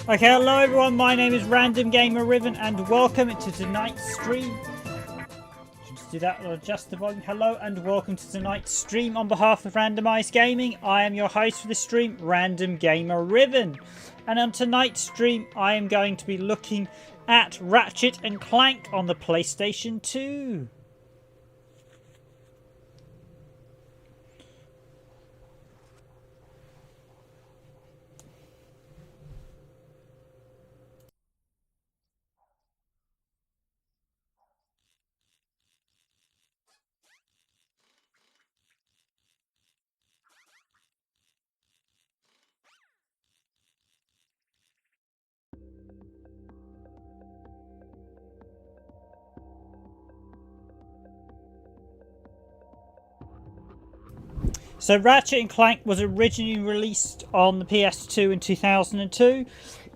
Okay, hello everyone, my name is Random Gamer Riven and welcome to tonight's stream. Just do that, or adjust the volume. Hello and welcome to tonight's stream on behalf of Randomised Gaming. I am your host for the stream, Random Gamer Riven. And on tonight's stream, I am going to be looking at Ratchet and Clank on the PlayStation 2. So Ratchet & Clank was originally released on the PS2 in 2002.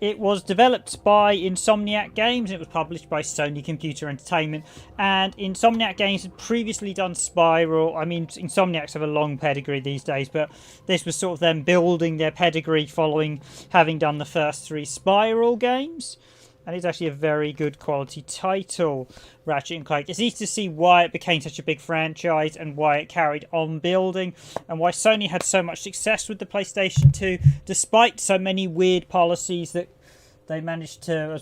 It was developed by Insomniac Games and it was published by Sony Computer Entertainment. And Insomniac Games had previously done Spyro. I mean, Insomniacs have a long pedigree these days, but this was sort of them building their pedigree following having done the first three Spyro games. And it's actually a very good quality title, Ratchet and Clank. It's easy to see why it became such a big franchise and why it carried on building and why Sony had so much success with the PlayStation 2 despite so many weird policies that they managed to,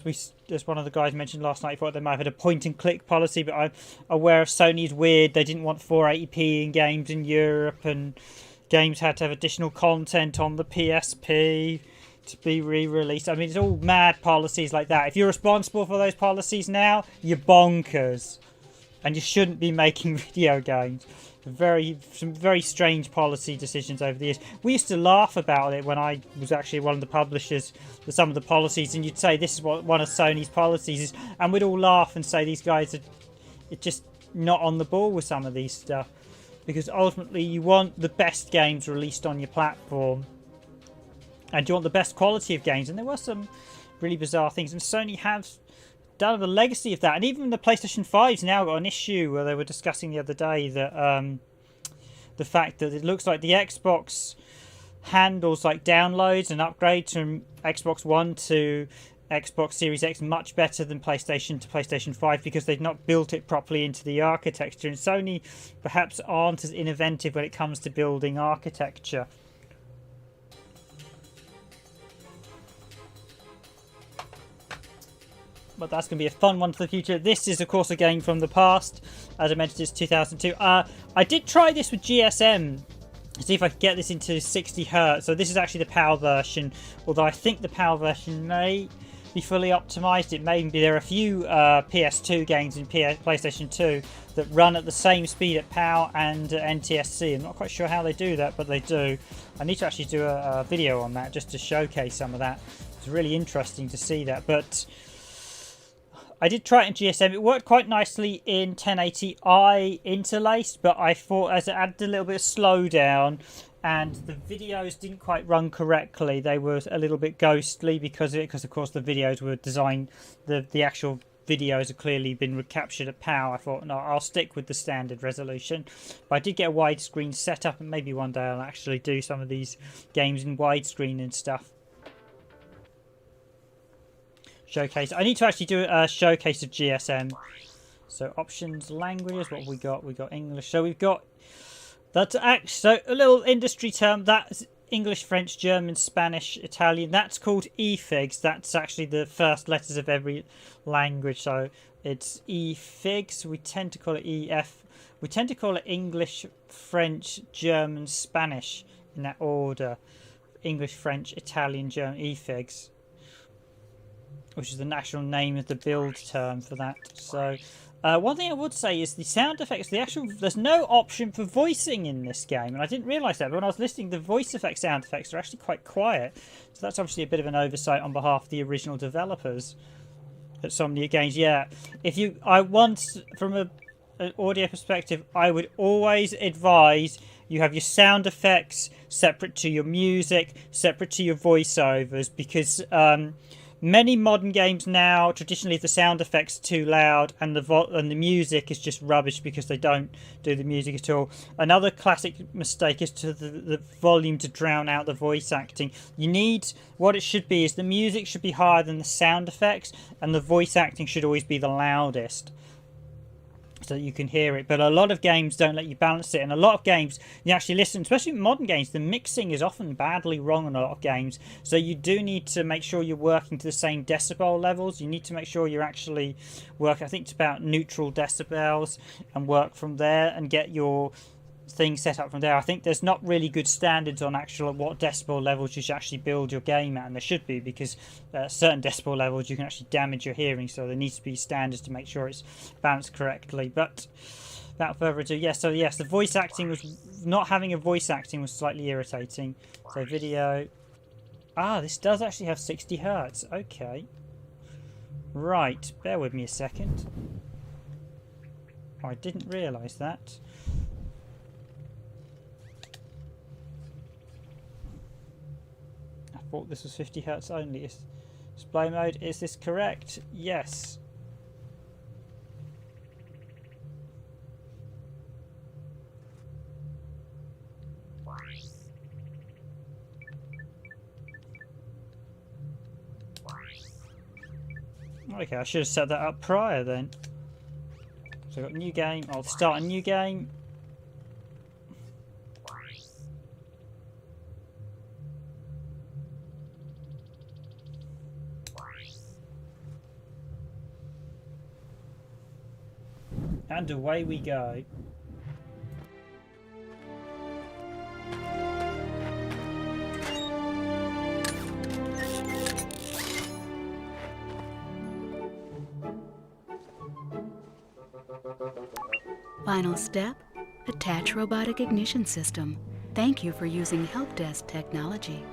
as one of the guys mentioned last night, thought they might have had a point-and-click policy, but I'm aware of Sony's weird. They didn't want 480p in games in Europe and games had to have additional content on the PSP to be re-released. I mean, it's all mad policies like that. If you're responsible for those policies now, you're bonkers. And you shouldn't be making video games. Some very strange policy decisions over the years. We used to laugh about it when I was actually one of the publishers for some of the policies, and you'd say this is what one of Sony's policies is, and we'd all laugh and say these guys are just not on the ball with some of these stuff. Because ultimately you want the best games released on your platform. And you want the best quality of games. And there were some really bizarre things. And Sony have done the legacy of that. And even the PlayStation 5's now got an issue where they were discussing the other day that the fact that it looks like the Xbox handles like downloads and upgrades from Xbox One to Xbox Series X much better than PlayStation to PlayStation 5 because they've not built it properly into the architecture. And Sony perhaps aren't as innovative when it comes to building architecture. But that's going to be a fun one for the future. This is, of course, a game from the past. As I mentioned, it's 2002. I did try this with GSM to see if I could get this into 60 Hz. So this is actually the PAL version, although I think the PAL version may be fully optimized. It may be there are a few PS2 games in PlayStation 2 that run at the same speed at PAL and NTSC. I'm not quite sure how they do that, but they do. I need to actually do a video on that just to showcase some of that. It's really interesting to see that, but I did try it in GSM. It worked quite nicely in 1080i interlaced, but I thought as it added a little bit of slowdown and the videos didn't quite run correctly. They were a little bit ghostly because of course the videos were designed, the actual videos have clearly been captured at PAL. I thought, no, I'll stick with the standard resolution. But I did get a widescreen setup, and maybe one day I'll actually do some of these games in widescreen and stuff. Showcase. I need to actually do a showcase of GSM. So options, languages. What have we got? We got English. So we've got that's actually so a little industry term. That's English, French, German, Spanish, Italian. That's called eFigs. That's actually the first letters of every language. So it's eFigs. We tend to call it EF. We tend to call it English, French, German, Spanish in that order. English, French, Italian, German, eFigs, which is the national name of the build term for that. So one thing I would say is the sound effects, there's no option for voicing in this game, and I didn't realise that, but when I was listening, the voice effects sound effects are actually quite quiet. So that's obviously a bit of an oversight on behalf of the original developers at Insomniac Games. Yeah, from an audio perspective, I would always advise you have your sound effects separate to your music, separate to your voiceovers, because Many modern games now, traditionally the sound effects are too loud and the music is just rubbish because they don't do the music at all. Another classic mistake is to the volume to drown out the voice acting. You need, what it should be is the music should be higher than the sound effects, and the voice acting should always be the loudest, so that you can hear it. But a lot of games don't let you balance it, and a lot of games you actually listen, especially modern games, the mixing is often badly wrong on a lot of games, so you do need to make sure you're working to the same decibel levels. You need to make sure you're actually working, I think it's about neutral decibels, and work from there and get your thing set up from there. I think there's not really good standards on actual what decibel levels you should actually build your game at, and there should be, because certain decibel levels you can actually damage your hearing, so there needs to be standards to make sure it's balanced correctly. But without further ado, yes, the voice acting was, not having a voice acting was slightly irritating. So video, this does actually have 60 Hertz. Okay, right, bear with me a second. I didn't realise that. I thought this was 50 Hertz only. Is display mode, is this correct? Yes. Okay, I should have set that up prior then. So I've got new game, I'll start a new game. And away we go. Final step, attach robotic ignition system. Thank you for using help desk technology.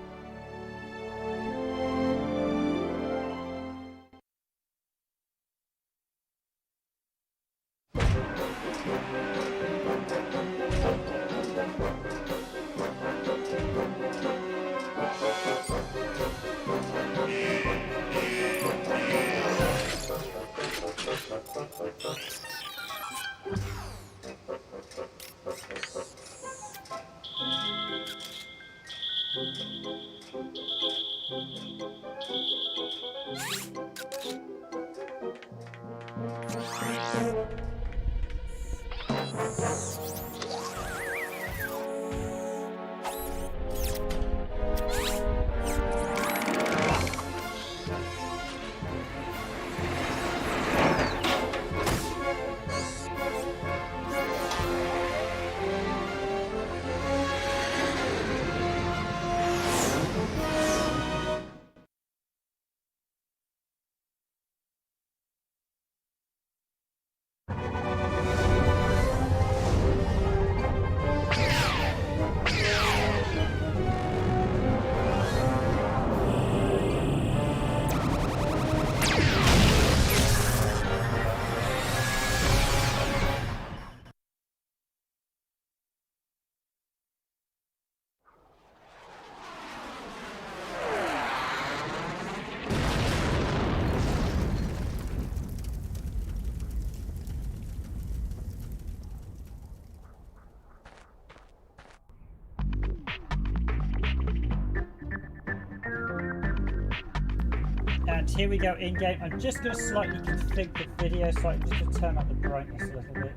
And here we go in game. I'm just going to slightly configure the video slightly, just to turn up the brightness a little bit.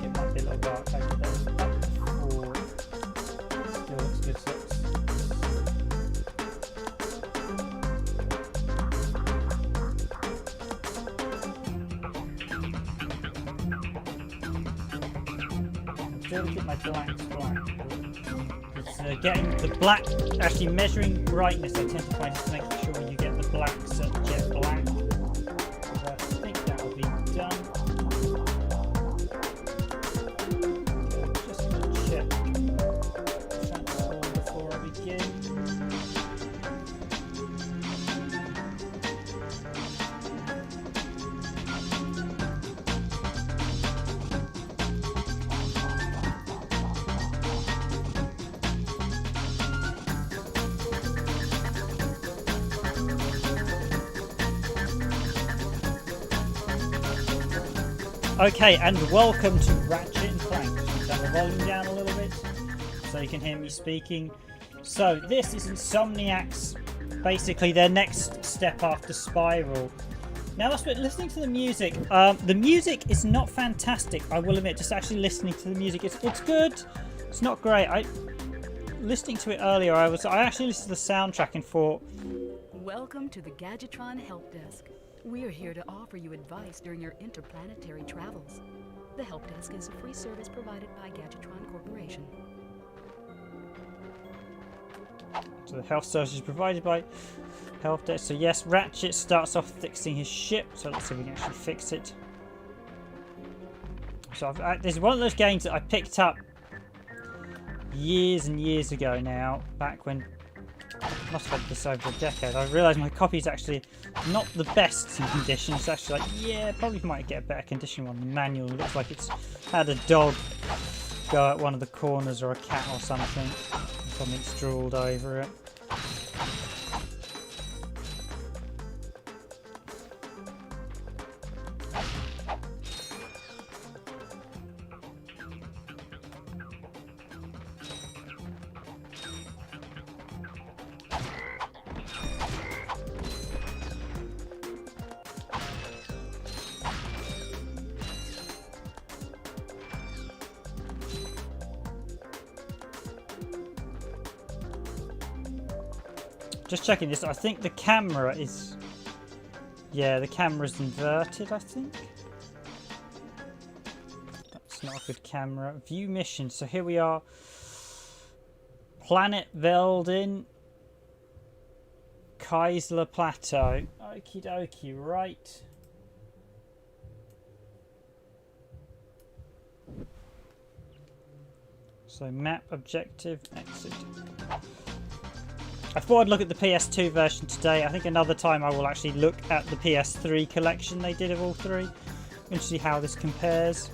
It might be a little dark over there. Still looks good. To get my blacks black. It's getting the black, actually measuring brightness, I tend to find is making sure you get the blacks at jet black. So I think that will be done. Just going to check transform before I begin. Okay, and welcome to Ratchet Clank. Turn the volume down a little bit so you can hear me speaking. So this is Insomniac's, basically their next step after Spyro. Now, I was listening to the music. The music is not fantastic, I will admit. Just actually listening to the music, it's good. It's not great. Listening to it earlier, I actually listened to the soundtrack and thought, Welcome to the Gadgetron Help Desk. We're here to offer you advice during your interplanetary travels. The Help Desk is a free service provided by Gadgetron Corporation. So the health service is provided by Help Desk. So yes, Ratchet starts off fixing his ship. So let's see if we can actually fix it. So this is one of those games that I picked up years and years ago now, back when I must have had this over a decade. I realised my copy is actually not the best in condition. It's actually like, yeah, probably might get a better condition one. The manual looks like it's had a dog go at one of the corners or a cat or something. Something's drooled over it. Just checking this, I think the camera is... Yeah, the camera's inverted, I think. That's not a good camera. View mission, so here we are. Planet Veldin. Kaisler Plateau. Okie dokie, right. So map, objective, exit. I thought I'd look at the PS2 version today. I think another time I will actually look at the PS3 collection they did of all three and see how this compares.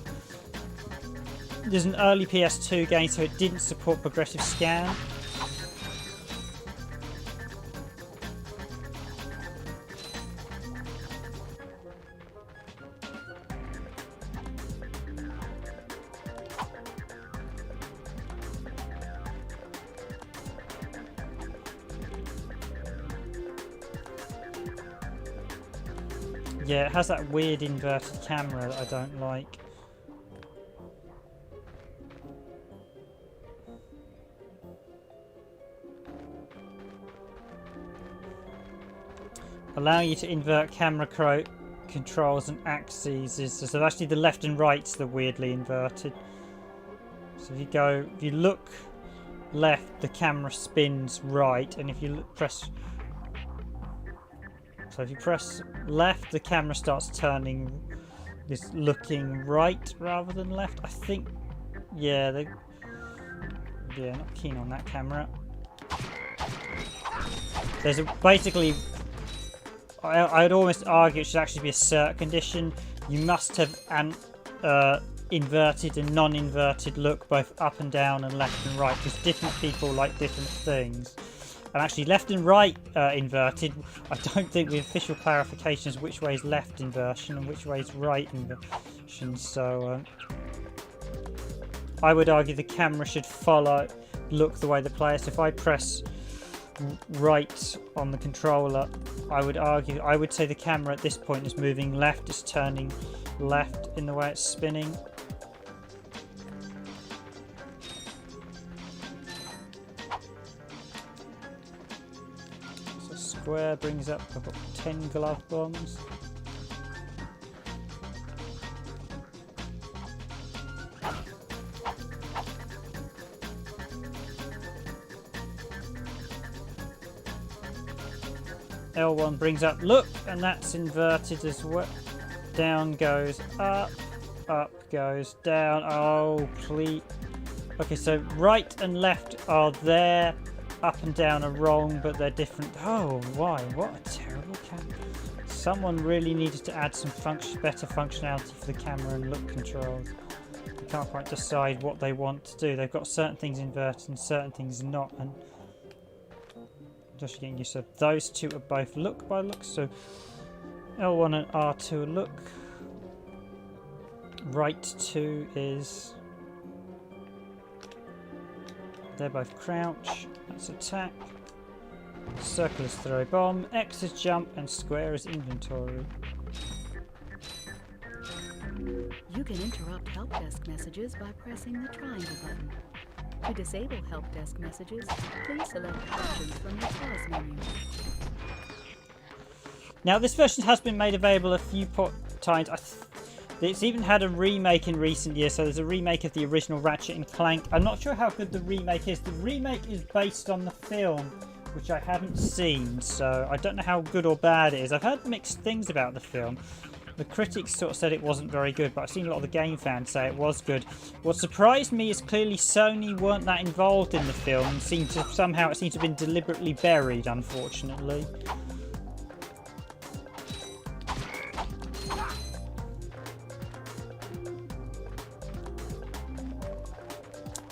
There's an early PS2 game, so it didn't support progressive scan. Yeah, it has that weird inverted camera that I don't like. Allowing you to invert camera controls and axes so actually the left and right's the weirdly inverted. So if you look left, the camera spins right, and if you press left, the camera starts turning, looking right rather than left. I think, yeah, not keen on that camera. There's basically, I would almost argue it should actually be a cert condition. You must have an inverted and non-inverted look, both up and down and left and right, because different people like different things. And actually left and right inverted, I don't think the official clarification is which way is left inversion and which way is right inversion. So I would argue the camera should look the way the player. So if I press right on the controller, I would say the camera at this point is moving left, it's turning left in the way it's spinning. Square brings up, I've got 10 glove bombs. L1 brings up, look, and that's inverted as well. Down goes up, up goes down. Oh, please. Okay, so right and left are there. Up and down are wrong, but they're different. Oh, why? What a terrible camera. Someone really needed to add some better functionality for the camera and look controls. I can't quite decide what they want to do. They've got certain things inverted and certain things not, and just getting used to those two are both look by look. So L1 and R2 are look. Right 2 is... They're both crouch. That's attack. Circle is throw bomb. X is jump. And square is inventory. You can interrupt help desk messages by pressing the triangle button. To disable help desk messages, please select options from the pause menu. Now, this version has been made available a few times. It's even had a remake in recent years, so there's a remake of the original Ratchet and Clank. I'm not sure how good the remake is. The remake is based on the film, which I haven't seen, so I don't know how good or bad it is. I've heard mixed things about the film. The critics sort of said it wasn't very good, but I've seen a lot of the game fans say it was good. What surprised me is clearly Sony weren't that involved in the film, and somehow it seemed to have been deliberately buried, unfortunately.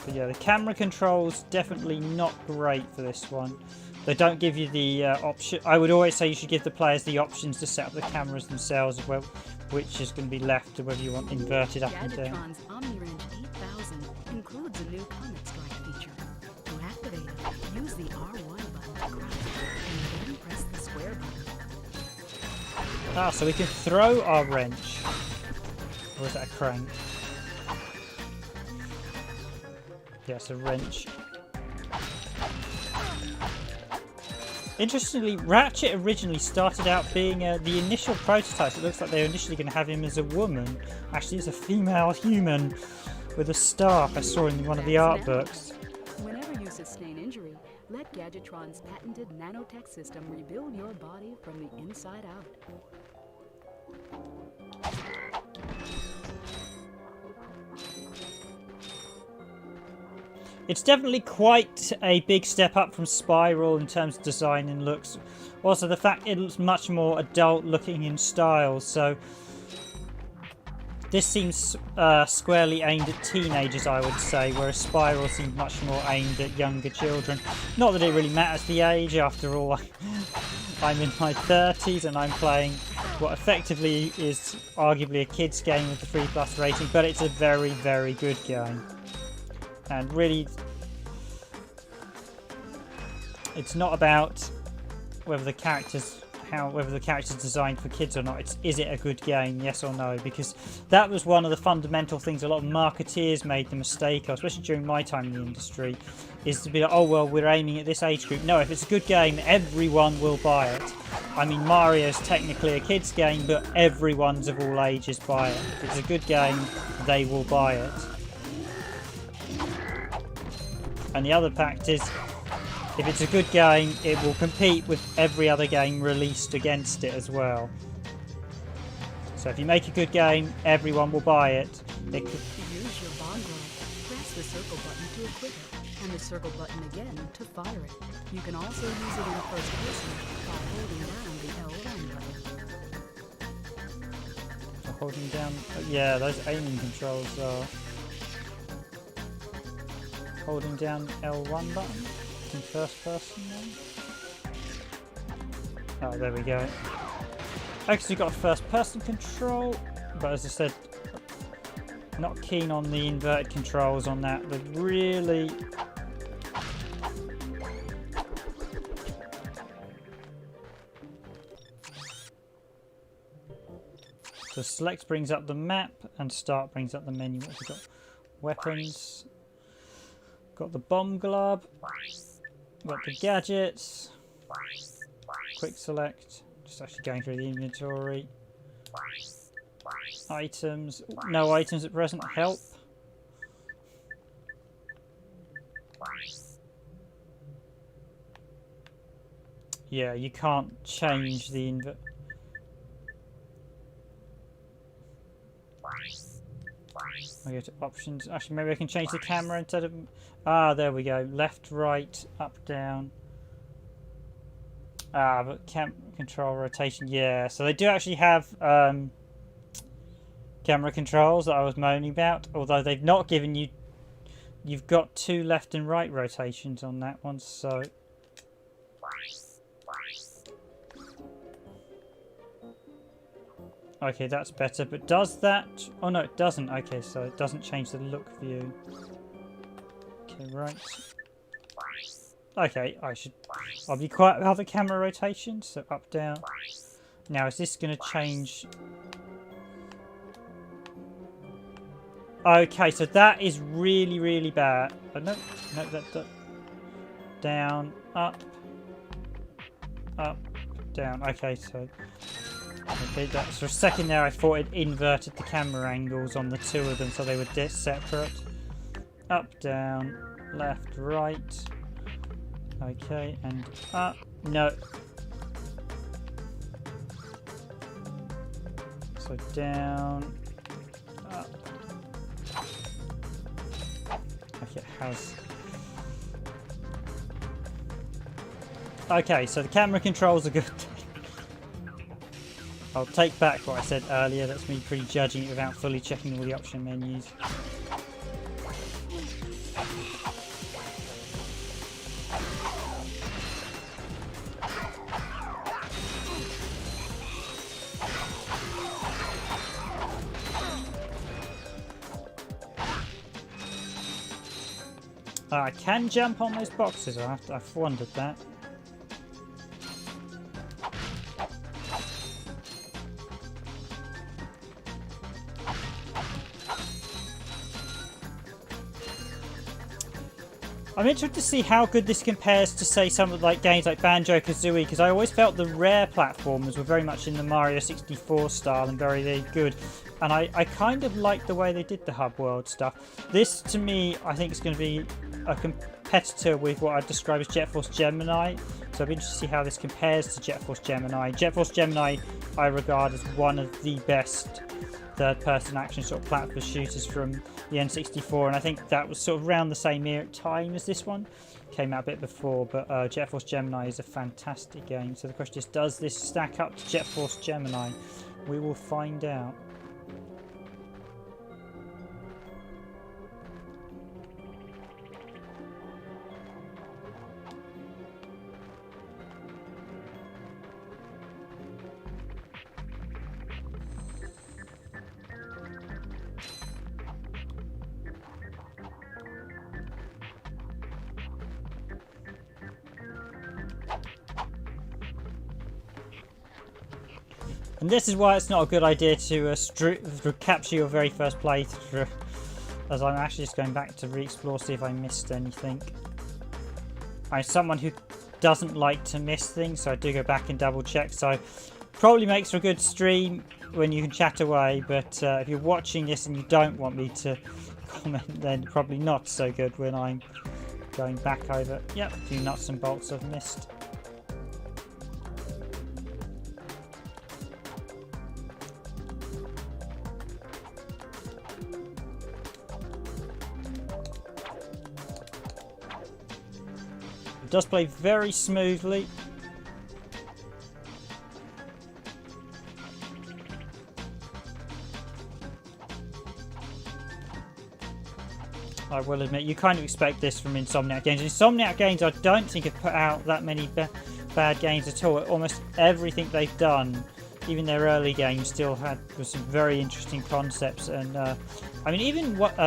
But yeah, the camera controls definitely not great for this one. They don't give you the option. I would always say you should give the players the options to set up the cameras themselves, well, which is going to be left to whether you want inverted up and down. Gadgetron's OmniRange 8000 includes a new Comet Strike feature. To activate it, use the R1 button to crouch, and then press the square button. Ah, so we can throw our wrench. Or is that a crank? Yes, a wrench. Interestingly, Ratchet originally started out being the initial prototype. It looks like they were initially going to have him as a woman. Actually, as a female human with a staff I saw in one of the art books. Whenever you sustain injury, let Gadgetron's patented nanotech system rebuild your body from the inside out. It's definitely quite a big step up from Spyro in terms of design and looks. Also, the fact it looks much more adult looking in style, so this seems squarely aimed at teenagers, I would say, whereas Spyro seemed much more aimed at younger children. Not that it really matters the age, after all, I'm in my 30s and I'm playing what effectively is arguably a kids game with the 3+ rating, but it's a very, very good game. And really, it's not about whether the characters designed for kids or not. It's, is it a good game, yes or no? Because that was one of the fundamental things a lot of marketeers made the mistake of, especially during my time in the industry, is to be like, oh well, we're aiming at this age group. No, if it's a good game, everyone will buy it. I mean, Mario's technically a kids game, but everyone's of all ages buy it. If it's a good game, they will buy it. And the other fact is, if it's a good game, it will compete with every other game released against it as well. So if you make a good game, everyone will buy it. To use your bomb glove, press the circle button to equip it, and the circle button again to fire it. You can also use it in first person by holding down the L1 button. Holding down, yeah, those aiming controls are. Holding down L1 button in first person then. Oh, there we go. Actually got a first person control, but as I said, not keen on the inverted controls on that. They're really... So select brings up the map and start brings up the menu. What have we got? Weapons. Got the bomb glove, got the gadgets, quick select, just actually going through the inventory, items, no items at present, help, yeah, you can't change the I go to options. Actually, maybe I can change the camera instead of... Ah, there we go. Left, right, up, down. Ah, but control rotation. Yeah, so they do actually have camera controls that I was moaning about. Although they've not given you... You've got 2 left and right rotations on that one, so... Okay, that's better. But does that... Oh, no, it doesn't. Okay, so it doesn't change the look view. Okay, right. Okay, I'll be quiet about the camera rotation. So up, down. Now, is this going to change... Okay, so that is really, really bad. Oh, no, that. Down, up, down. Okay, so... Okay, that's for a second there I thought it inverted the camera angles on the two of them so they were separate. Up, down, left, right. Okay, and up. No. So down, up. Okay, how's... Okay, so the camera controls are good. I'll take back what I said earlier. That's me prejudging it without fully checking all the option menus. I can jump on those boxes. I've wondered that. I'm interested to see how good this compares to, say, some of like games like Banjo-Kazooie, because I always felt the Rare platformers were very much in the Mario 64 style and very, very good. And I kind of like the way they did the hub world stuff. This, to me, I think is going to be a competitor with what I'd describe as Jet Force Gemini. So I'd be interested to see how this compares to Jet Force Gemini. Jet Force Gemini I regard as one of the best third-person action sort of platform shooters from the N64, and I think that was sort of around the same time as this one. Came out a bit before, but Jet Force Gemini is a fantastic game. So the question is, does this stack up to Jet Force Gemini? We will find out. And this is why it's not a good idea to capture your very first playthrough, as I'm actually just going back to re-explore, see if I missed anything. I'm someone who doesn't like to miss things, so I do go back and double check. So probably makes for a good stream when you can chat away, but if you're watching this and you don't want me to comment, then probably not so good when I'm going back over. Yep, a few nuts and bolts I've missed. It does play very smoothly. I will admit, you kind of expect this from Insomniac Games. Insomniac Games, I don't think have put out that many bad games at all. Almost everything they've done, even their early games, still had with some very interesting concepts. And I mean, even what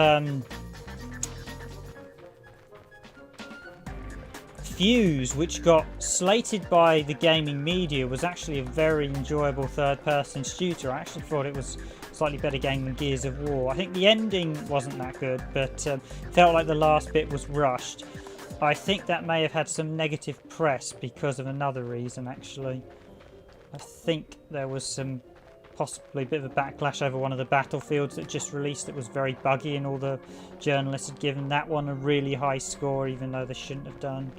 Fuse, which got slated by the gaming media, was actually a very enjoyable third-person shooter. I actually thought it was a slightly better game than Gears of War. I think the ending wasn't that good, but felt like the last bit was rushed. I think that may have had some negative press because of another reason, actually. I think there was some possibly a bit of a backlash over one of the Battlefields that just released that was very buggy, and all the journalists had given that one a really high score, even though they shouldn't have done.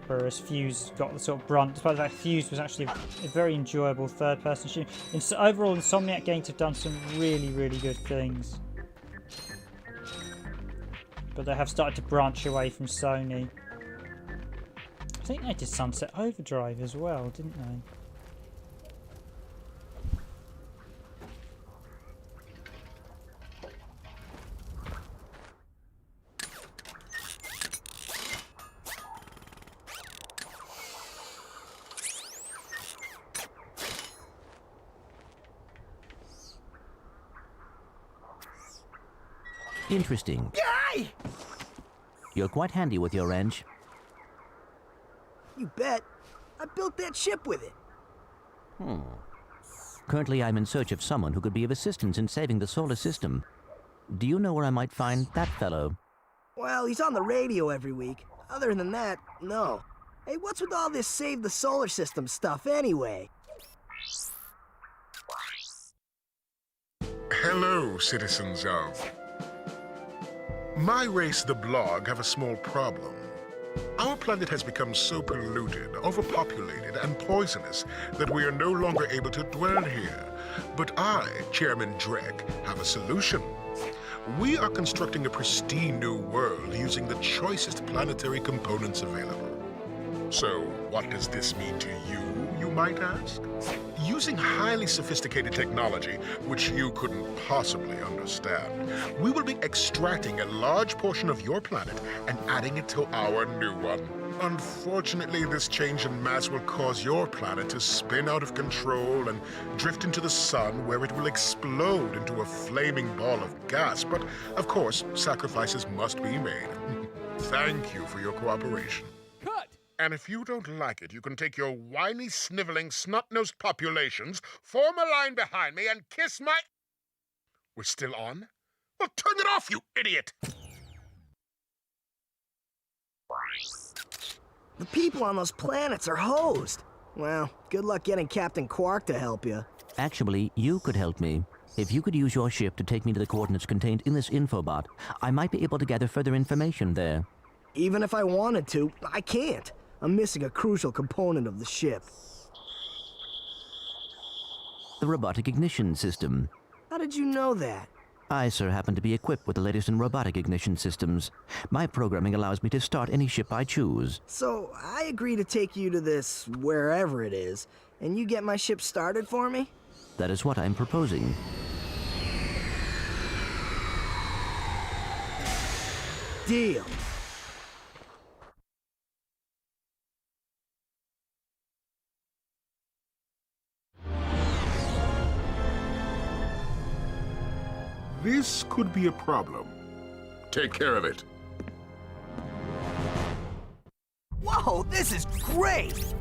Whereas Fuse got the sort of brunt. Despite the fact Fuse was actually a very enjoyable third-person shooter. And so overall, Insomniac Games have done some really, really good things. But they have started to branch away from Sony. I think they did Sunset Overdrive as well, didn't they? Interesting. Guy! You're quite handy with your wrench. You bet. I built that ship with it. Currently, I'm in search of someone who could be of assistance in saving the solar system. Do you know where I might find that fellow? Well, he's on the radio every week. Other than that, no. Hey, what's with all this save the solar system stuff anyway? Hello, citizens of... My race, the Blog, have a small problem. Our planet has become so polluted, overpopulated, and poisonous that we are no longer able to dwell here. But I, Chairman Drek, have a solution. We are constructing a pristine new world using the choicest planetary components available. So, what does this mean to you might ask? Using highly sophisticated technology, which you couldn't possibly understand, we will be extracting a large portion of your planet and adding it to our new one. Unfortunately, this change in mass will cause your planet to spin out of control and drift into the sun, where it will explode into a flaming ball of gas. But, of course, sacrifices must be made. Thank you for your cooperation. Cut! And if you don't like it, you can take your whiny, sniveling, snot-nosed populations, form a line behind me, and kiss my... We're still on? Well, turn it off, you idiot! The people on those planets are hosed. Well, good luck getting Captain Quark to help you. Actually, you could help me. If you could use your ship to take me to the coordinates contained in this infobot, I might be able to gather further information there. Even if I wanted to, I can't. I'm missing a crucial component of the ship. The robotic ignition system. How did you know that? I, sir, happen to be equipped with the latest in robotic ignition systems. My programming allows me to start any ship I choose. So, I agree to take you to this, wherever it is, and you get my ship started for me? That is what I'm proposing. Deal. This could be a problem. Take care of it. Whoa, this is great!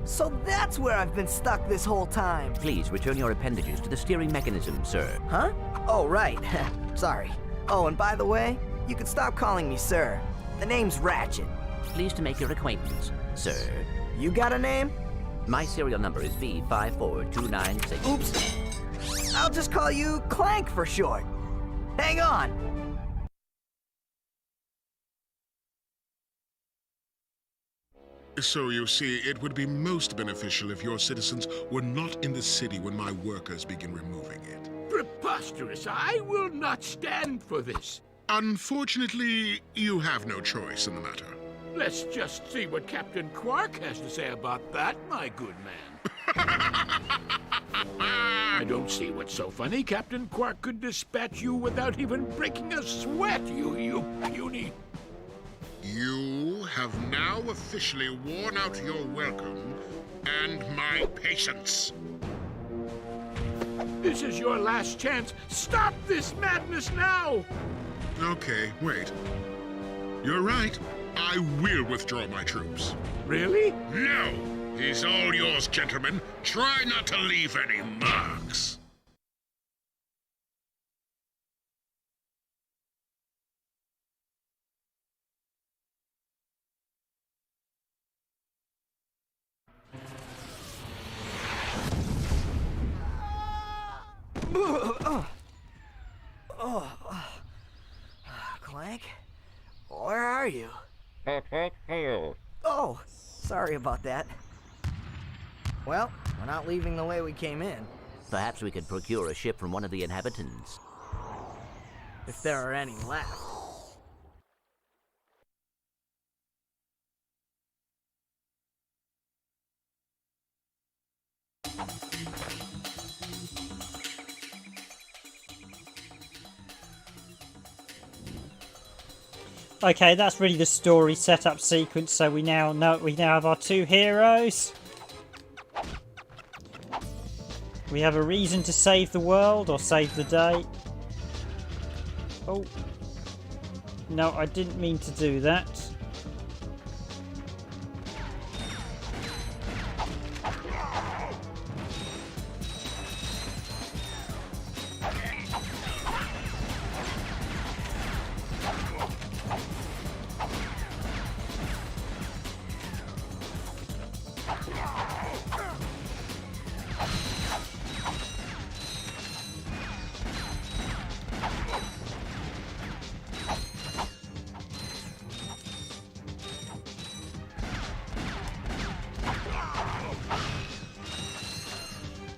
So that's where I've been stuck this whole time. Please return your appendages to the steering mechanism, sir. Huh? Oh, right. Sorry. Oh, and by the way, you can stop calling me sir. The name's Ratchet. Pleased to make your acquaintance, sir. You got a name? My serial number is B54296. Oops. I'll just call you Clank for short. Hang on. So you see, it would be most beneficial if your citizens were not in the city when my workers begin removing it. Preposterous! I will not stand for this. Unfortunately, you have no choice in the matter. Let's just see what Captain Quark has to say about that, my good man. I don't see what's so funny. Captain Quark could dispatch you without even breaking a sweat, you puny... You have now officially worn out your welcome and my patience. This is your last chance. Stop this madness now! Okay, wait. You're right. I will withdraw my troops. Really? No! He's all yours, gentlemen. Try not to leave any marks. Clank? Where are you? Oh, sorry about that. Well, we're not leaving the way we came in. Perhaps we could procure a ship from one of the inhabitants. If there are any left. Okay, that's really the story setup sequence. So we now have our two heroes. We have a reason to save the world or save the day. Oh, No, I didn't mean to do that.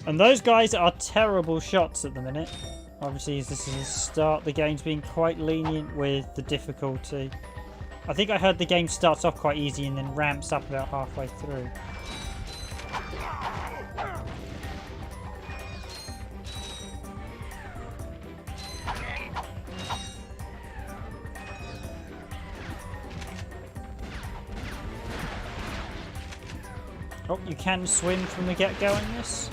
And those guys are terrible shots at the minute. Obviously, this is a start. The game's been quite lenient with the difficulty. I think I heard the game starts off quite easy and then ramps up about halfway through. Oh, you can swim from the get-go in this.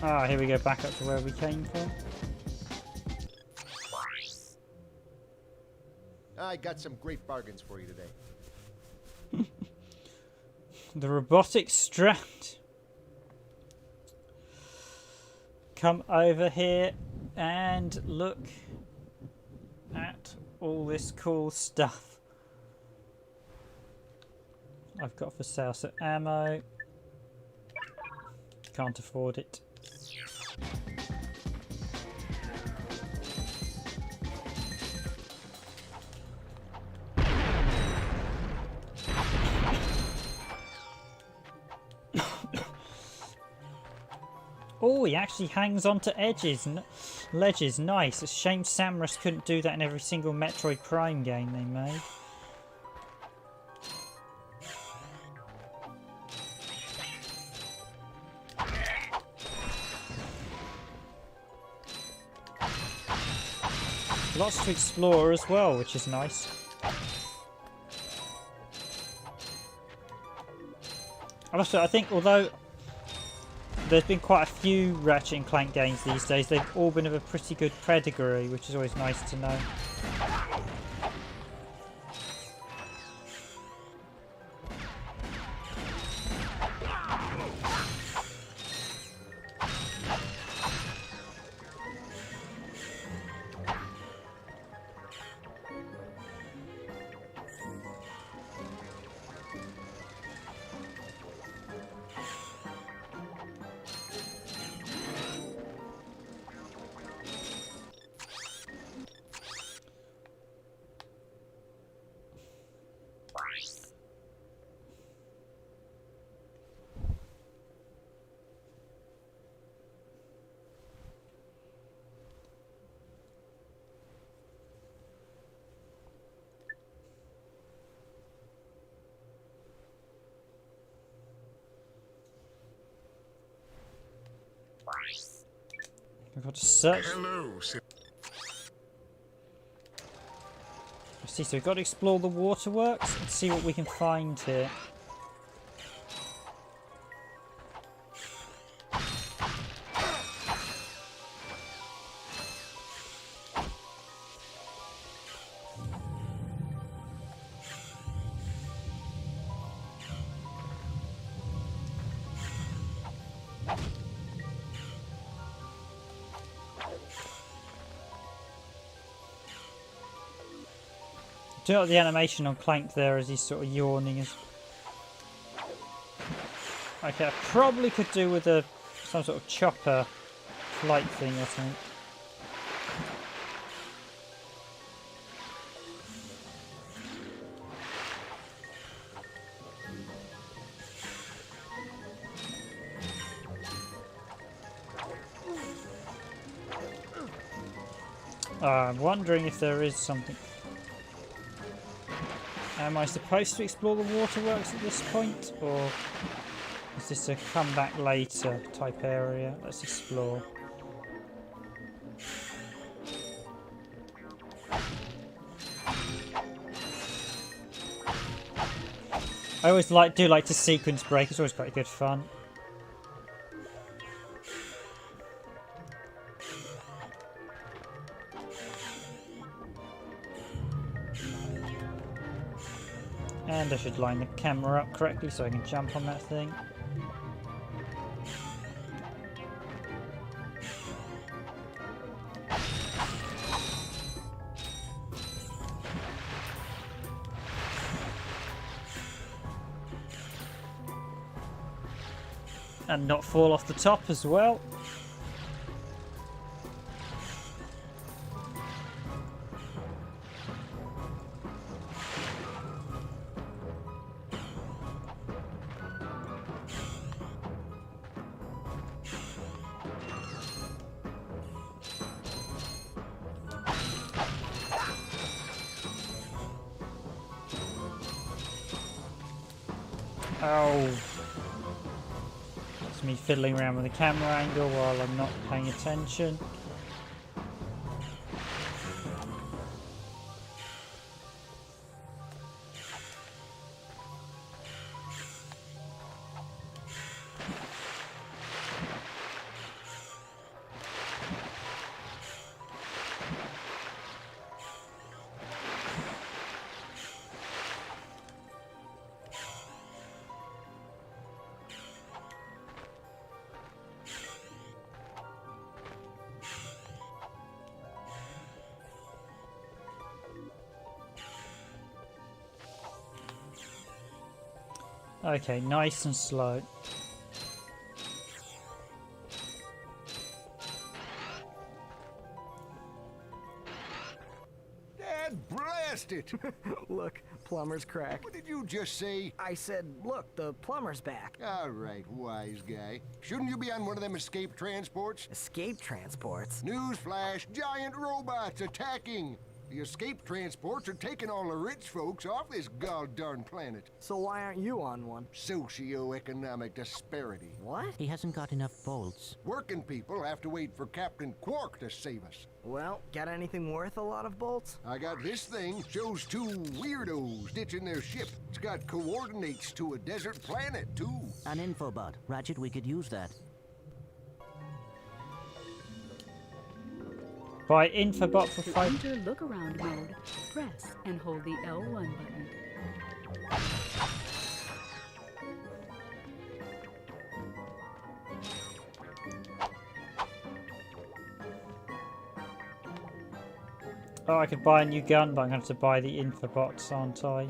Ah, here we go, back up to where we came from. I got some great bargains for you today. The robotic Strand. Come over here and look at all this cool stuff I've got for sale. So ammo, can't afford it. Oh, he actually hangs onto edges, ledges. Nice. It's a shame Samus couldn't do that in every single Metroid Prime game they made. Lots to explore as well, which is nice. I think although there's been quite a few Ratchet and Clank games these days, they've all been of a pretty good pedigree, which is always nice to know. We've got to search. Hello, See, so we've got to explore the waterworks and see what we can find here. Do you know what the animation on Clank there as he's sort of yawning is? Okay, I probably could do with some sort of chopper flight thing or something. I'm wondering if there is something. Am I supposed to explore the waterworks at this point, or is this a come back later type area? Let's explore. I always do like to sequence break. It's always quite good fun. second. I should line the camera up correctly so I can jump on that thing. And not fall off the top as well. Oh. It's me fiddling around with the camera angle while I'm not paying attention. Okay, nice and slow. Dad, blast it! Look, plumber's crack. What did you just say? I said, look, the plumber's back. All right, wise guy. Shouldn't you be on one of them escape transports? Escape transports? Newsflash, giant robots attacking! The escape transports are taking all the rich folks off this god-darn planet. So why aren't you on one? Socioeconomic disparity. What? He hasn't got enough bolts. Working people have to wait for Captain Quark to save us. Well, got anything worth a lot of bolts? I got this thing. Shows two weirdos ditching their ship. It's got coordinates to a desert planet, too. An infobot. Ratchet, we could use that. Buy infobot for To 5. enter look around mode, press and hold the L1 button. Oh, I could buy a new gun, but I'm going to have to buy the infobots, aren't I?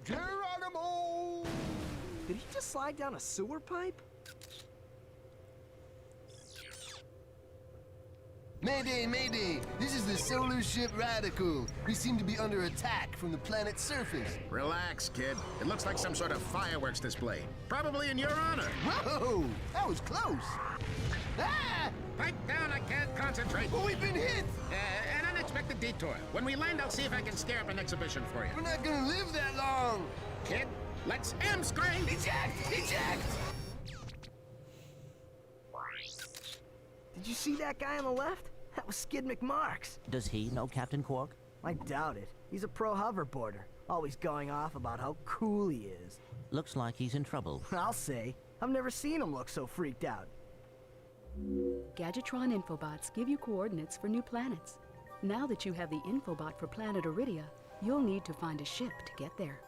Geronimo! Did he just slide down a sewer pipe? Mayday, mayday! This is the solar ship Radical. We seem to be under attack from the planet's surface. Relax, kid. It looks like some sort of fireworks display. Probably in your honor. Whoa! That was close! Ah! Pipe down, I can't concentrate. But we've been hit! An unexpected detour. When we land, I'll see if I can scare up an exhibition for you. We're not gonna live that long! Kid, let's M-screen! Eject! Eject! Did you see that guy on the left? That was Skid McMarks. Does he know Captain Quark? I doubt it. He's a pro hoverboarder, always going off about how cool he is. Looks like he's in trouble. I'll say. I've never seen him look so freaked out. Gadgetron infobots give you coordinates for new planets. Now that you have the infobot for planet Iridia, you'll need to find a ship to get there.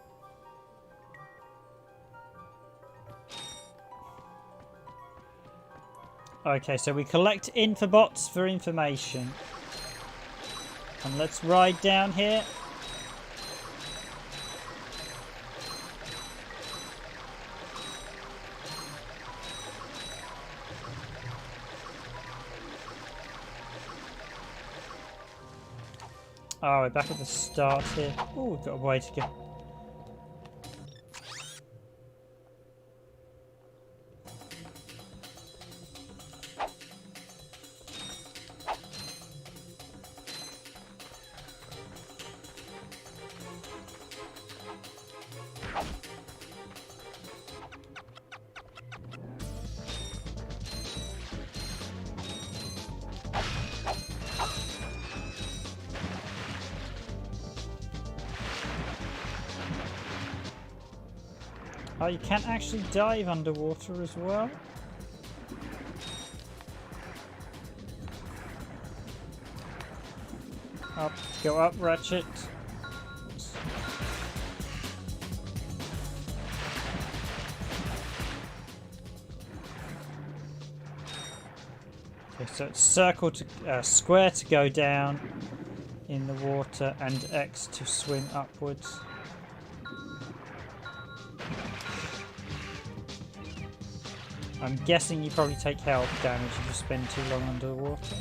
Okay, so we collect infobots for information. And let's ride down here. Oh, we're back at the start here. Oh, we've got a way to go. Oh, you can actually dive underwater as well. Up, go up, Ratchet. Okay, so it's circle to square to go down in the water, and X to swim upwards. I'm guessing you probably take health damage if you spend too long underwater.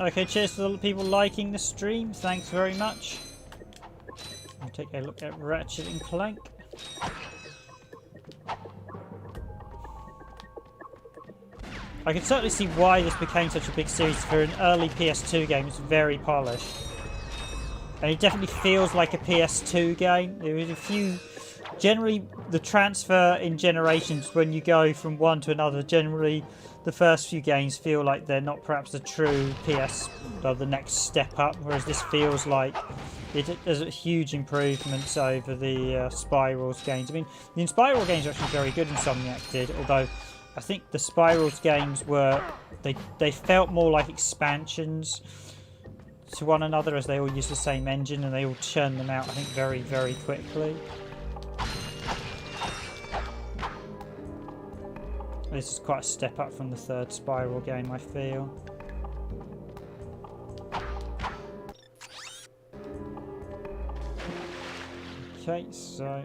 Okay, cheers to the people liking the stream. Thanks very much. I'll take a look at Ratchet and Clank. I can certainly see why this became such a big series. For an early PS2 game, it's very polished. And it definitely feels like a PS2 game. There is a few... Generally, the transfer in generations, when you go from one to another, generally the first few games feel like they're not perhaps the true PS, or the next step up, whereas this feels like there's huge improvements over the Spirals games. I mean, the Spiral games are actually very good, Insomniac did, although I think the Spirals games were, they felt more like expansions to one another, as they all use the same engine and they all churn them out, I think, very, very quickly. This is quite a step up from the third Spiral game, I feel. Okay, so...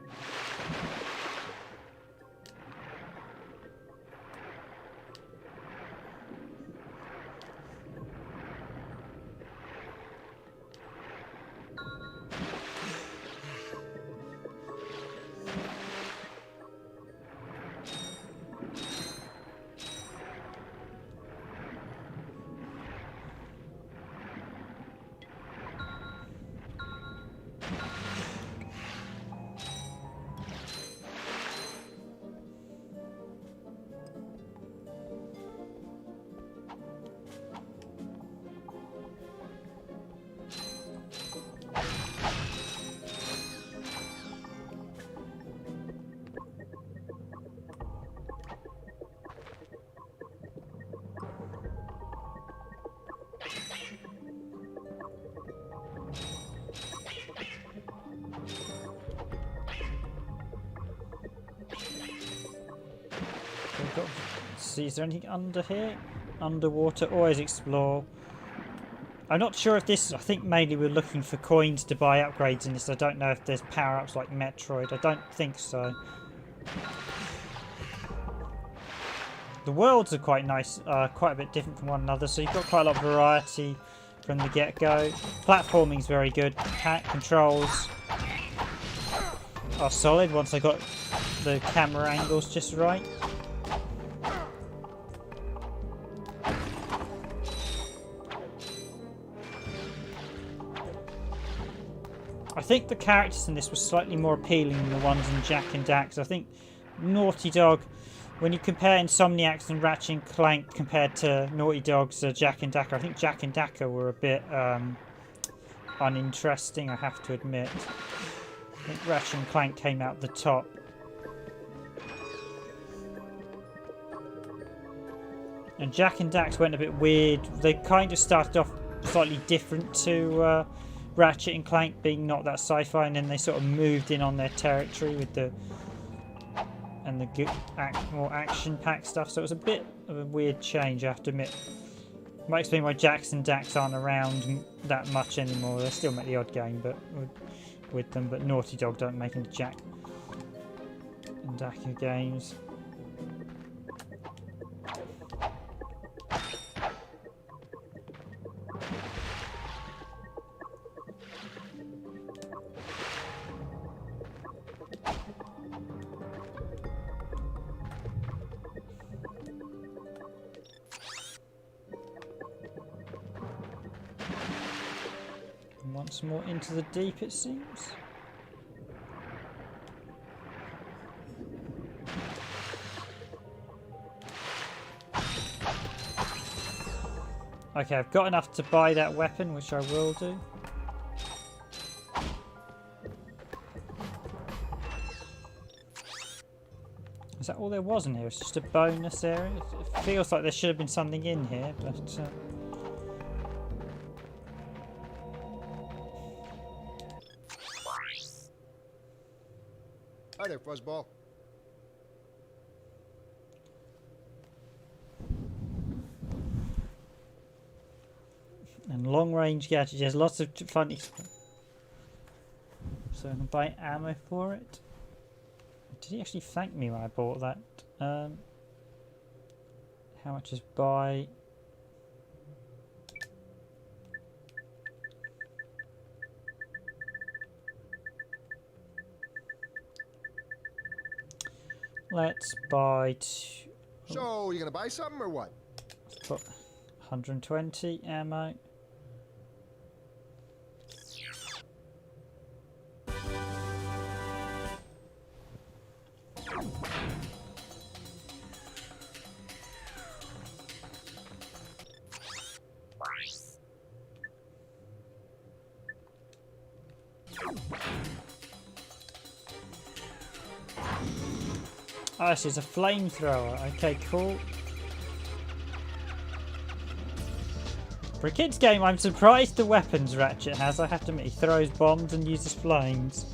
See, is there anything under here? Underwater, always explore. I'm not sure if this... I think mainly we're looking for coins to buy upgrades in this. I don't know if there's power-ups like Metroid. I don't think so. The worlds are quite nice, quite a bit different from one another, so you've got quite a lot of variety from the get-go. Platforming's very good. Controls are solid once I got the camera angles just right. I think the characters in this were slightly more appealing than the ones in Jak and Dax. I think Naughty Dog, when you compare Insomniac's and Ratchet and Clank compared to Naughty Dog's Jak and Daxter, I think Jak and Daxter were a bit uninteresting, I have to admit. I think Ratchet and Clank came out the top. And Jak and Daxter went a bit weird. They kind of started off slightly different to Ratchet and Clank, being not that sci-fi, and then they sort of moved in on their territory with the more action-packed stuff. So it was a bit of a weird change, I have to admit. Might explain why Jax and Dax aren't around that much anymore. They still make the odd game, but with them. But Naughty Dog don't make any Jack and Dax games. Once more into the deep, it seems. Okay, I've got enough to buy that weapon, which I will do. Is that all there was in here? It's just a bonus area? It feels like there should have been something in here, but... Hi there, Fuzzball. And long-range gadgets. There's lots of fun. So I can buy ammo for it. Did he actually thank me when I bought that? How much is buy? Let's buy So, you gonna buy something or what? 120 ammo. Oh, this is a flamethrower. Okay, cool. For a kid's game, I'm surprised the weapons Ratchet has. I have to admit, he throws bombs and uses flames.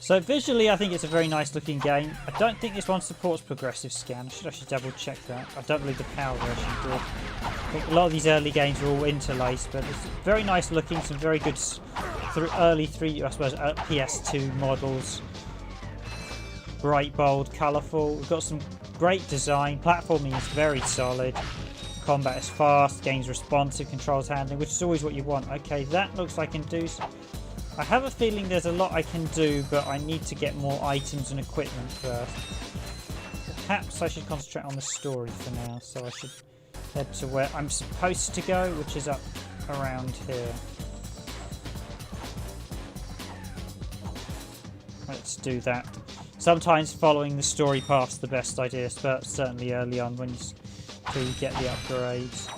So visually, I think it's a very nice looking game. I don't think this one supports progressive scan. I should actually double check that. I don't believe the power version did. I think a lot of these early games were all interlaced, but it's very nice looking. Some very good early PS2 models. Bright, bold, colourful. We've got some great design. Platforming is very solid. Combat is fast. Game's responsive. Controls handling, which is always what you want. Okay, that looks like I can do. I have a feeling there's a lot I can do, but I need to get more items and equipment first. Perhaps I should concentrate on the story for now, so I should head to where I'm supposed to go, which is up around here. Let's do that. Sometimes following the story path's the best idea, but certainly early on when until you get the upgrades.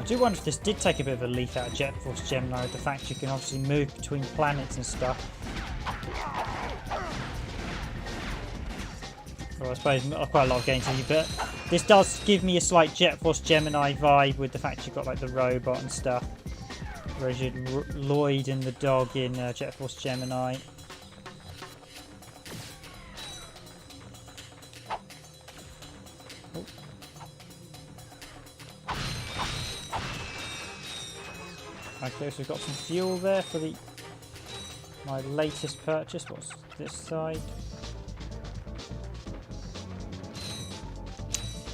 do wonder if this did take a bit of a leaf out of Jet Force Gemini, with the fact you can obviously move between planets and stuff. Well, I suppose quite a lot of games have you, but this does give me a slight Jet Force Gemini vibe with the fact you've got like the robot and stuff. Whereas you had Lloyd and the dog in Jet Force Gemini. Oh. Okay, so we've got some fuel there for my latest purchase. What's this side?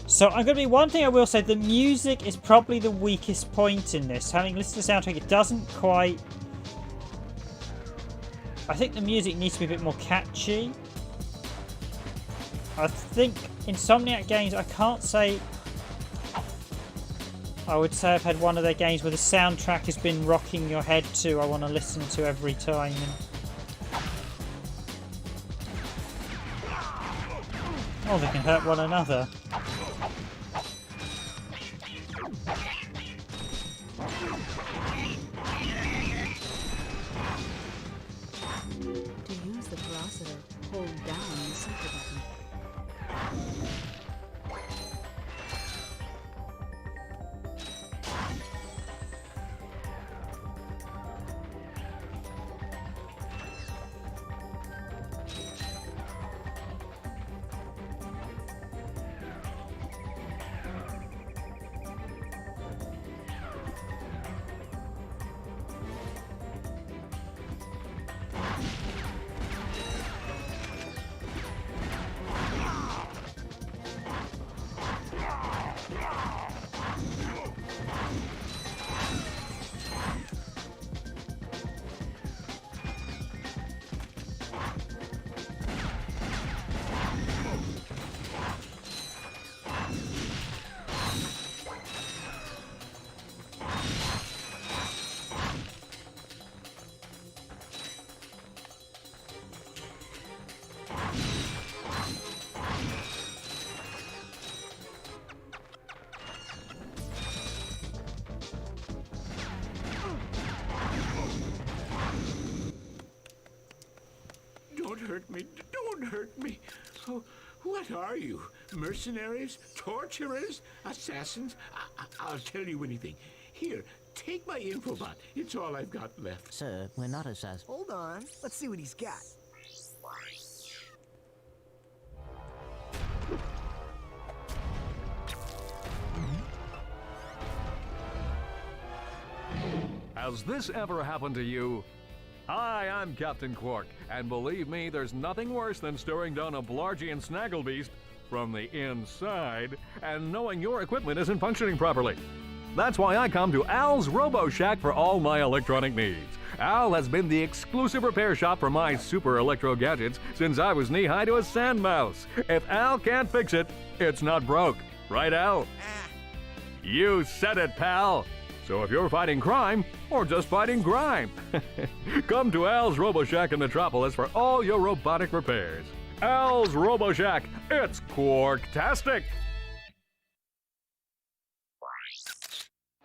So I'm going to be one thing I will say, the music is probably the weakest point in this. Having listened to the soundtrack, it doesn't quite... I think the music needs to be a bit more catchy. I think Insomniac Games, I can't say... I would say I've had one of their games where the soundtrack has been rocking your head to, I want to listen to every time. Oh, they can hurt one another. To use the capacitor, hold down the circle button. Hurt me. Don't hurt me. Oh, what are you? Mercenaries? Torturers? Assassins? I'll tell you anything. Here, take my infobot. It's all I've got left. Sir, we're not assassins. Hold on. Let's see what he's got. Has this ever happened to you? Hi, I'm Captain Quark, and believe me, there's nothing worse than staring down a Blargian snagglebeast from the inside and knowing your equipment isn't functioning properly. That's why I come to Al's Robo Shack for all my electronic needs. Al has been the exclusive repair shop for my super electro gadgets since I was knee-high to a sand mouse. If Al can't fix it, it's not broke. Right, Al? You said it, pal! So if you're fighting crime, or just fighting grime, come to Al's RoboShack in Metropolis for all your robotic repairs. Al's RoboShack, it's Quarktastic!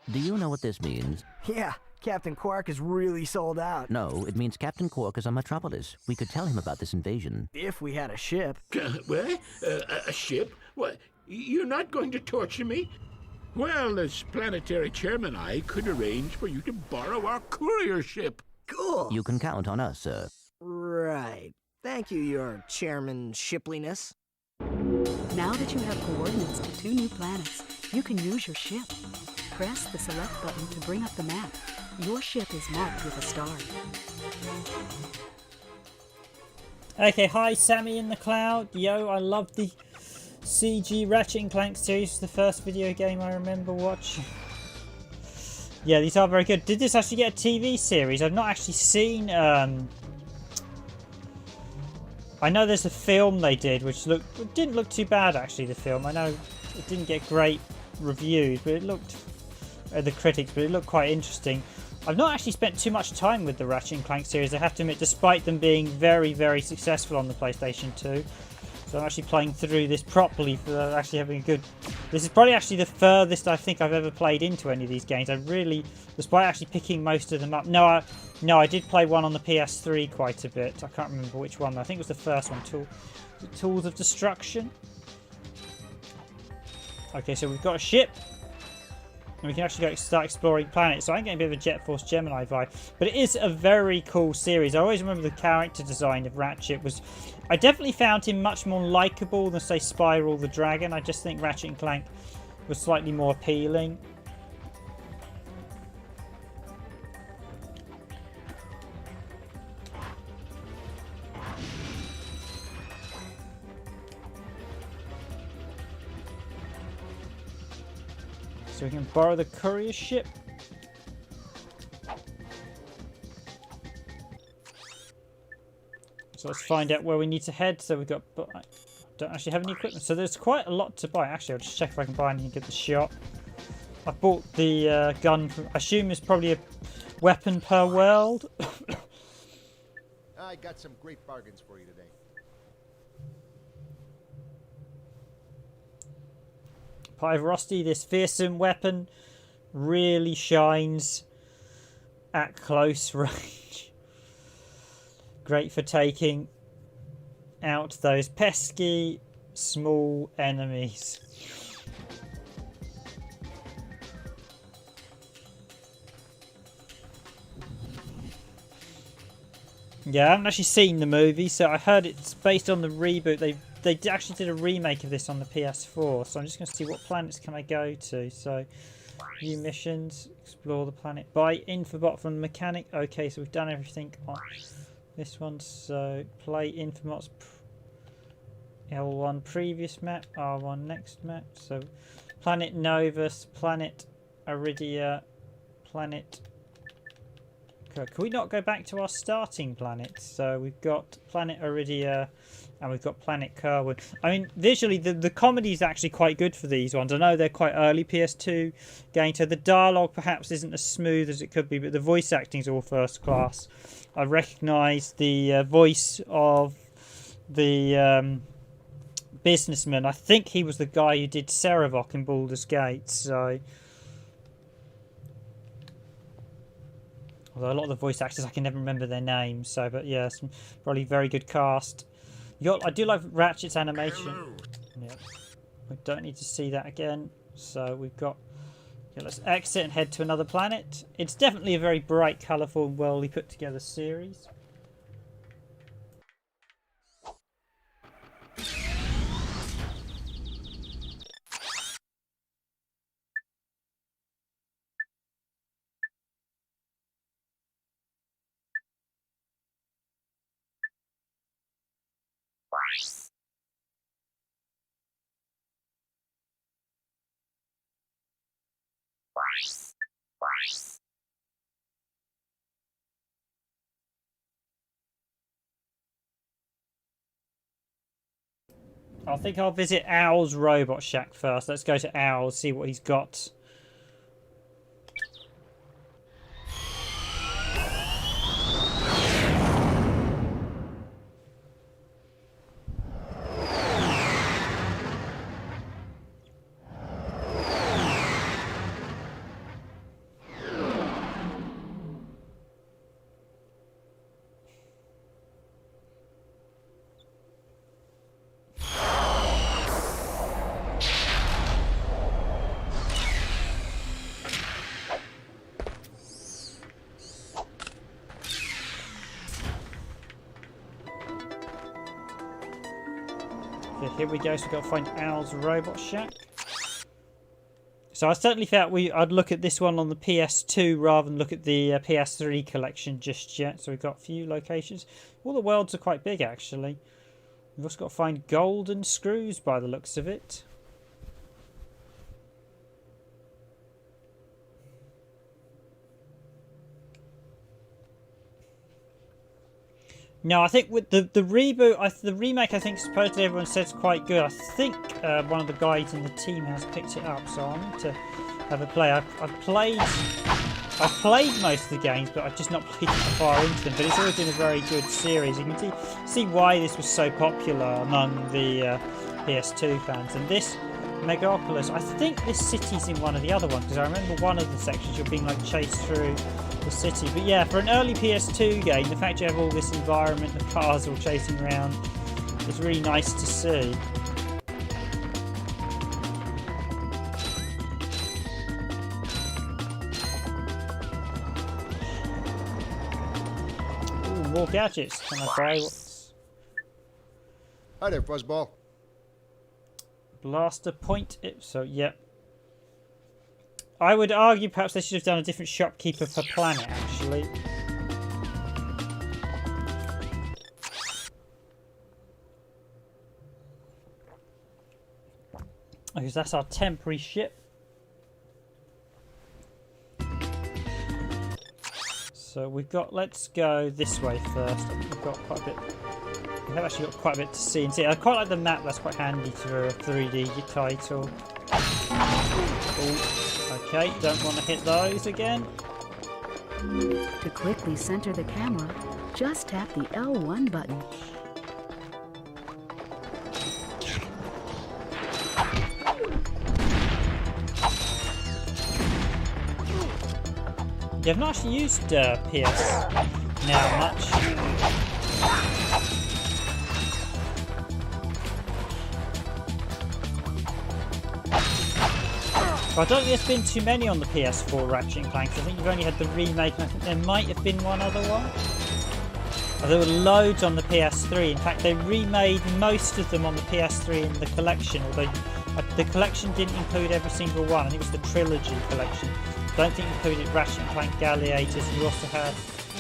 Do you know what this means? Yeah, Captain Quark is really sold out. No, it means Captain Quark is on Metropolis. We could tell him about this invasion. If we had a ship. What? A ship? What? You're not going to torture me? Well, as planetary chairman, I could arrange for you to borrow our courier ship. Cool. You can count on us, sir. Right. Thank you, your chairman shipliness. Now that you have coordinates to 2 new planets, you can use your ship. Press the select button to bring up the map. Your ship is marked with a star. Okay, hi Sammy in the Cloud. Yo, I love the CG Ratchet Clank series. The first video game I remember watching. Yeah, these are very good. Did this actually get a TV series? I've not actually seen... I know there's a film they did, which didn't look too bad actually, the film. I know it didn't get great reviews, but it looked... the critics, but it looked quite interesting. I've not actually spent too much time with the Ratchet Clank series, I have to admit, despite them being very, very successful on the PlayStation 2. So I'm actually playing through this properly for actually having a good This is probably actually the furthest I think I've ever played into any of these games. I really, despite actually picking most of them up. No, I did play one on the PS3 quite a bit. I can't remember which one. I think it was the first one, Tools of Destruction. Okay, so we've got a ship. And we can actually start exploring planets. So I'm getting a bit of a Jet Force Gemini vibe. But it is a very cool series. I always remember the character design of Ratchet was... I definitely found him much more likeable than, say, Spyro the Dragon. I just think Ratchet and Clank was slightly more appealing. So we can borrow the courier ship. So let's find out where we need to head. So we've got... I don't actually have any equipment. So there's quite a lot to buy. Actually, I'll just check if I can buy anything and get the shot. I bought the gun from... I assume there's probably a weapon per world. I got some great bargains for you today. Pyrosti, this fearsome weapon really shines at close range. Great for taking out those pesky small enemies. Yeah, I haven't actually seen the movie, so I heard it's based on the reboot. They actually did a remake of this on the PS4, so I'm just going to see what planets can I go to. So, new missions, explore the planet, buy Infobot from the mechanic. Okay, so we've done everything on this one. So, play Infobots, L1 previous map, R1 next map. So, planet Novus, planet Aridia, planet... Can we not go back to our starting planets? So, we've got planet Aridia... And we've got Planet Kerwin. I mean, visually, the comedy is actually quite good for these ones. I know they're quite early PS2 games, so the dialogue perhaps isn't as smooth as it could be, but the voice acting is all first class. I recognise the voice of the businessman. I think he was the guy who did Serevok in Baldur's Gate, so... Although a lot of the voice actors, I can never remember their names, so, but yeah, some probably very good cast. I do like Ratchet's animation. Yeah, we don't need to see that again. So we've got... Okay, let's exit and head to another planet. It's definitely a very bright, colourful, and well put together series. I think I'll visit Owl's Robot Shack first. Let's go to Owl, see what he's got. Okay, here we go. So we've got to find Owl's Robot Shack. So I certainly felt I'd look at this one on the PS2 rather than look at the PS3 collection just yet. So we've got a few locations. All the worlds are quite big, actually. We've also got to find golden screws by the looks of it. No, I think with the reboot, the remake, I think supposedly everyone says quite good. I think one of the guys in the team has picked it up, so I need to have a play. I've played most of the games, but I've just not played far into them. But it's always been a very good series. You can see why this was so popular among the PS2 fans. And this Megalopolis. I think this city's in one of the other ones, because I remember one of the sections you're being like chased through the city. But yeah, for an early PS2 game, the fact you have all this environment of cars all chasing around is really nice to see. Ooh, more gadgets. Can I buy what's... Hi there, Fuzzball. Blaster point. So, yep. I would argue perhaps they should have done a different shopkeeper per planet, actually. Because that's our temporary ship. So we've got, let's go this way first. We've got quite a bit. We have actually got quite a bit to see and see. I quite like the map, that's quite handy for a 3D title. Ooh, okay, don't want to hit those again. To quickly center the camera, just tap the L1 button. Yeah, I've not actually used PS now much. I don't think there's been too many on the PS4 Ratchet Clank. I think you've only had the remake, and I think there might have been one other one. There were loads on the PS3. In fact, they remade most of them on the PS3 in the collection, although the collection didn't include every single one. I think it was the trilogy collection. I don't think it included Ratchet Clank Galliators. You also had,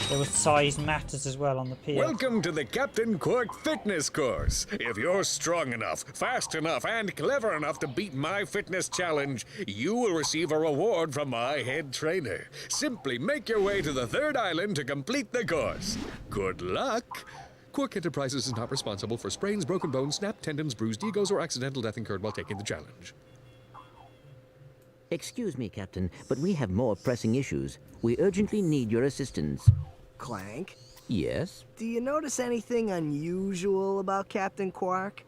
there was Size Matters as well on the PS. Welcome to the Captain Quark fitness course. If you're strong enough, fast enough, and clever enough to beat my fitness challenge, you will receive a reward from my head trainer. Simply make your way to the third island to complete the course. Good luck. Quark Enterprises is not responsible for sprains, broken bones, snapped tendons, bruised egos, or accidental death incurred while taking the challenge. Excuse me, Captain, but we have more pressing issues. We urgently need your assistance. Clank, Yes? do you notice anything unusual about Captain Quark?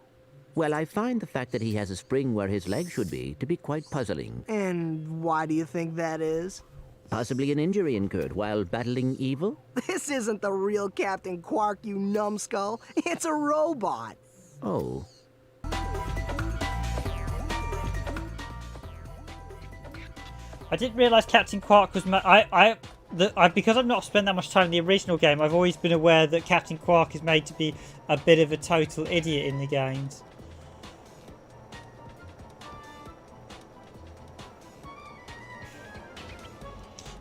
Well, I find the fact that he has a spring where his leg should be to be quite puzzling. And why do you think that is? Possibly an injury incurred while battling evil? This isn't the real Captain Quark, you numbskull. It's a robot. Oh. I didn't realise Captain Quark was... because I've not spent that much time in the original game, I've always been aware that Captain Quark is made to be a bit of a total idiot in the games.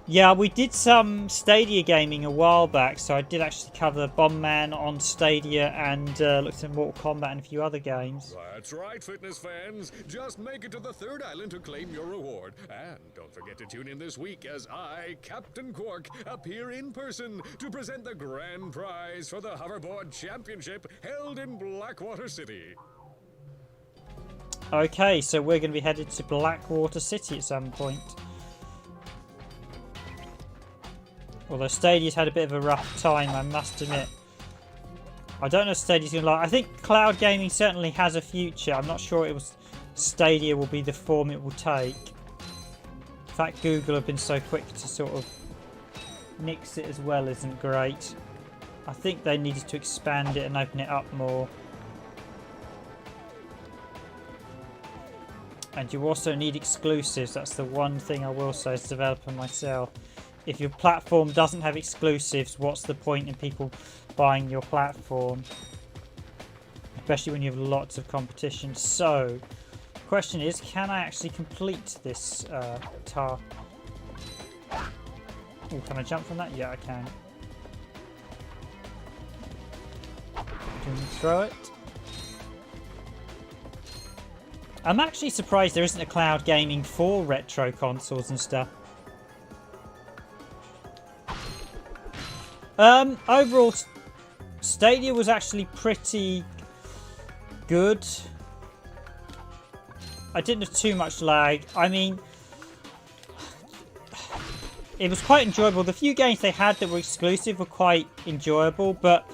Yeah, we did some Stadia gaming a while back, so I did actually cover Bomb Man on Stadia and looked at Mortal Kombat and a few other games. That's right, fitness fans. Just make it to the third island to claim your reward. And don't forget to tune in this week as I, Captain Quark, appear in person to present the grand prize for the Hoverboard Championship held in Blackwater City. Okay, so we're going to be headed to Blackwater City at some point. Although Stadia's had a bit of a rough time, I must admit. I don't know if Stadia's going to like... I think cloud gaming certainly has a future. I'm not sure Stadia will be the form it will take. The fact Google have been so quick to sort of nix it as well isn't great. I think they needed to expand it and open it up more. And you also need exclusives. That's the one thing I will say as a developer myself. If your platform doesn't have exclusives, what's the point in people buying your platform? Especially when you have lots of competition. So, the question is, can I actually complete this task? Oh, can I jump from that? Yeah, I can. Can we throw it? I'm actually surprised there isn't a cloud gaming for retro consoles and stuff. Overall, Stadia was actually pretty good. I didn't have too much lag. I mean, it was quite enjoyable. The few games they had that were exclusive were quite enjoyable, but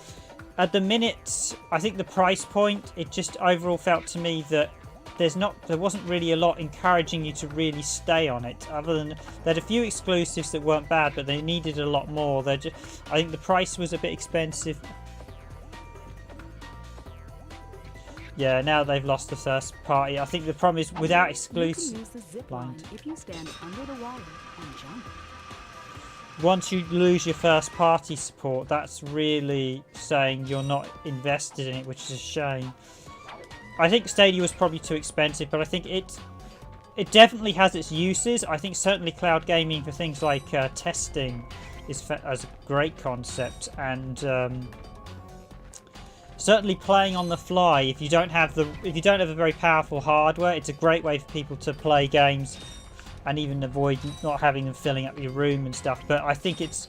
at the minute, I think the price point, it just overall felt to me that there wasn't really a lot encouraging you to really stay on it. Other than they had a few exclusives that weren't bad, but they needed a lot more. I think the price was a bit expensive. Yeah, now they've lost the first party. I think the problem is without exclusive. You can use the zip line if you stand under the wall and jump. Once you lose your first party support, that's really saying you're not invested in it, which is a shame. I think Stadia was probably too expensive, but I think it definitely has its uses. I think certainly cloud gaming for things like testing is a great concept, and certainly playing on the fly. If you don't have a very powerful hardware, it's a great way for people to play games and even avoid not having them filling up your room and stuff. But I think it's,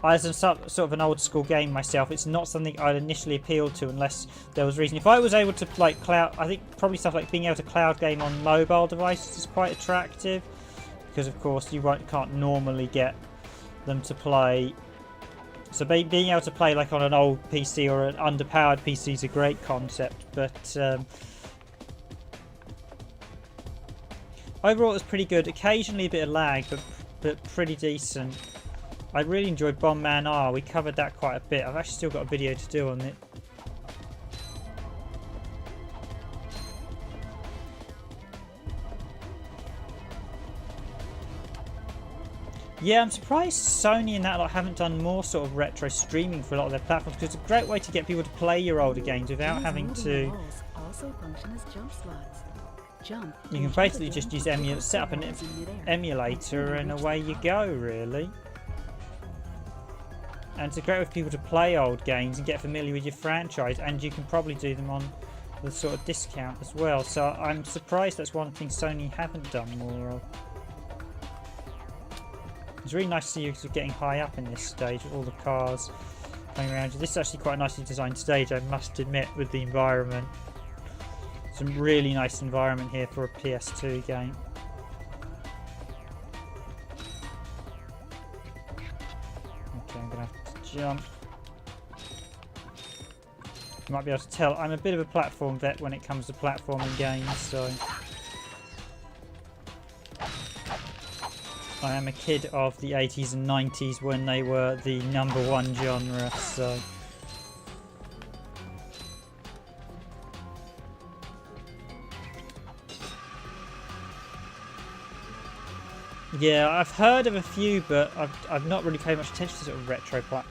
as a sort of an old school game myself, it's not something I'd initially appeal to unless there was reason. If I was able to like cloud, I think probably stuff like being able to cloud game on mobile devices is quite attractive, because of course you can't normally get them to play. So being able to play like on an old PC or an underpowered PC is a great concept, but overall it was pretty good. Occasionally a bit of lag, but pretty decent. I really enjoyed Bomb Man R. We covered that quite a bit. I've actually still got a video to do on it. Yeah, I'm surprised Sony and that lot haven't done more sort of retro streaming for a lot of their platforms, because it's a great way to get people to play your older games without having to. Also function as jump slots. Jump. You can basically just use set up an emulator and away you go, really. And it's a great way for people to play old games and get familiar with your franchise, and you can probably do them on the sort of discount as well. So I'm surprised that's one thing Sony haven't done more of. It's really nice to see you getting high up in this stage with all the cars going around you. This is actually quite a nicely designed stage, I must admit, with the environment. Some really nice environment here for a PS2 game. Okay, I'm going to have to jump. You might be able to tell I'm a bit of a platform vet when it comes to platforming games, so I am a kid of the 80s and 90s when they were the #1 genre, so yeah, I've heard of a few, but I've not really paid much attention to sort of retro, but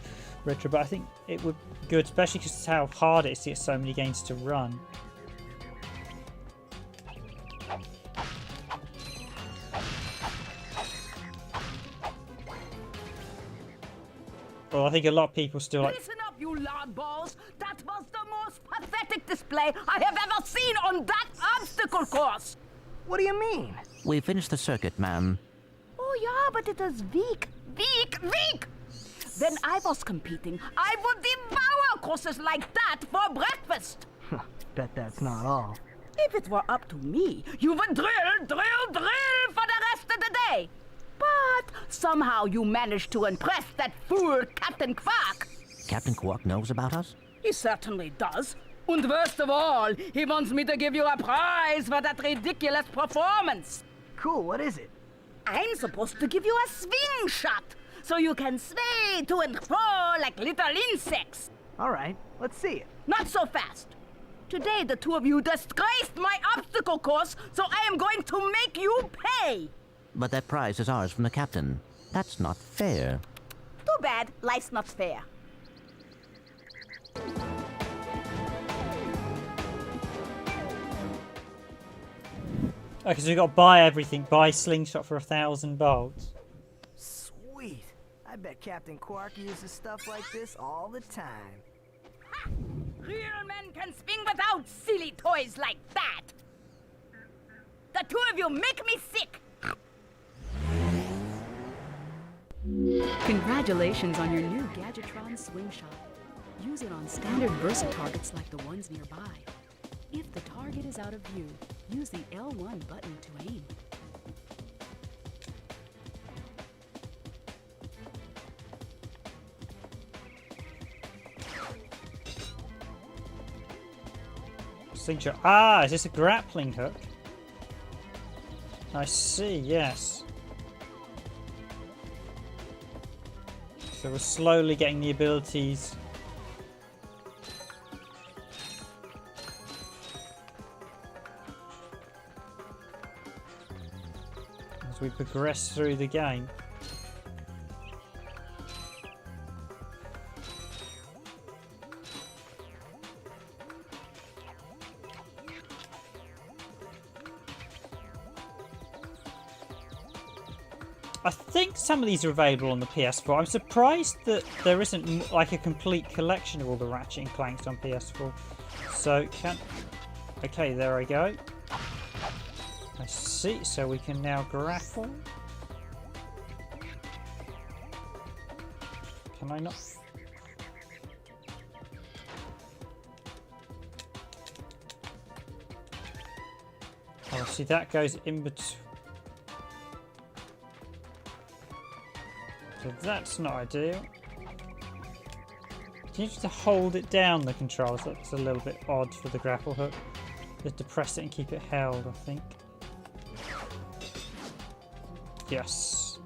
I think it would be good, especially because it's how hard it is to get so many games to run. Well, I think a lot of people still like. Listen up, you loudballs! That was the most pathetic display I have ever seen on that obstacle course! What do you mean? We finished the circuit, ma'am. Oh yeah, but it is weak. When I was competing, I would devour courses like that for breakfast. Bet that's not all. If it were up to me, you would drill for the rest of the day. But somehow you managed to impress that fool Captain Quark. Captain Quark knows about us? He certainly does. And worst of all, he wants me to give you a prize for that ridiculous performance. Cool, what is it? I'm supposed to give you a swing shot, so you can sway to and fro like little insects. All right, let's see it. Not so fast. Today the two of you disgraced my obstacle course, so I am going to make you pay. But that prize is ours from the captain. That's not fair. Too bad, life's not fair. Okay, so we've got to buy everything. Buy Slingshot for 1,000 bolts. Sweet. I bet Captain Quark uses stuff like this all the time. Ha! Real men can swing without silly toys like that. The two of you make me sick. Congratulations on your new Gadgetron swing shot. Use it on standard Versa targets like the ones nearby. If the target is out of view, use the L1 button to aim. Slingshot. Ah, is this a grappling hook? I see, yes. So we're slowly getting the abilities. As we progress through the game. I think some of these are available on the PS4. I'm surprised that there isn't like a complete collection of all the Ratchet and Clanks on PS4. So okay, there I go. I see. So we can now grapple. Can I not? Oh, see, that goes in between. So that's not ideal. You need to hold it down, the controls. That's a little bit odd for the grapple hook. Just depress it and keep it held, I think. Yes.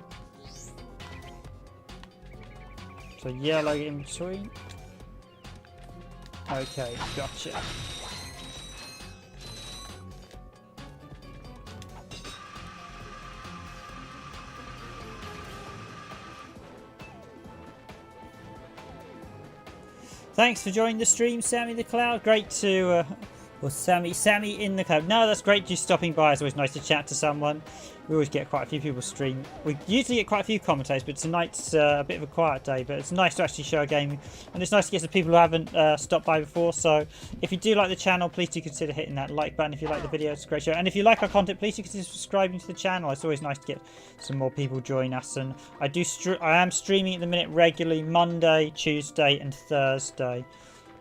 So yellow in between. Okay, gotcha. Thanks for joining the stream, Sammy the Cloud. Great to, well, Sammy in the Cloud. No, that's great. Just stopping by. It's always nice to chat to someone. We always get quite a few people stream. We usually get quite a few commentators, but tonight's a bit of a quiet day. But it's nice to actually show a game, and it's nice to get some people who haven't stopped by before. So if you do like the channel, please do consider hitting that like button. If you like the video, it's a great show. And if you like our content, please do consider subscribing to the channel. It's always nice to get some more people join us. And I am streaming at the minute regularly, Monday, Tuesday, and Thursday.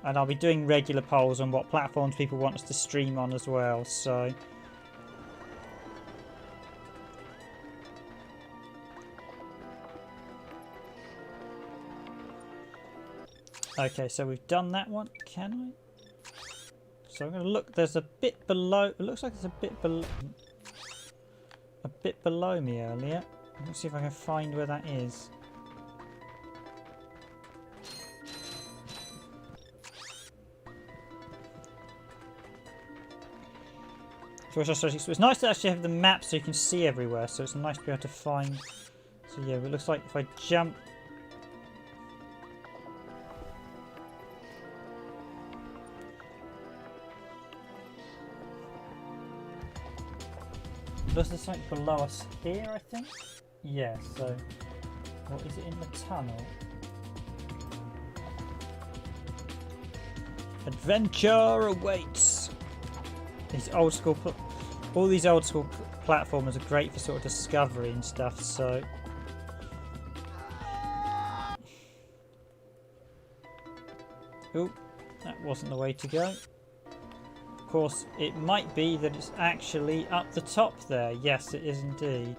And I'll be doing regular polls on what platforms people want us to stream on as well. So. Okay, so we've done that one. Can I? So I'm going to look. There's a bit below. It looks like there's a bit below me earlier. Let's see if I can find where that is. So it's nice to actually have the map so you can see everywhere. So it's nice to be able to find. So yeah, it looks like if I jump. Does there's something below us here, I think? Yeah, so... What is it in the tunnel? Adventure awaits! These old school... All these old school platformers are great for sort of discovery and stuff, so... Oop, that wasn't the way to go. Of course, it might be that it's actually up the top there. Yes, it is indeed.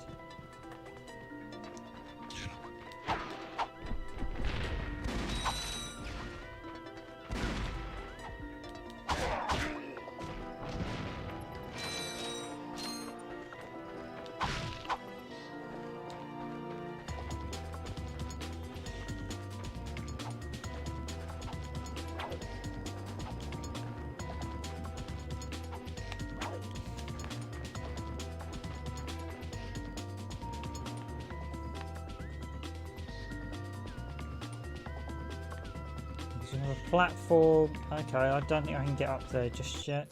Another platform. Okay, I don't think I can get up there just yet.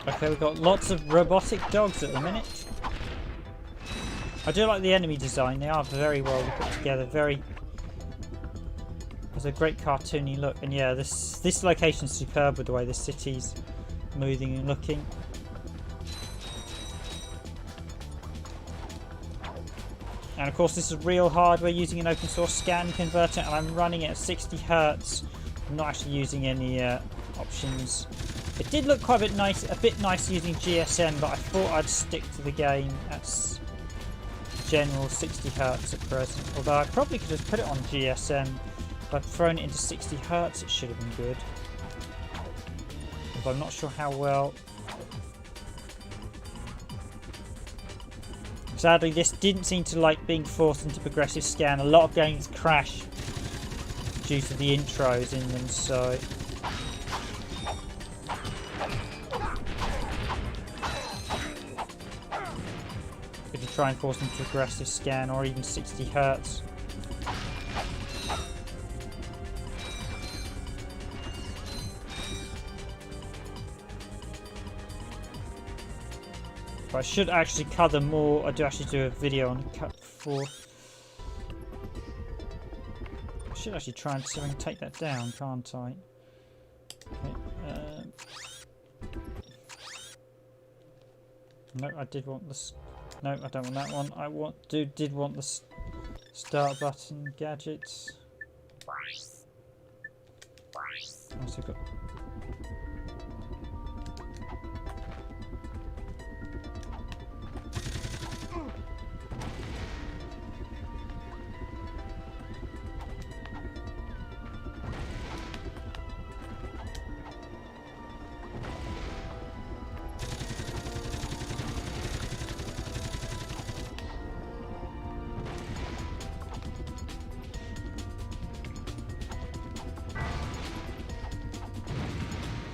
Okay, we've got lots of robotic dogs at the minute. I do like the enemy design. They are very well put together. Very, there's a great cartoony look, and yeah, this location is superb with the way the city's moving and looking. And of course, this is real hardware using an open source scan converter, and I'm running it at 60 Hz. I'm not actually using any options It did look quite a bit nice using GSM, but I thought I'd stick to the game at general 60 Hz at present. Although I probably could have put it on GSM. If I'd thrown it into 60 Hz, it should have been good. But I'm not sure how well. Sadly, this didn't seem to like being forced into progressive scan. A lot of games crash due to the intros in them, so. Could you try and force them to progressive scan or even 60 Hz? I should actually cover more. I do actually do a video on cut before. I should actually try and see if I can take that down, can't I? Okay, no, I did want this. No, I don't want that one. I did want the start button gadgets. Also got.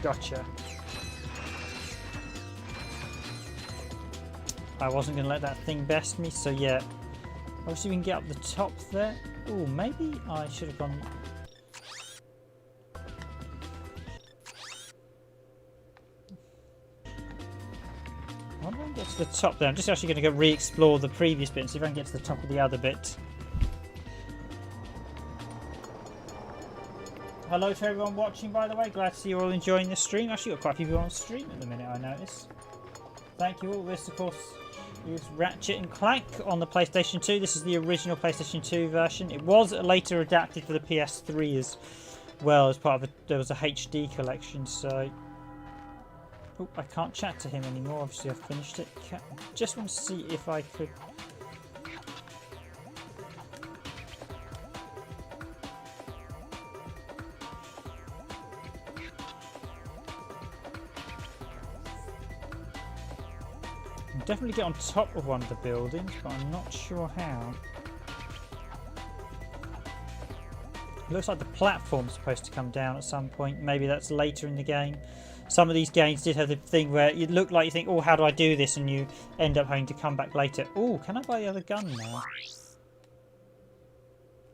Gotcha. I wasn't going to let that thing best me, so yeah. Obviously we can get up the top there. Oh, maybe I should have gone... I wonder if I can get to the top there. I'm just actually going to go re-explore the previous bit and see if I can get to the top of the other bit. Hello to everyone watching, by the way. Glad to see you're all enjoying the stream. Actually got quite a few people on stream at the minute, I notice. Thank you all. This, of course, is Ratchet and Clank on the PlayStation 2. This is the original PlayStation 2 version. It was later adapted for the PS3 as well as part of there was a HD collection, so... Oh, I can't chat to him anymore. Obviously, I've finished it. Just want to see if I could... Definitely get on top of one of the buildings, but I'm not sure how. It looks like the platform's supposed to come down at some point. Maybe that's later in the game. Some of these games did have the thing where you look like you think, oh, how do I do this? And you end up having to come back later. Oh, can I buy the other gun now?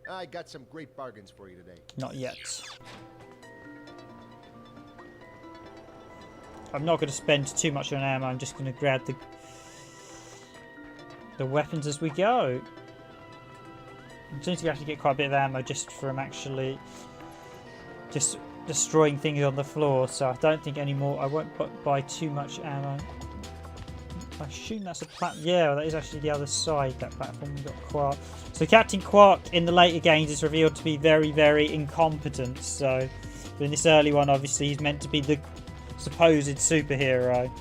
I got some great bargains for you today. Not yet. I'm not going to spend too much on ammo. I'm just going to grab the weapons as we go. It seems to actually get quite a bit of ammo just from actually just destroying things on the floor, so I don't think anymore. I won't buy too much ammo. I assume that's a platform. Yeah, that is actually the other side, that platform. We've got Quark. So Captain Quark in the later games is revealed to be very, very incompetent. So in this early one, obviously, he's meant to be the supposed superhero.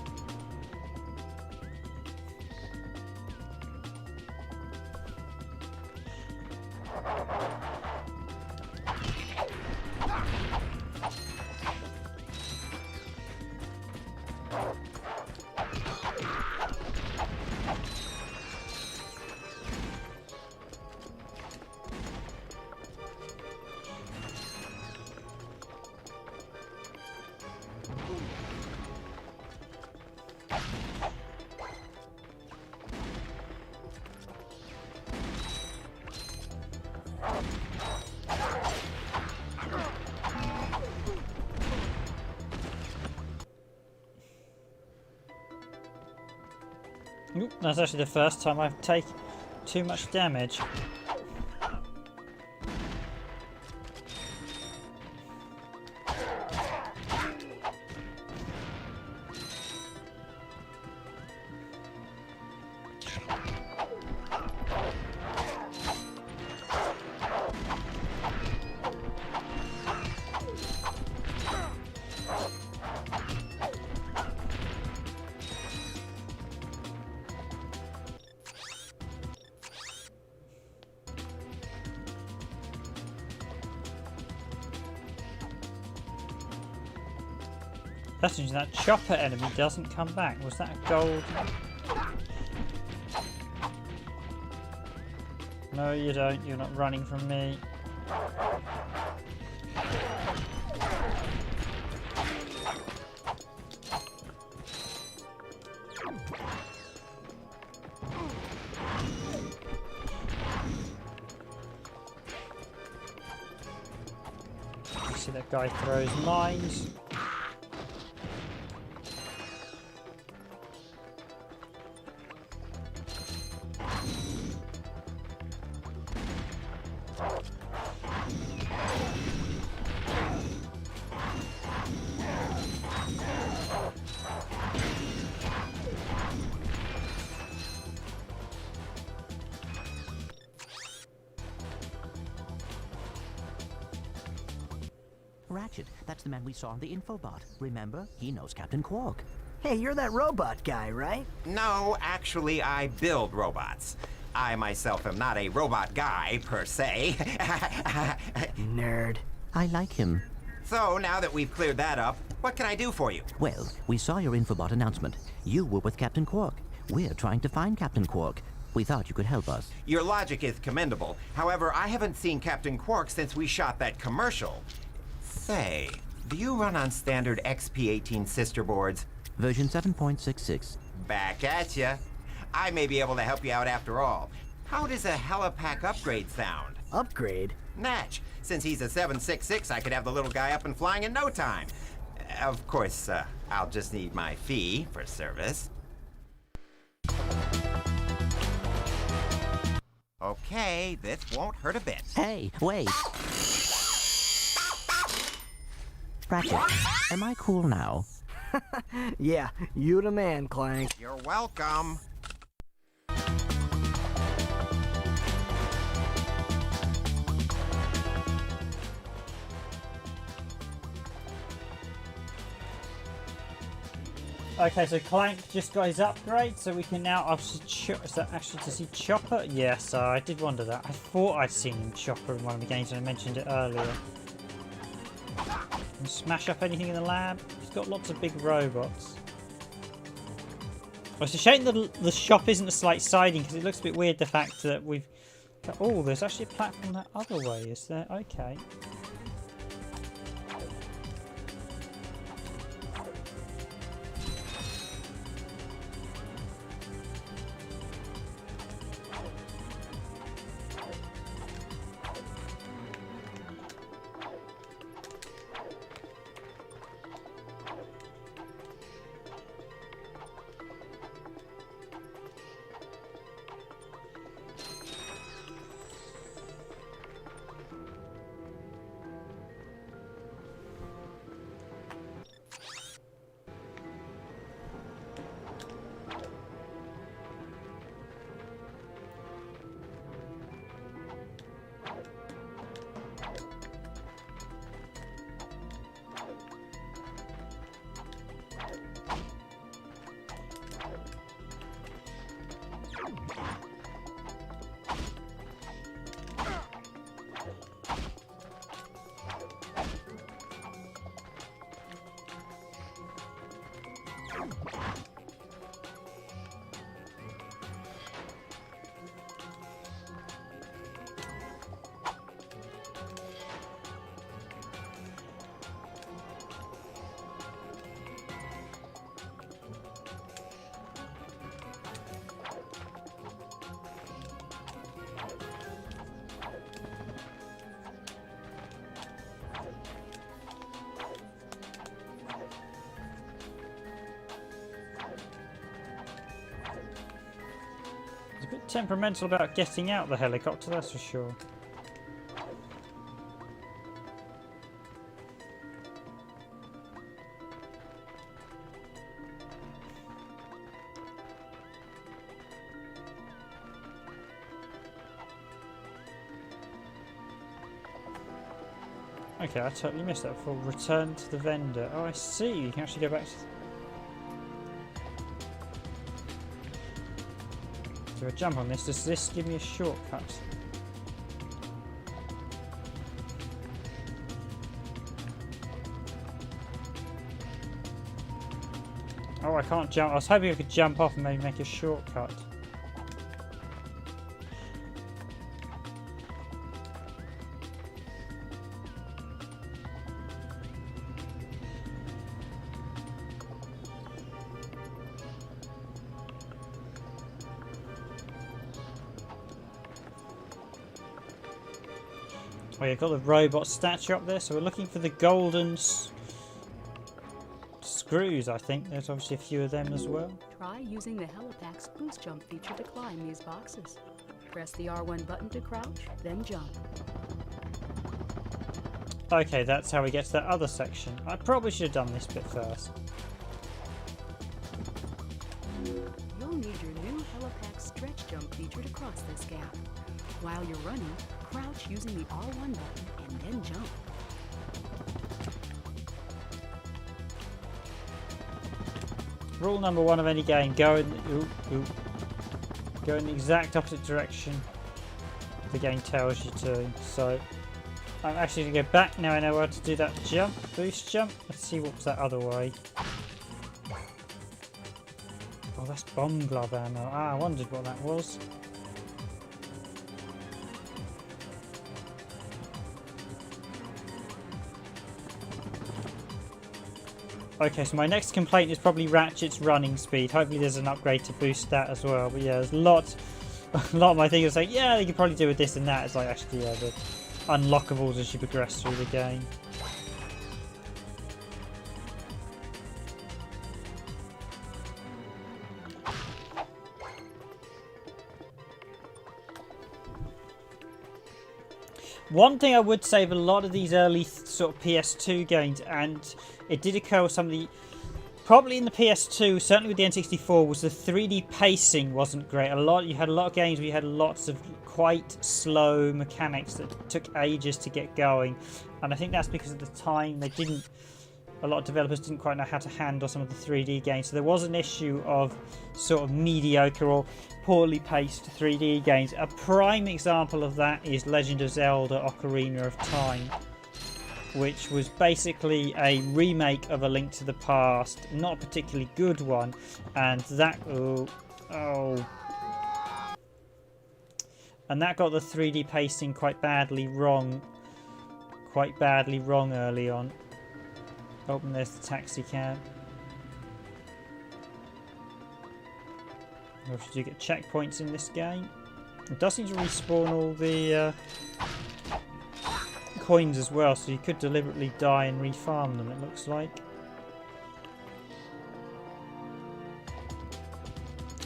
Oop, that's actually the first time I've taken too much damage. That's interesting. That chopper enemy doesn't come back. Was that a gold? No, you don't. You're not running from me. See that guy throws mines. Ratchet, that's the man we saw on the infobot. Remember? He knows Captain Quark. Hey, you're that robot guy, right? No, actually, I build robots. I myself am not a robot guy, per se. Nerd. I like him. So, now that we've cleared that up, what can I do for you? Well, we saw your infobot announcement. You were with Captain Quark. We're trying to find Captain Quark. We thought you could help us. Your logic is commendable. However, I haven't seen Captain Quark since we shot that commercial. Say, do you run on standard XP18 sister boards? Version 7.66. Back at ya. I may be able to help you out after all. How does a helipack upgrade sound? Upgrade? Natch. Since he's a 766, I could have the little guy up and flying in no time. Of course, I'll just need my fee for service. Okay, this won't hurt a bit. Hey, wait. Ratchet, am I cool now? Yeah, you the man, Clank. You're welcome. Okay, so Clank just got his upgrade, so we can now obviously is that actually to see Chopper? Yes, I did wonder that. I thought I'd seen him Chopper in one of the games and I mentioned it earlier. Can smash up anything in the lab? He's got lots of big robots. Well, it's a shame that the shop isn't a slight siding because it looks a bit weird the fact that we've... Oh, there's actually a platform that other way, is there? Okay. He's a bit temperamental about getting out the helicopter, that's for sure. Okay, I totally missed that before. Return to the vendor. Oh, I see. You can actually go back to... Do I jump on this? Does this give me a shortcut? Oh, I can't jump. I was hoping I could jump off and maybe make a shortcut. Oh yeah, got the robot statue up there, so we're looking for the golden screws, I think. There's obviously a few of them as well. Try using the Helipack's boost jump feature to climb these boxes. Press the R1 button to crouch, then jump. Okay, that's how we get to that other section. I probably should have done this bit first. You'll need your new Helipack stretch jump feature to cross this gap. While you're running, crouch using the R1 button and then jump. Rule number 1 of any game: go in the exact opposite direction the game tells you to. So I'm actually going to go back now. I know how to do that jump, boost jump. Let's see what's that other way. Oh, that's bomb glove ammo. Ah, I wondered what that was. Okay, so my next complaint is probably Ratchet's running speed. Hopefully there's an upgrade to boost that as well. But yeah, there's a lot of my things are like, yeah, they could probably do with this and that. It's like, actually, yeah, the unlockables as you progress through the game. One thing I would say of a lot of these early sort of PS2 games, and it did occur with some of the, probably in the PS2, certainly with the N64, was the 3D pacing wasn't great. You had a lot of games where you had lots of quite slow mechanics that took ages to get going, and I think that's because at the time a lot of developers didn't quite know how to handle some of the 3D games, so there was an issue of sort of mediocre or poorly paced 3D games. A prime example of that is Legend of Zelda Ocarina of Time, which was basically a remake of A Link to the Past, not a particularly good one, and that and that got the 3D pacing quite badly wrong early on. Oh, and there's the taxi cab. Obviously, you get checkpoints in this game. It does seem to respawn all the coins as well, so you could deliberately die and refarm them, it looks like.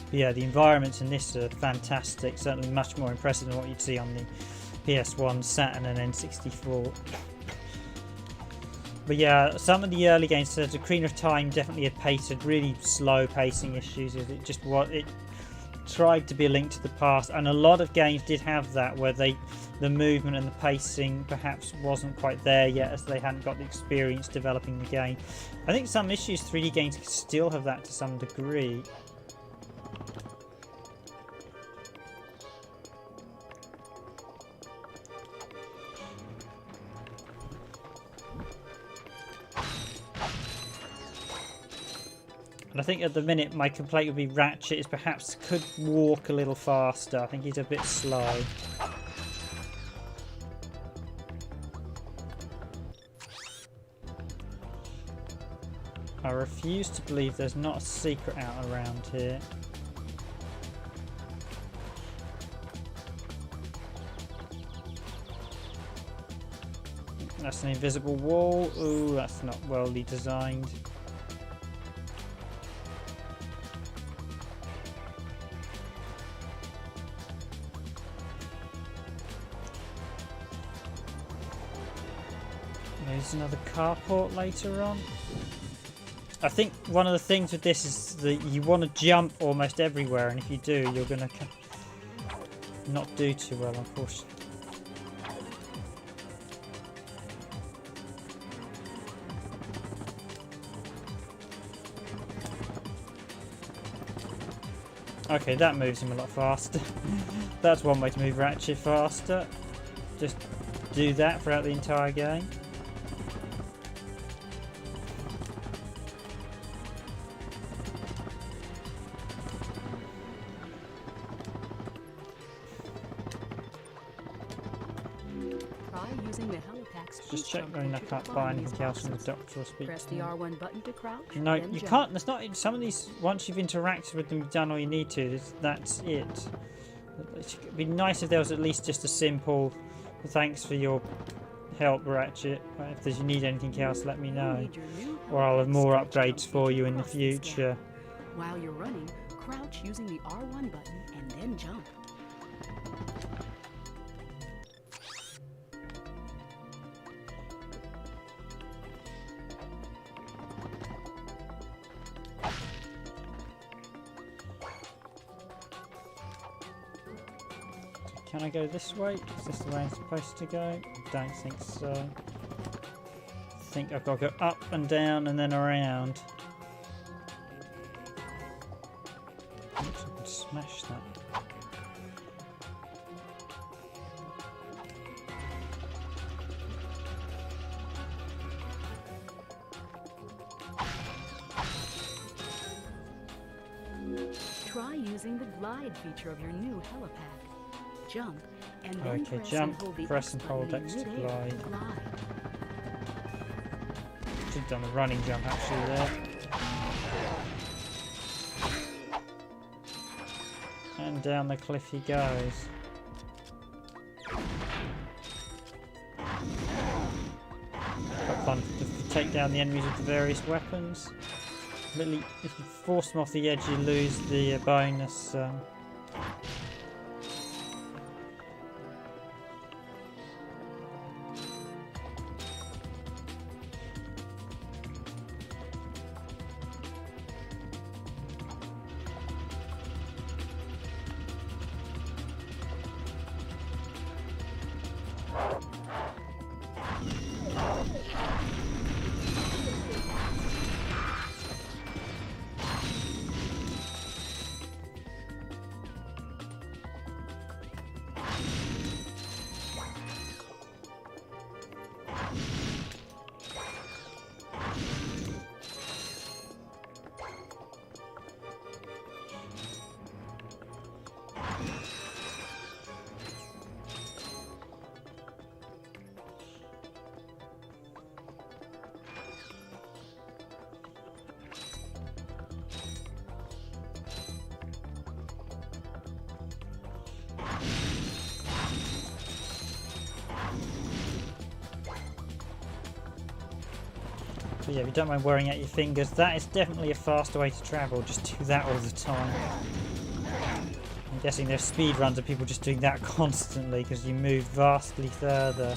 But yeah, the environments in this are fantastic, certainly much more impressive than what you'd see on the PS1, Saturn and N64. But yeah, some of the early games, so Ocarina of Time definitely had really slow pacing issues. It tried to be a Link to the Past, and a lot of games did have that, where the movement and the pacing perhaps wasn't quite there yet, as they hadn't got the experience developing the game. I think some issues 3D games still have that to some degree. And I think at the minute my complaint would be Ratchet is perhaps could walk a little faster. I think he's a bit slow. I refuse to believe there's not a secret out around here. That's an invisible wall. Ooh, that's not well designed. There's another carport later on. I think one of the things with this is that you want to jump almost everywhere, and if you do, you're going to not do too well, unfortunately. Okay, that moves him a lot faster. That's one way to move Ratchet faster. Just do that throughout the entire game. using the helipack's Just check jump when I feature can't to buy find anything these else from the boxes. doctor or speak Press to the him. R1 button to crouch. No, then you jump. can't. That's not. Some of these, once you've interacted with them, you've done all you need to. That's it. It'd be nice if there was at least just a simple thanks for your help, Ratchet. If you need anything else, let me know. Or I'll have more upgrades for you in the future. While you're running, crouch using the R1 button and then jump. Can I go this way? Is this the way I'm supposed to go? I don't think so. I think I've got to go up and down and then around. Oops, I can smash that. Try using the glide feature of your new helipack. Jump, and then Okay, press jump, and hold the press X and hold button X to midair glide. to glide. Should have done a running jump actually there. And down the cliff he goes. Quite fun to take down the enemies with the various weapons. Really, if you force them off the edge, you lose the bonus. But yeah, if you don't mind wearing out your fingers, that is definitely a faster way to travel. Just do that all the time. I'm guessing there's speed runs of people just doing that constantly because you move vastly further.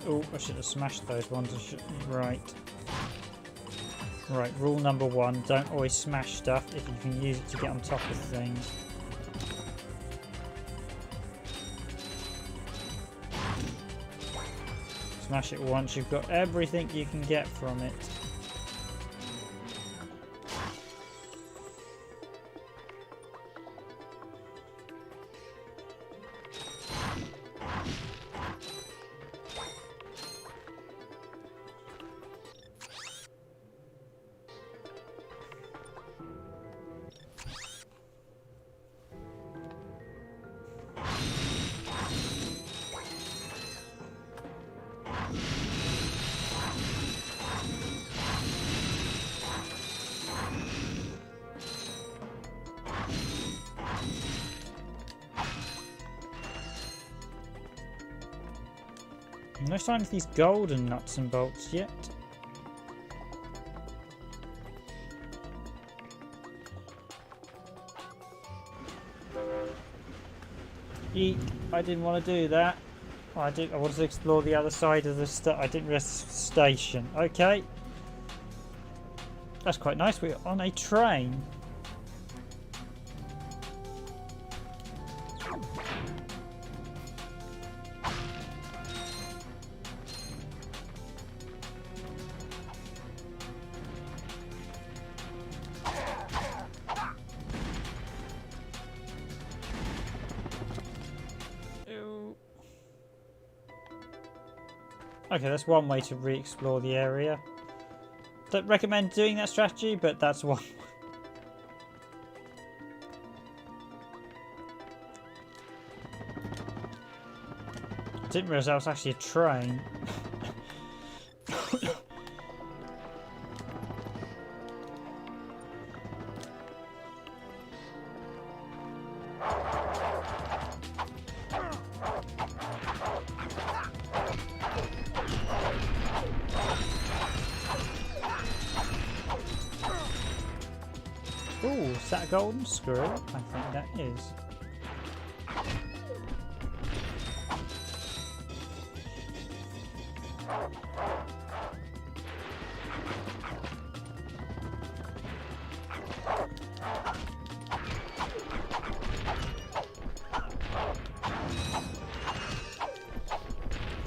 Oh, I should have smashed those ones. Right. Right, rule number one, don't always smash stuff if you can use it to get on top of things. Smash it once, you've got everything you can get from it. No sign of these golden nuts and bolts yet. Eek, I didn't want to do that. I wanted to explore the other side of the I didn't realize the station. Okay. That's quite nice. We're on a train. Okay, that's one way to re-explore the area. Don't recommend doing that strategy, but that's one. Didn't realise that was actually a train. Ooh, is that a golden screw? I think that is.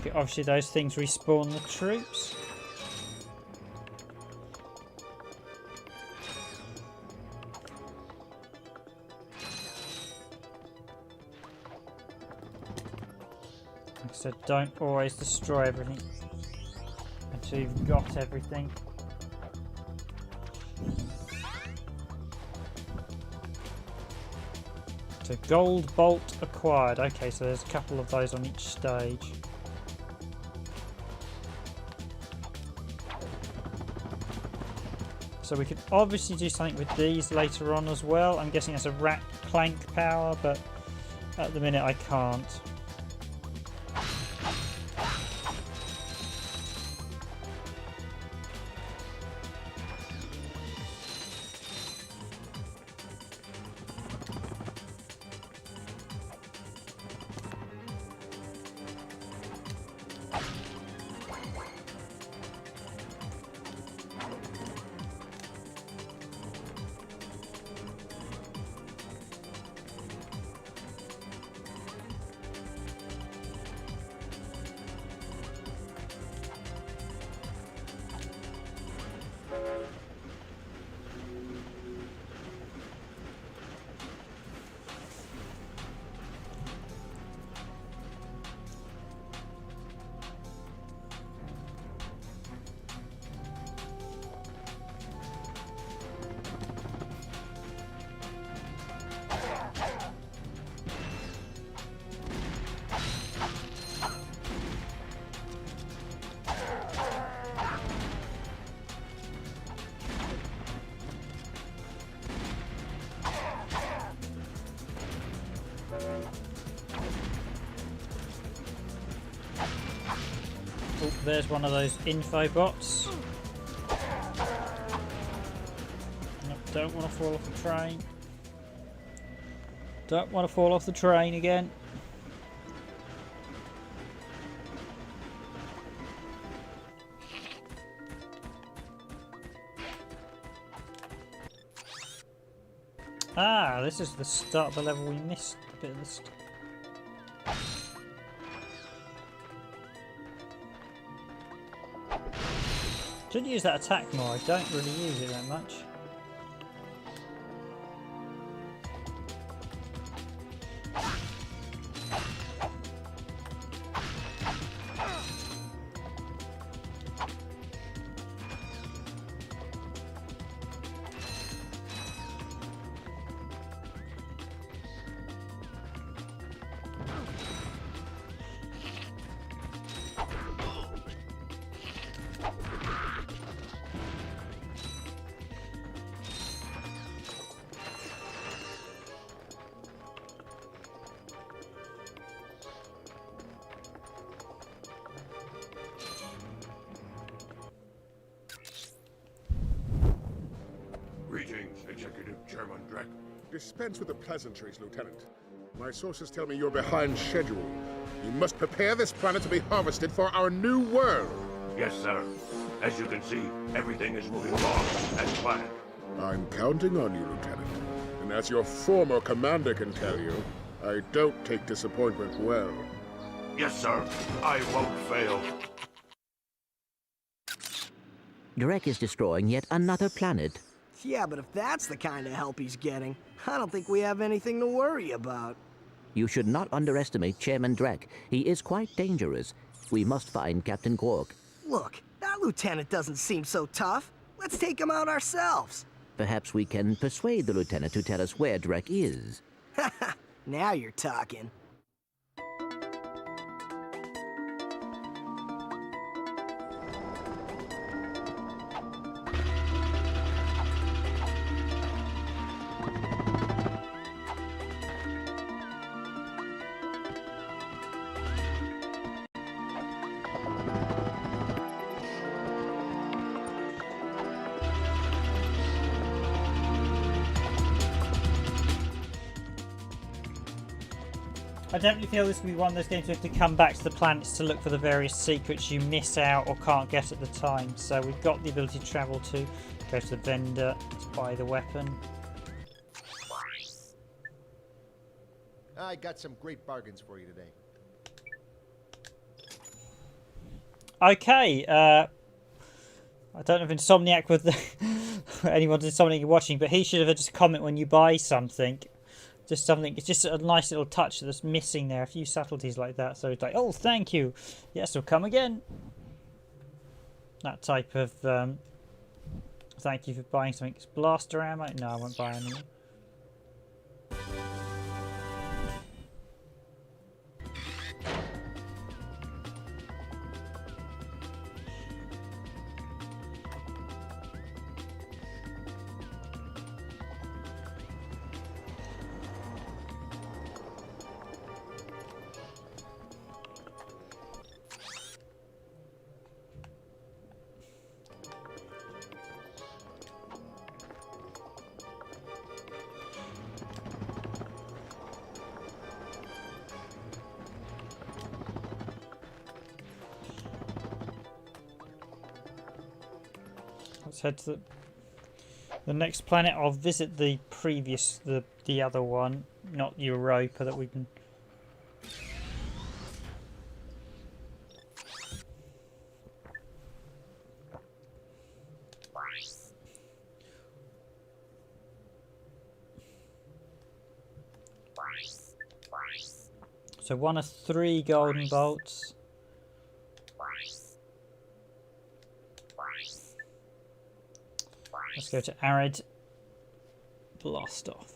Okay, obviously those things respawn the troops. Like I said, don't always destroy everything until you've got everything. So gold bolt acquired. Okay, so there's a couple of those on each stage. So we could obviously do something with these later on as well. I'm guessing that's a Ratchet Clank power, but at the minute I can't. Oh, there's one of those info bots. No, don't want to fall off the train. Don't want to fall off the train again. Ah, this is the start of the level we missed a bit of this. Should use that attack more. I don't really use it that much. Greetings, Executive Chairman Drek. Dispense with the pleasantries, Lieutenant. My sources tell me you're behind schedule. You must prepare this planet to be harvested for our new world. Yes, sir. As you can see, everything is moving along as planned. I'm counting on you, Lieutenant. And as your former commander can tell you, I don't take disappointment well. Yes, sir. I won't fail. Drek is destroying yet another planet. Yeah, but if that's the kind of help he's getting, I don't think we have anything to worry about. You should not underestimate Chairman Drek. He is quite dangerous. We must find Captain Quark. Look, that lieutenant doesn't seem so tough. Let's take him out ourselves. Perhaps we can persuade the lieutenant to tell us where Drek is. Now you're talking. I definitely feel this will be one of those games where you have to come back to the planets to look for the various secrets you miss out or can't get at the time. So we've got the ability to travel to, go to the vendor, to buy the weapon. I got some great bargains for you today. Okay, I don't know if Insomniac with anyone's Insomniac watching, but he should have just a comment when you buy something. Just something, it's just a nice little touch that's missing there, a few subtleties like that. So it's like, oh, thank you. Yes, we'll come again. That type of, thank you for buying something. It's blaster ammo. No, I won't buy any. Let's head to the next planet. I'll visit the previous, the other one, not Europa that we've been. So 1 of 3 golden bolts. Let's go to Arid. Blast off.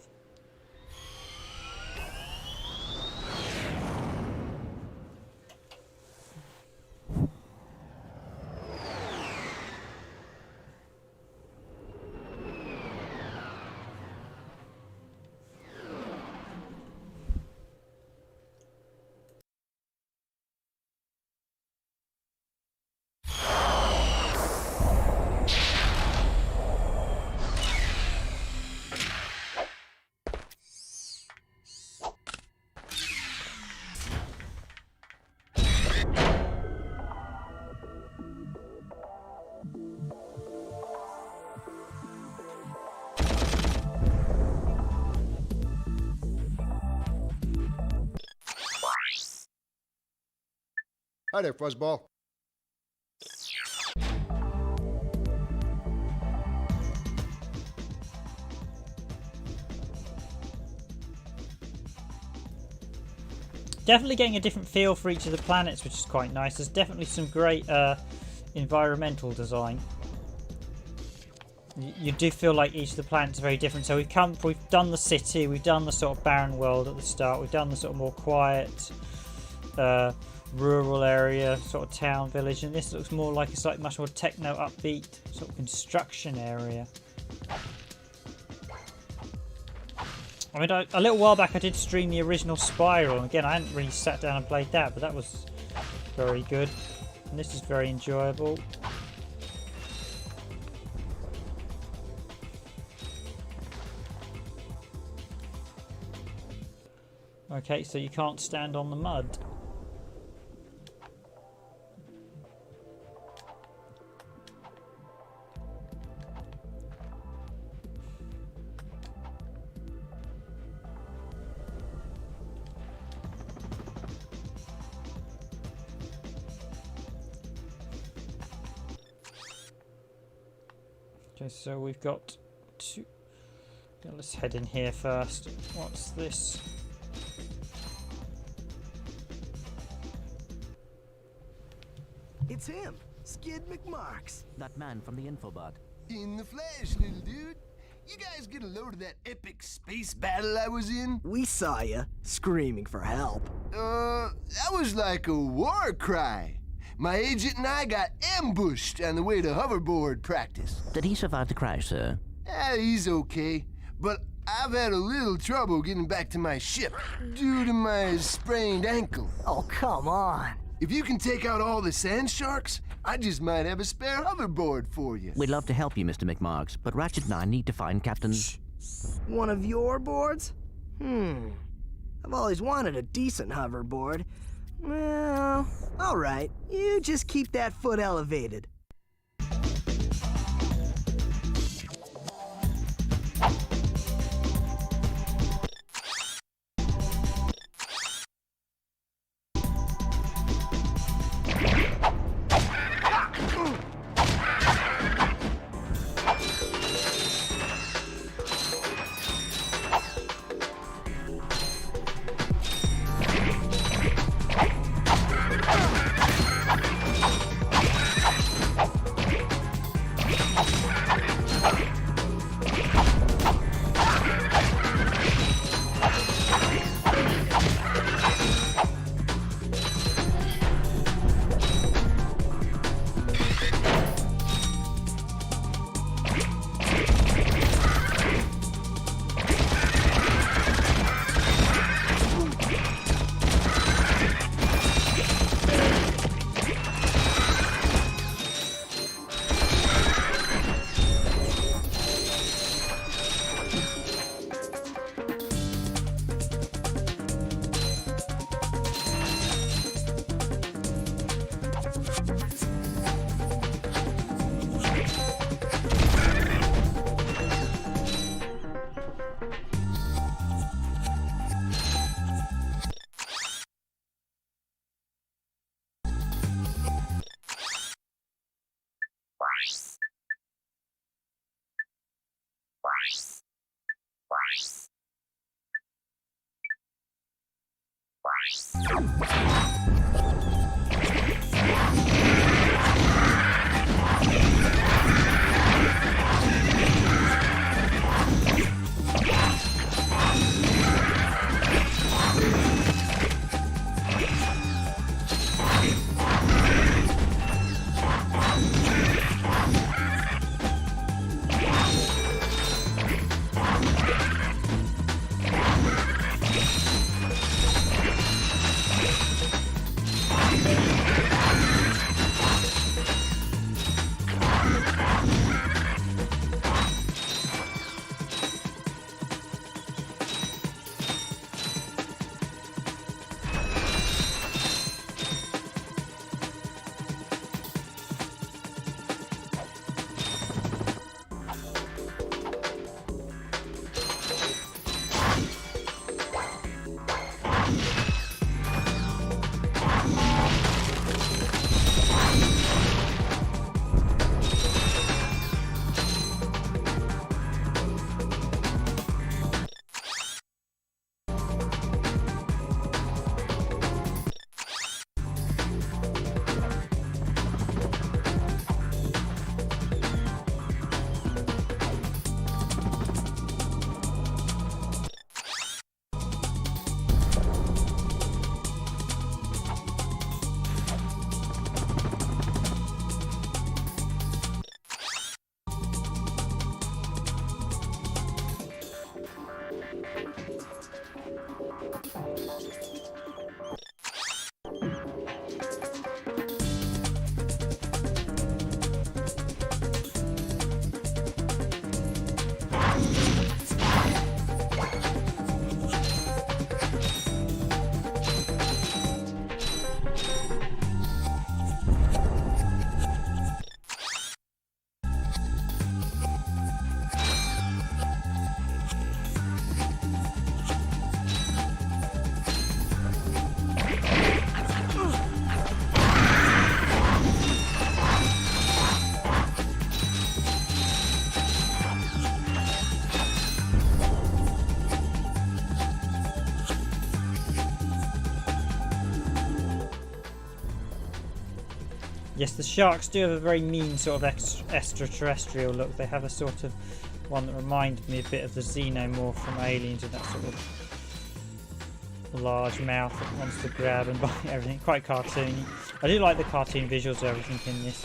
Hi there, Fuzzball. Definitely getting a different feel for each of the planets, which is quite nice. There's definitely some great environmental design. You do feel like each of the planets are very different. So we've done the city, we've done the sort of barren world at the start, we've done the sort of more quiet rural area, sort of town, village, and this looks more like it's like much more techno upbeat sort of construction area. I mean, a little while back I did stream the original Spyro, and again I hadn't really sat down and played that, but that was very good, and this is very enjoyable. Okay, so you can't stand on the mud. Okay, so we've got two. Let's head in here first. What's this? It's him, Skid McMarks. That man from the infobot. In the flesh, little dude. You guys get a load of that epic space battle I was in? We saw ya, screaming for help. That was like a war cry. My agent and I got ambushed on the way to hoverboard practice. Did he survive the crash, sir? He's okay, but I've had a little trouble getting back to my ship due to my sprained ankle. Oh, come on. If you can take out all the sand sharks, I just might have a spare hoverboard for you. We'd love to help you, Mr. McMarks, but Ratchet and I need to find Captain... One of your boards? I've always wanted a decent hoverboard. Well, all right. You just keep that foot elevated. Yes, the sharks do have a very mean sort of extraterrestrial look. They have a sort of one that reminded me a bit of the xenomorph from Aliens, with that sort of large mouth that wants to grab and bite everything. Quite cartoony. I do like the cartoon visuals of everything in this.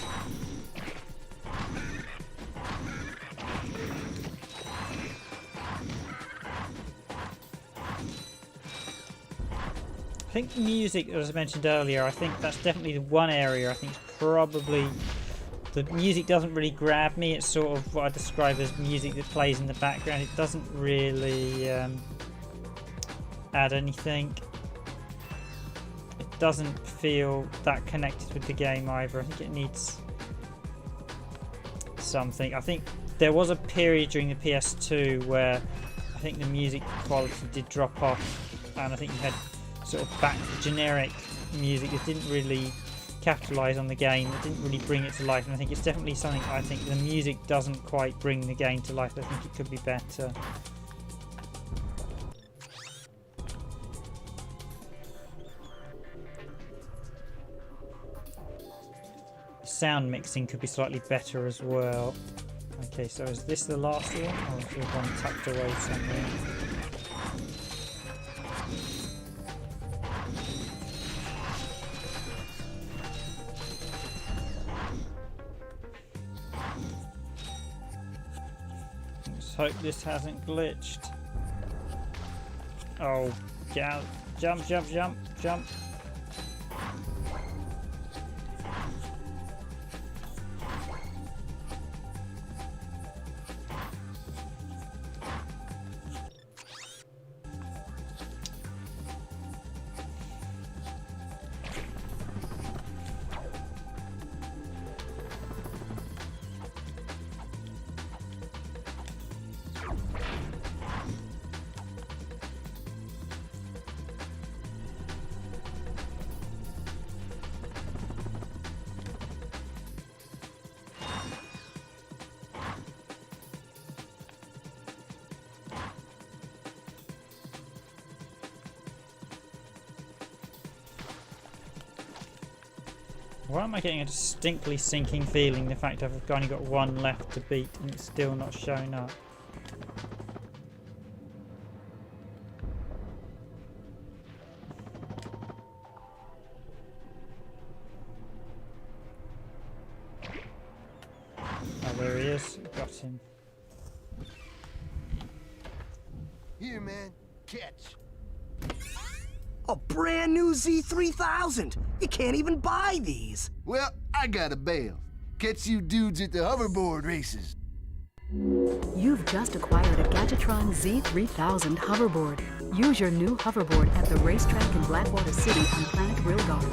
I think music, as I mentioned earlier, I think that's definitely the one area I think probably the music doesn't really grab me. It's sort of what I describe as music that plays in the background. It doesn't really add anything. It doesn't feel that connected with the game either. I think it needs something. I think there was a period during the PS2 where I think the music quality did drop off, and I think you had sort of back generic music that didn't really capitalize on the game, that didn't really bring it to life. And I think it's definitely something I think the music doesn't quite bring the game to life. I think it could be better. Sound mixing could be slightly better as well. Okay, so is this the last one, or is there one tucked away somewhere? Let's hope this hasn't glitched. Oh, get out. Jump, jump, jump, jump. Why am I getting a distinctly sinking feeling, the fact I've only got one left to beat and it's still not showing up? Oh, there he is. Got him. Here, man. Catch. A brand new Z3000! You can't even buy these! Well, I got a bail. Catch you dudes at the hoverboard races. You've just acquired a Gadgetron Z3000 Hoverboard. Use your new hoverboard at the racetrack in Blackwater City on Planet Real Golf.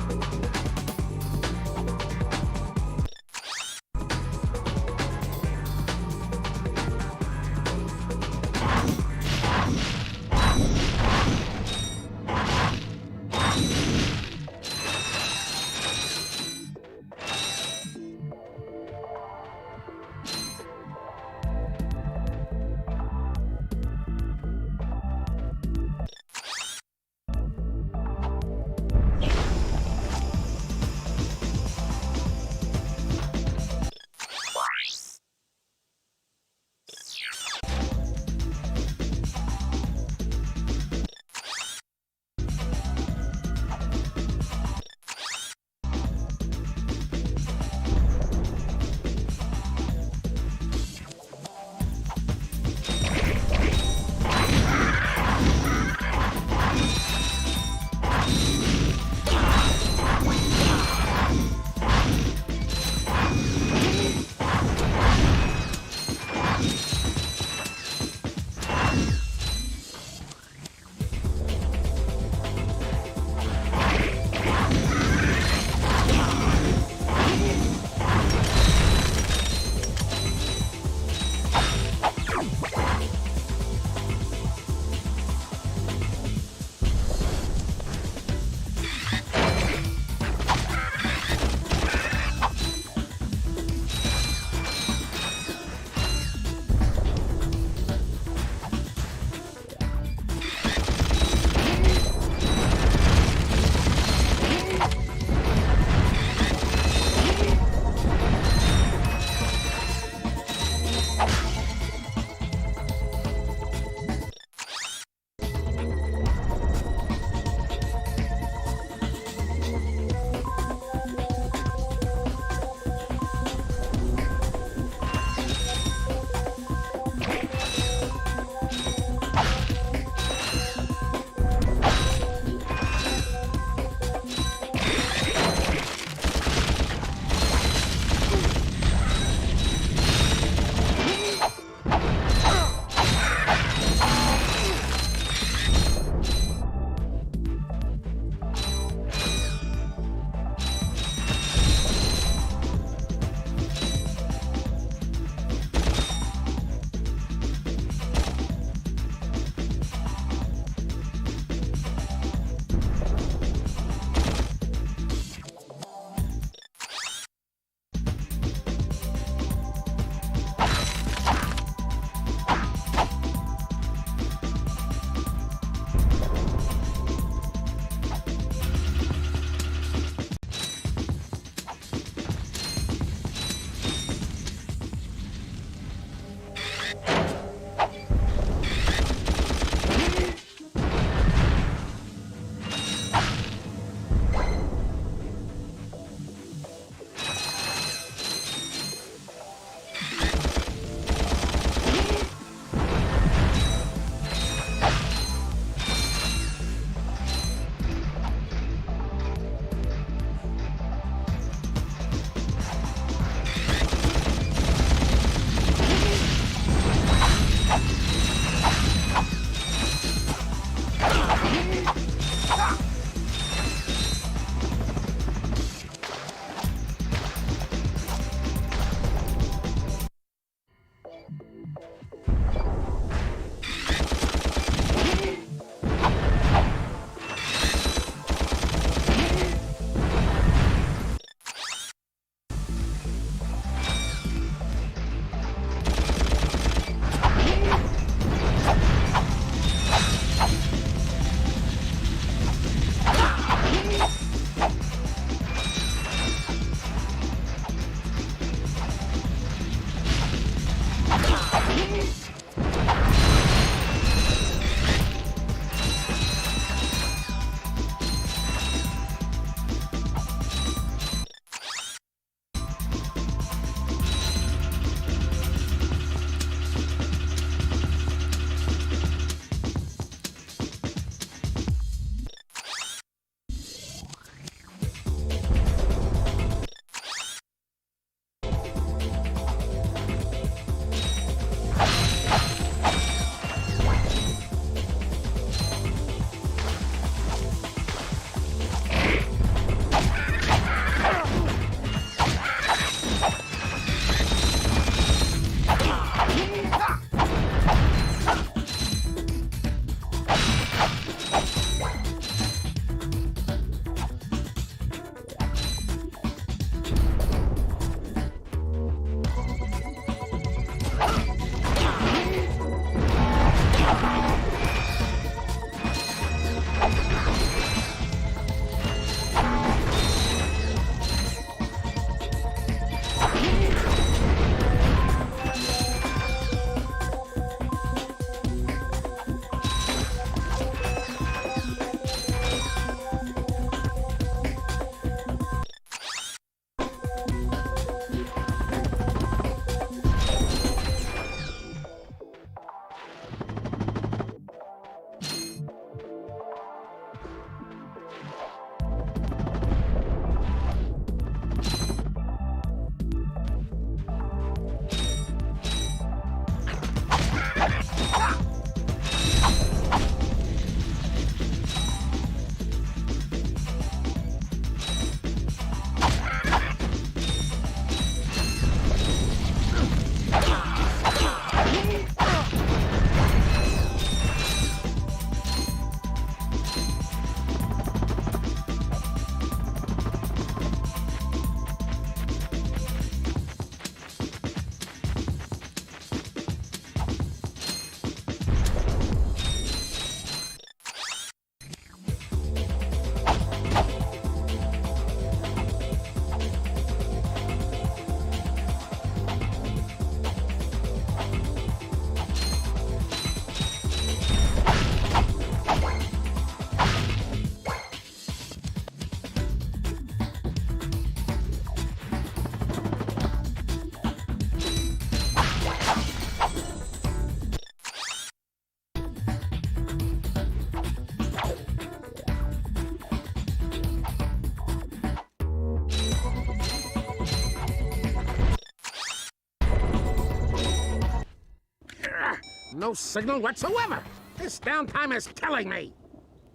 No signal whatsoever. This downtime is killing me.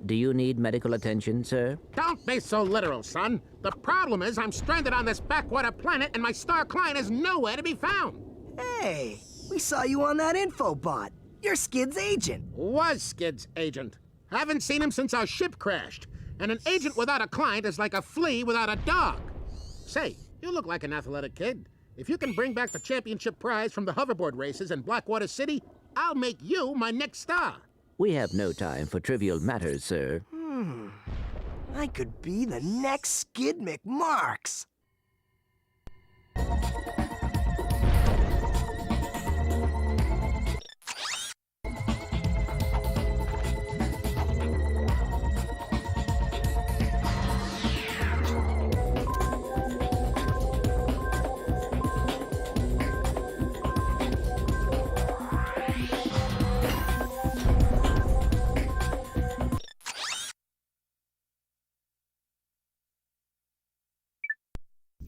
Do you need medical attention, sir? Don't be so literal, son. The problem is I'm stranded on this backwater planet and my star client is nowhere to be found. Hey, we saw you on that infobot. You're Skid's agent. Was Skid's agent. Haven't seen him since our ship crashed. And an agent without a client is like a flea without a dog. Say, you look like an athletic kid. If you can bring back the championship prize from the hoverboard races in Blackwater City, I'll make you my next star. We have no time for trivial matters, sir. I could be the next Skid McMarks.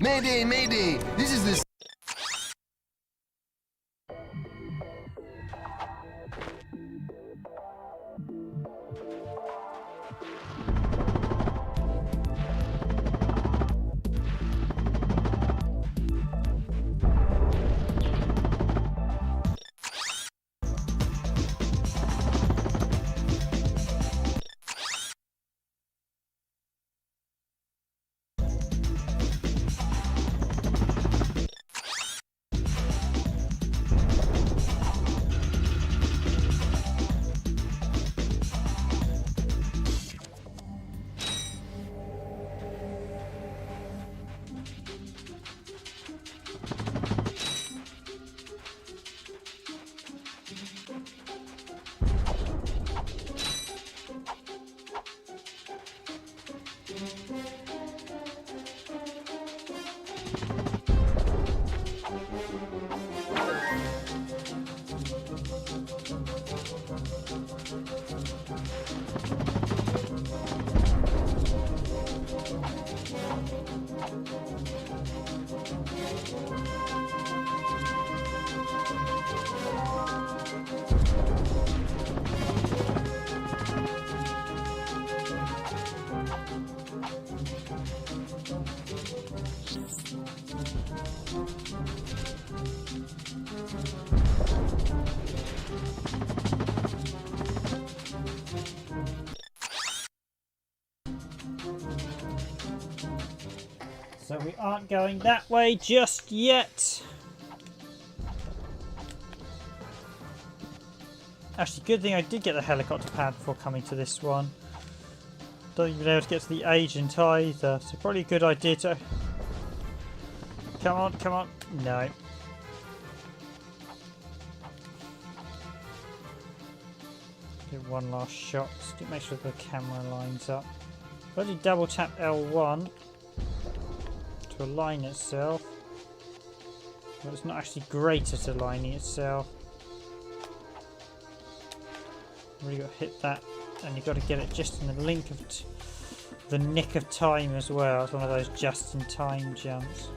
Mayday, mayday! This is the... So we aren't going that way just yet. Actually, good thing I did get the helicopter pad before coming to this one. Don't even able to get to the agent either, so probably a good idea to... Come on, come on. No. Give one last shot. Just make sure the camera lines up. If I do double tap L1 to align itself, but it's not actually great at aligning itself. Really got to hit that, and you've got to get it just in the link of the nick of time as well. It's one of those just-in-time jumps.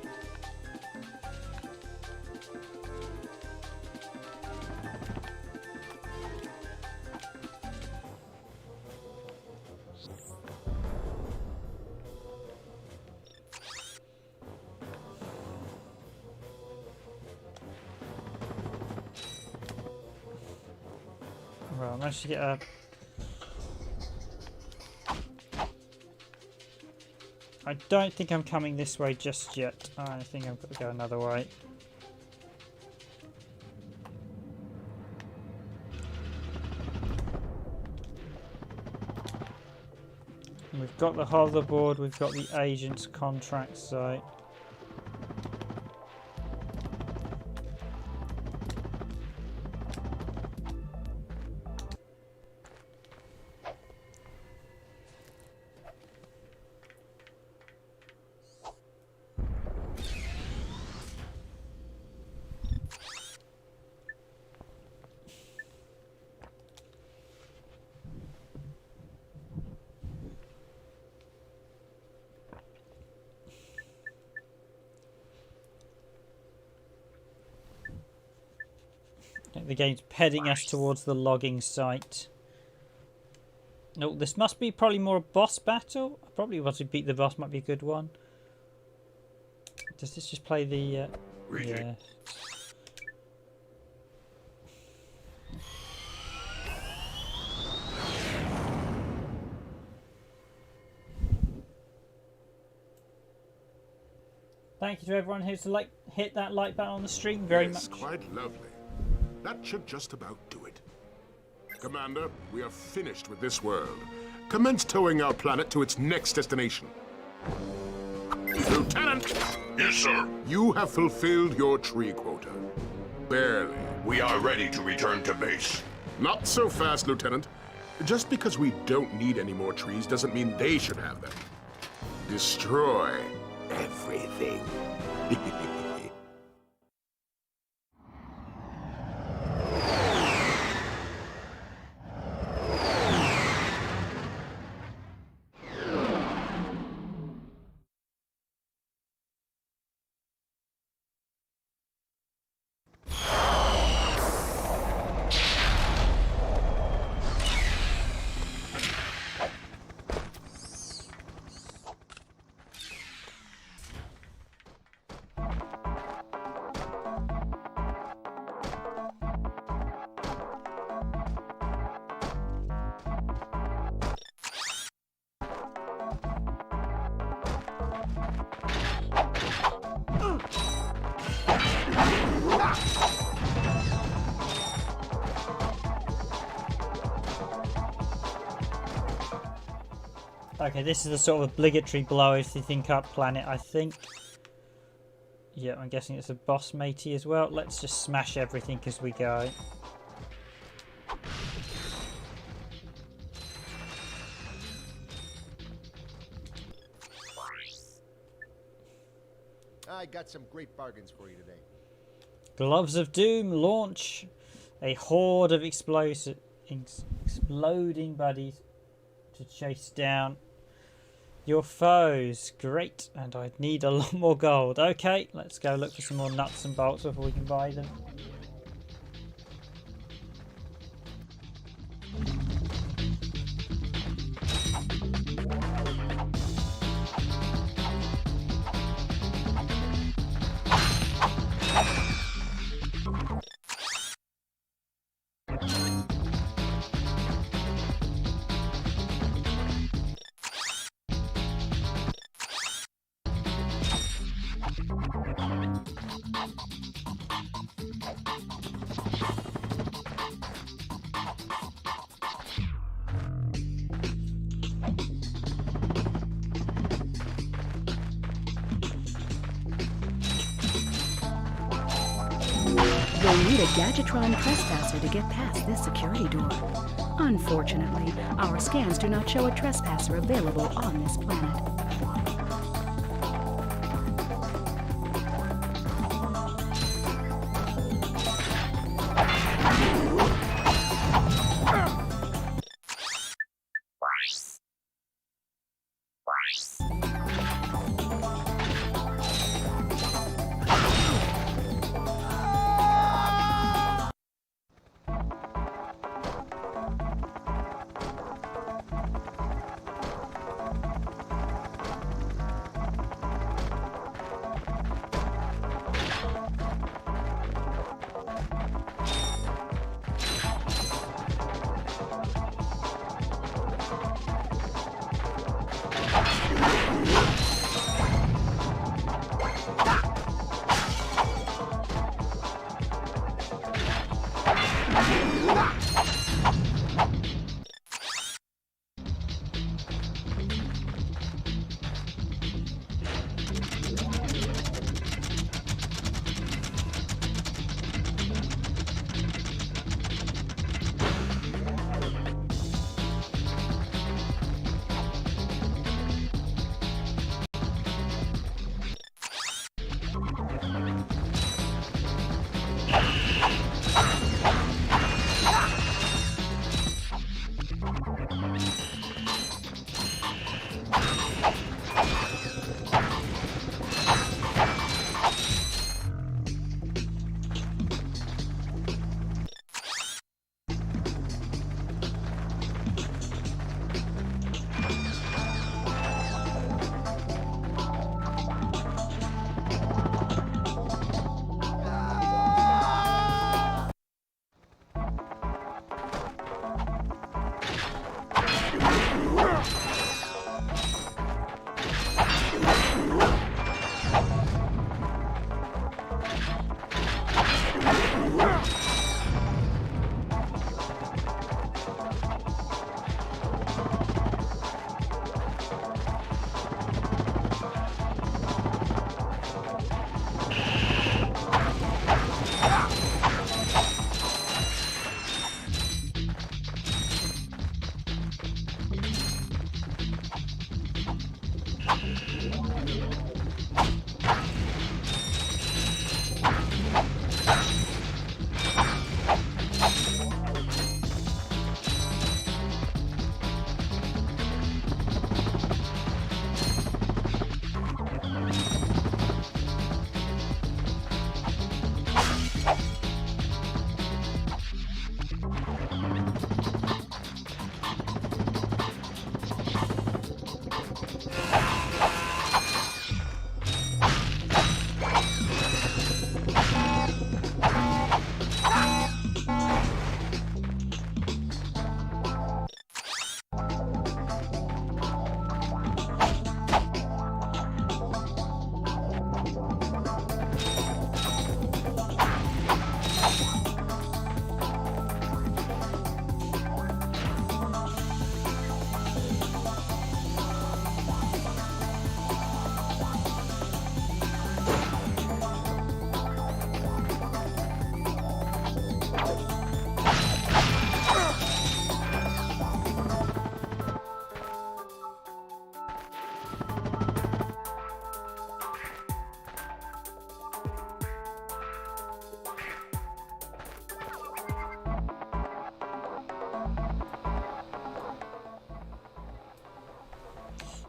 Well, I managed to get a... I don't think I'm coming this way just yet. I think I've got to go another way. We've got the hoverboard, we've got the agent's contract site. The game's heading us towards the logging site. No, this must be probably more a boss battle. Probably once we beat the boss might be a good one. Does this just play the... yeah. Thank you to everyone who's hit that like button on the stream very much. Quite lovely. That should just about do it. Commander, we are finished with this world. Commence towing our planet to its next destination. Lieutenant! Yes, sir. You have fulfilled your tree quota. Barely. We are ready to return to base. Not so fast, Lieutenant. Just because we don't need any more trees doesn't mean they should have them. Destroy everything. Okay, this is the sort of obligatory blow if you think up planet, I think. Yeah, I'm guessing it's a boss matey as well. Let's just smash everything as we go. I got some great bargains for you today. Gloves of Doom launch a horde of exploding buddies to chase down your foes. Great, and I'd need a lot more gold. Okay, let's go look for some more nuts and bolts before we can buy them. You'll need a Gadgetron trespasser to get past this security door. Unfortunately, our scans do not show a trespasser available on this planet.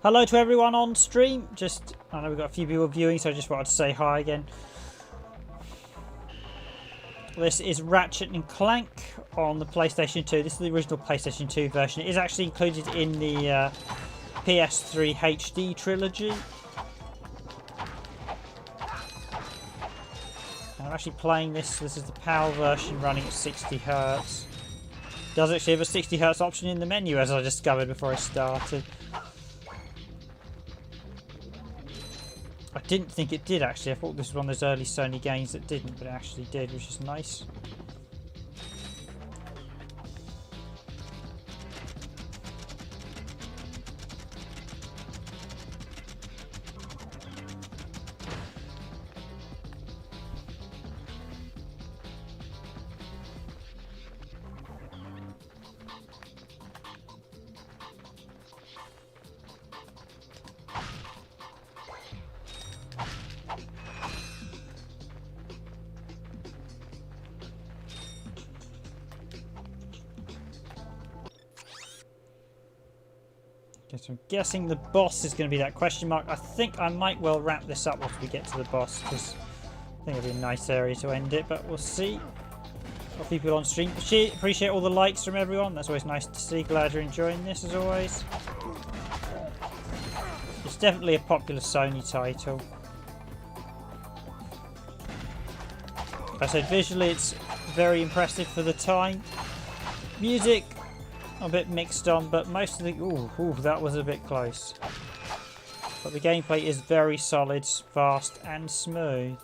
Hello to everyone on stream. I know we've got a few people viewing, so I just wanted to say hi again. This is Ratchet and Clank on the PlayStation 2. This is the original PlayStation 2 version. It is actually included in the PS3 HD trilogy. I'm actually playing this. This is the PAL version running at 60 Hz. It does actually have a 60 Hz option in the menu, as I discovered before I started. I didn't think it did actually. I thought this was one of those early Sony games that didn't, but it actually did, which is nice. So I'm guessing the boss is going to be that question mark. I think I might well wrap this up once we get to the boss, because I think it'll be a nice area to end it, but we'll see. Got people on stream. Appreciate all the likes from everyone. That's always nice to see. Glad you're enjoying this as always. It's definitely a popular Sony title. Like I said, visually it's very impressive for the time. Music, a bit mixed on, but most of the... Ooh, that was a bit close. But the gameplay is very solid, fast and smooth.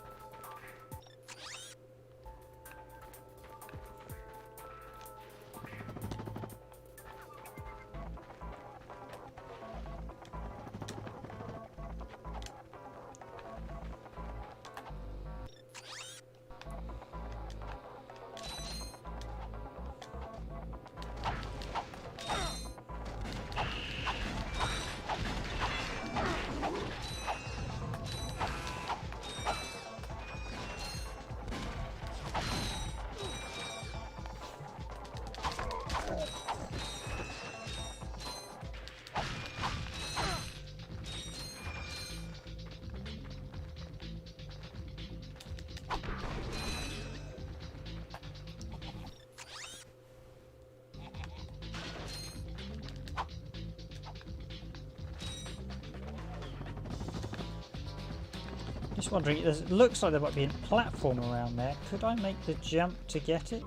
Just wondering, it looks like there might be a platform around there. Could I make the jump to get it?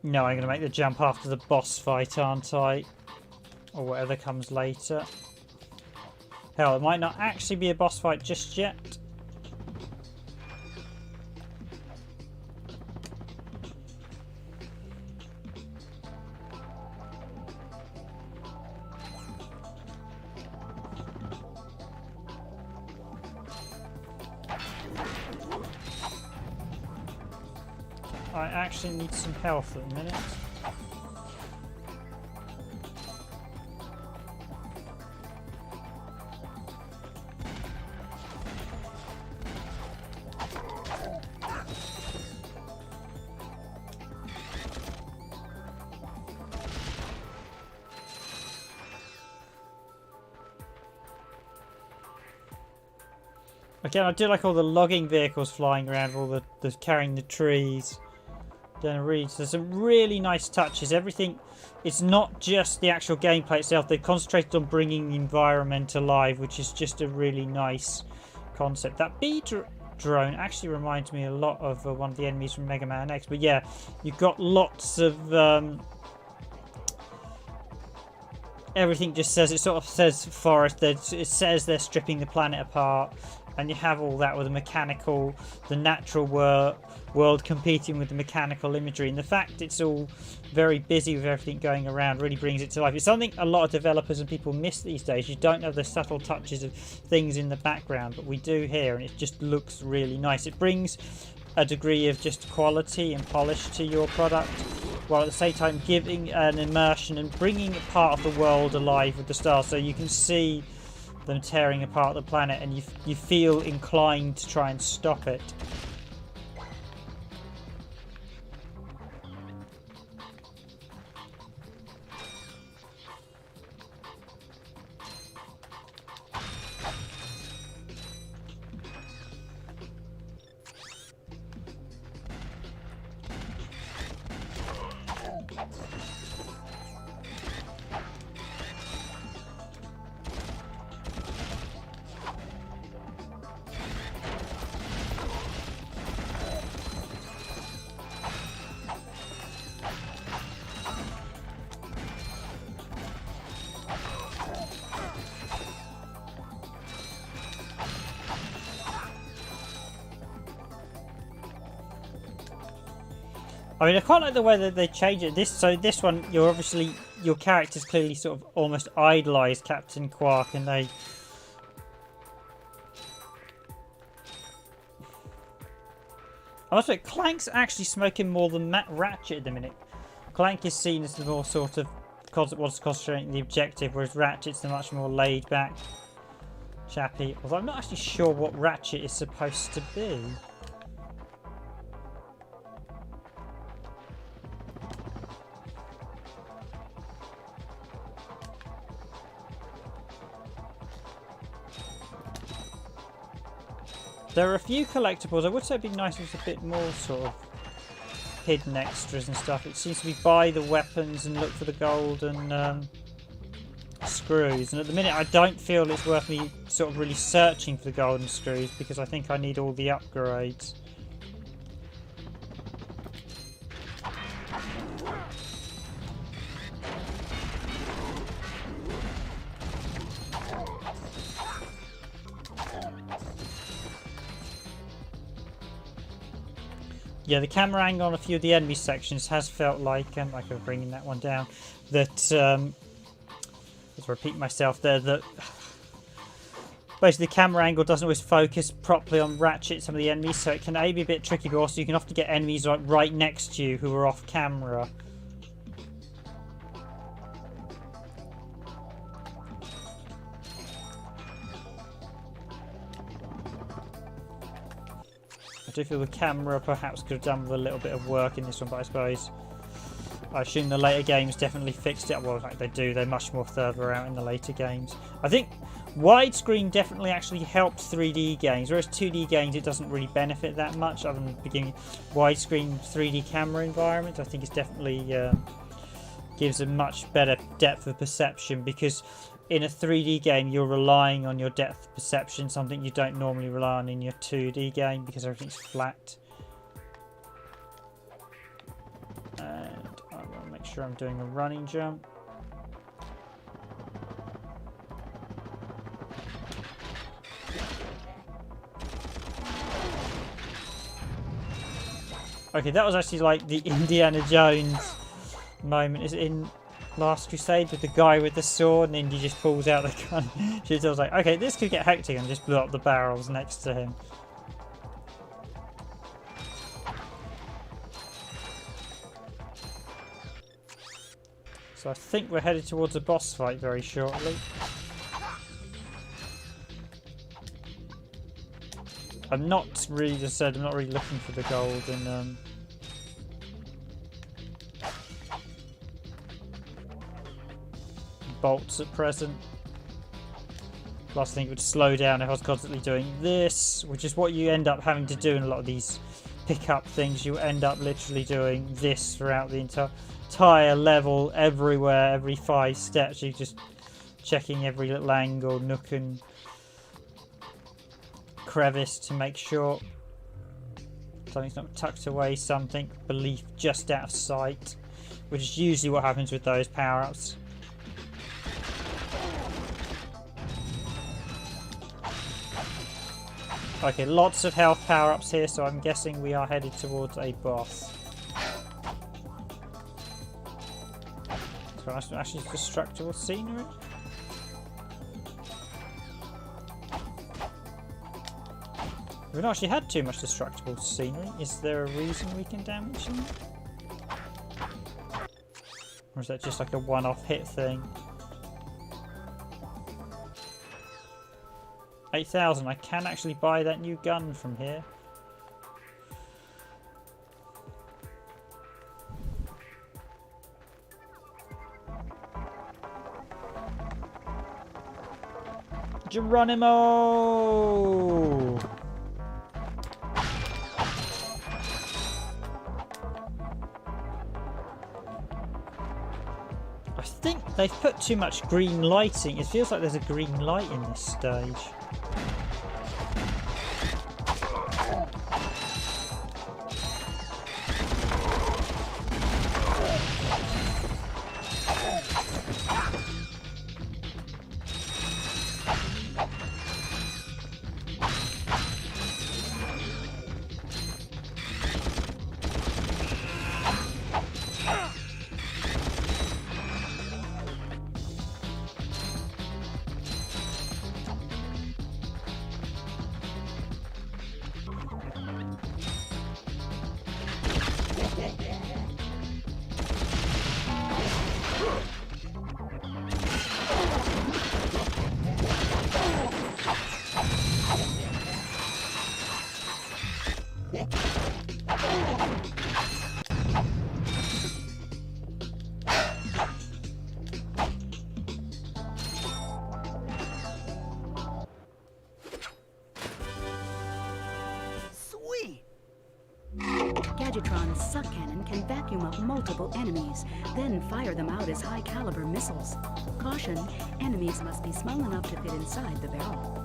No, I'm going to make the jump after the boss fight, aren't I? Or whatever comes later. Hell, it might not actually be a boss fight just yet. I actually need some health at the minute. Again, I do like all the logging vehicles flying around, all the carrying the trees. There's some really nice touches. Everything, it's not just the actual gameplay itself. They've concentrated on bringing the environment alive, which is just a really nice concept. That bee drone actually reminds me a lot of one of the enemies from Mega Man X. But yeah, you've got lots of everything just says, it sort of says forest. It says they're stripping the planet apart. And you have all that with the natural world competing with the mechanical imagery. And the fact it's all very busy with everything going around really brings it to life. It's something a lot of developers and people miss these days. You don't have the subtle touches of things in the background, but we do here, and it just looks really nice. It brings a degree of just quality and polish to your product, while at the same time giving an immersion and bringing part of the world alive with the stars, so you can see them tearing apart the planet and you feel inclined to try and stop it. I mean, I quite like the way that they change it. This one, your character's clearly sort of almost idolised Captain Quark, and they. I must admit, Clank's actually smoking more than Ratchet at the minute. Clank is seen as the more sort of wants to concentrate on the objective, whereas Ratchet's the much more laid back chappy. Although I'm not actually sure what Ratchet is supposed to be. There are a few collectibles. I would say it'd be nice if it was a bit more sort of hidden extras and stuff. It seems to be buy the weapons and look for the golden screws. And at the minute I don't feel it's worth me sort of really searching for the golden screws because I think I need all the upgrades. Yeah, the camera angle on a few of the enemy sections has felt like, I'm bringing that one down, that, let's repeat myself there, that basically the camera angle doesn't always focus properly on Ratchet, some of the enemies, so it can A, be a bit tricky, but also you can often get enemies right next to you who are off camera. I do feel the camera perhaps could have done with a little bit of work in this one, but I assume the later games definitely fixed it. Well, like they do, they're much more further out in the later games. I think widescreen definitely actually helped 3D games, whereas 2D games it doesn't really benefit that much other than beginning widescreen 3D camera environment. I think it's definitely gives a much better depth of perception because in a 3D game, you're relying on your depth of perception, something you don't normally rely on in your 2D game because everything's flat. And I want to make sure I'm doing a running jump. Okay, that was actually like the Indiana Jones moment. Is it in Last Crusade with the guy with the sword and then he just pulls out the gun? I was like, okay, this could get hectic, and just blew up the barrels next to him. So I think we're headed towards a boss fight very shortly. I'm not really, as I said, I'm not really looking for the golden bolts at present. Plus I think it would slow down if I was constantly doing this, which is what you end up having to do in a lot of these pick-up things. You end up literally doing this throughout the entire level, everywhere, every 5 steps. You're just checking every little angle, nook and crevice to make sure something's not tucked away, something beneath just out of sight, which is usually what happens with those power-ups. Okay, lots of health power-ups here, so I'm guessing we are headed towards a boss. So actually destructible scenery. We've not actually had too much destructible scenery. Is there a reason we can damage them? Or is that just like a one-off hit thing? 8,000. I can actually buy that new gun from here. Geronimo! I think they've put too much green lighting. It feels like there's a green light in this stage. Sweet! Gadgetron's suck cannon can vacuum up multiple enemies, then fire them out as high-caliber missiles. Caution, enemies must be small enough to fit inside the barrel.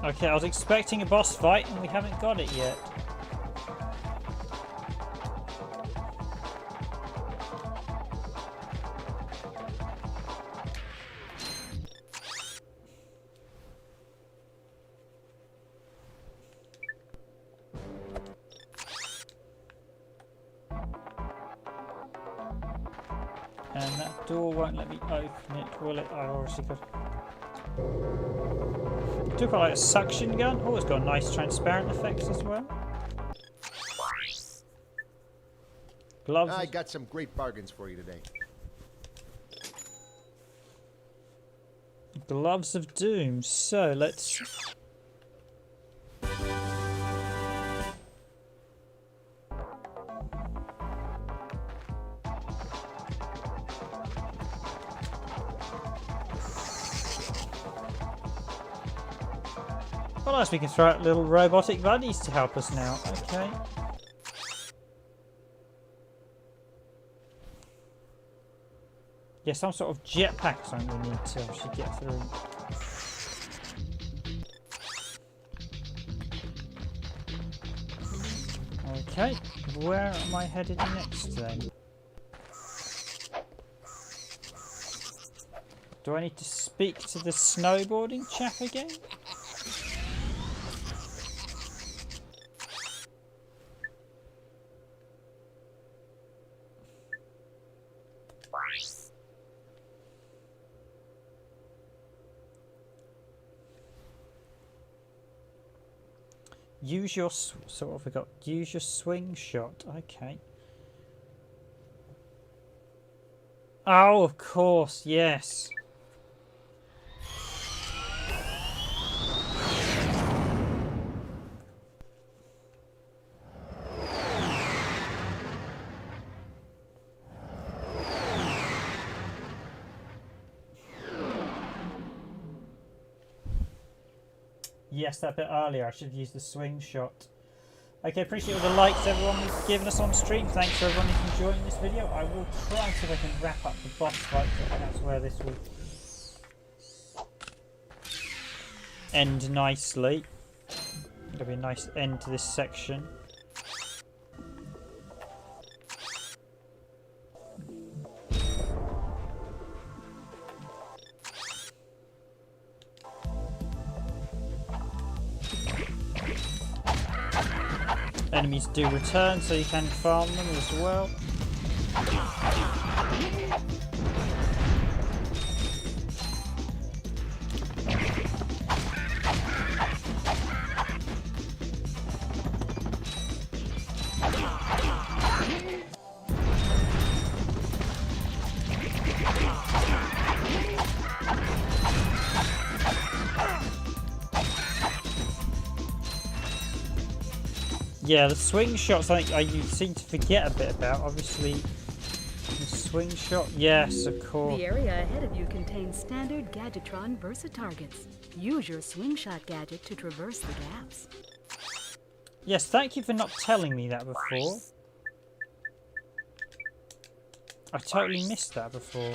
Okay, I was expecting a boss fight and we haven't got it yet. And that door won't let me open it, will it? I obviously got... Do quite like a suction gun. Oh, it's got nice transparent effects as well. Gloves. I got some great bargains for you today. Gloves of Doom. So let's... Well, nice, we can throw out little robotic buddies to help us now. Okay. Yeah, some sort of jetpack or something we need to actually get through. Okay, where am I headed next then? Do I need to speak to the snowboarding chap again? Use your so what have we got? Use your swing shot. Okay. Oh, of course, yes. Yes, that bit earlier. I should have used the swing shot. Okay, appreciate all the likes everyone has given us on stream. Thanks for everyone who's enjoying this video. I will try to see if I can wrap up the boss fight, but that's where this will end nicely. There'll be a nice end to this section. Enemies do return, so you can farm them as well. Yeah, the swing shot's something you seem to forget a bit about. Obviously, the swing shot. Yes, of course. The area ahead of you contains standard Gadgetron Versa targets. Use your swing shot gadget to traverse the gaps. Yes, thank you for not telling me that before. I totally missed that before.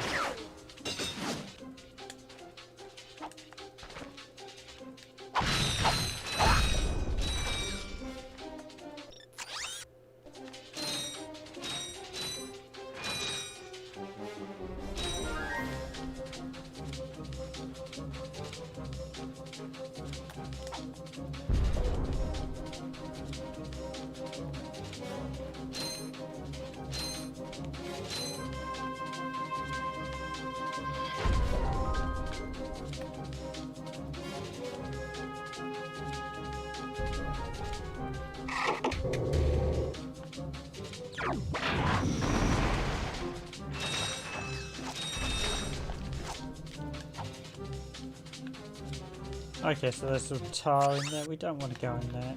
Okay, so there's some tar in there. We don't want to go in there.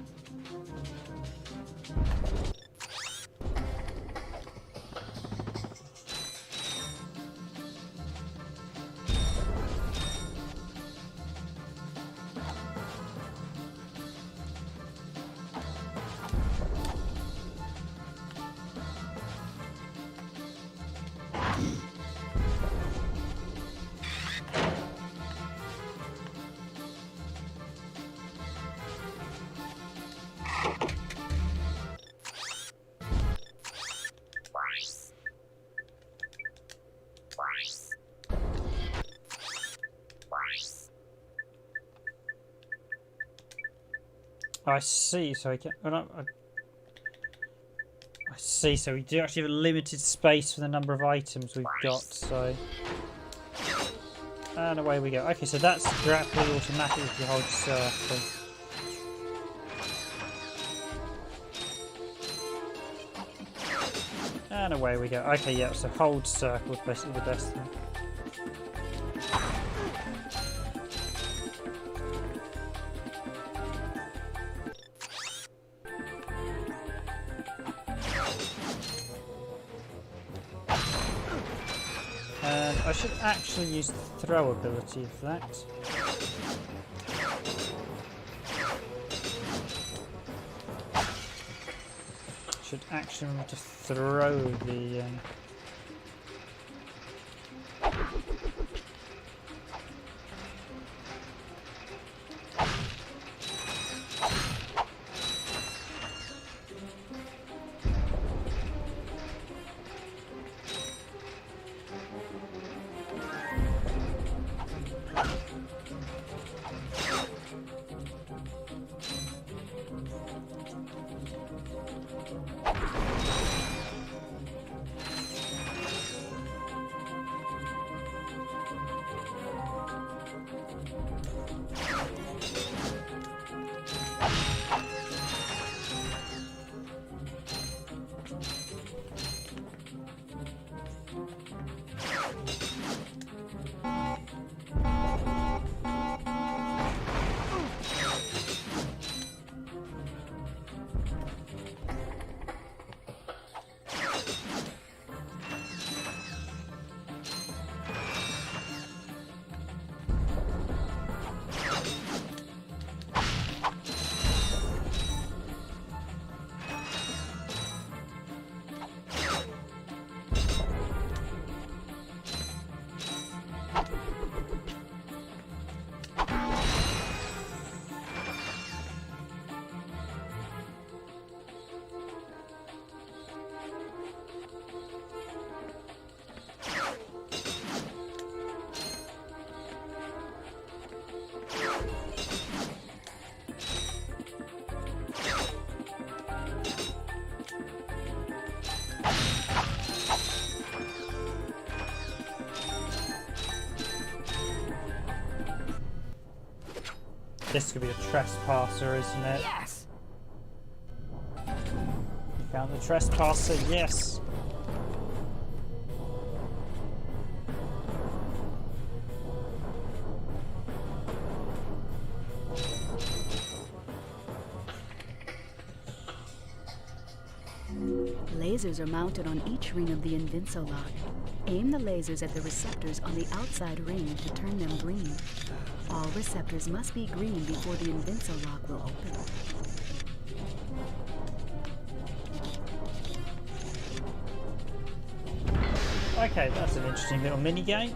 I see, so I can. Oh no, I see, so we do actually have a limited space for the number of items we've got, so. And away we go. Okay, so that's grappling automatic if you hold circle. And away we go. Okay, yeah, so hold circle is basically the best thing. I should actually use the throw ability of that. Should actually remember to throw the... This could be a trespasser, isn't it? Yes! You found the trespasser, yes! Lasers are mounted on each ring of the Invincilock. Aim the lasers at the receptors on the outside ring to turn them green. All receptors must be green before the Invincilock will open. Okay, that's an interesting little mini game.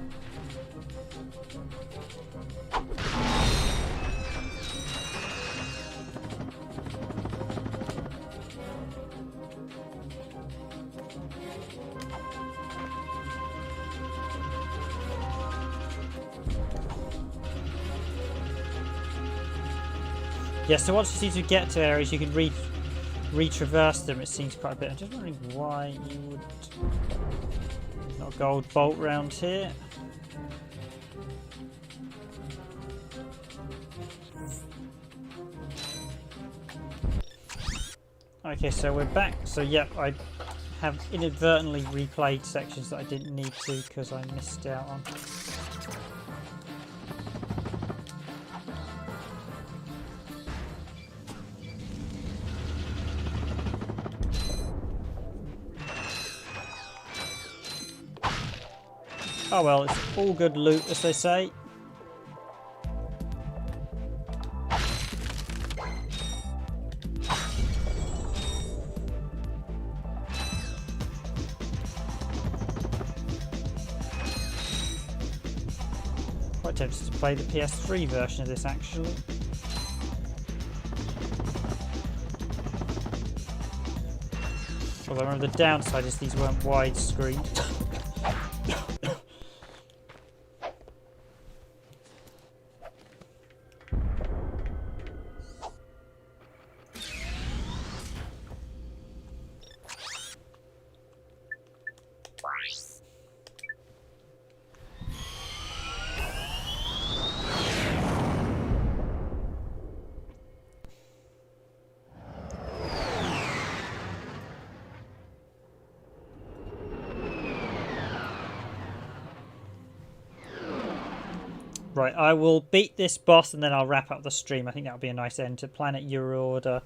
Yeah, so once you seem to get to areas, you can retraverse them, it seems quite a bit. I'm just wondering why you would... Not a gold bolt round here. Okay, so we're back. So yep, I have inadvertently replayed sections that I didn't need to because I missed out on. Oh well, it's all good loot, as they say. Quite tempted to play the PS3 version of this, actually. Although I remember the downside is these weren't widescreen. Right, I will beat this boss and then I'll wrap up the stream. I think that'll be a nice end to Planet Eurodora.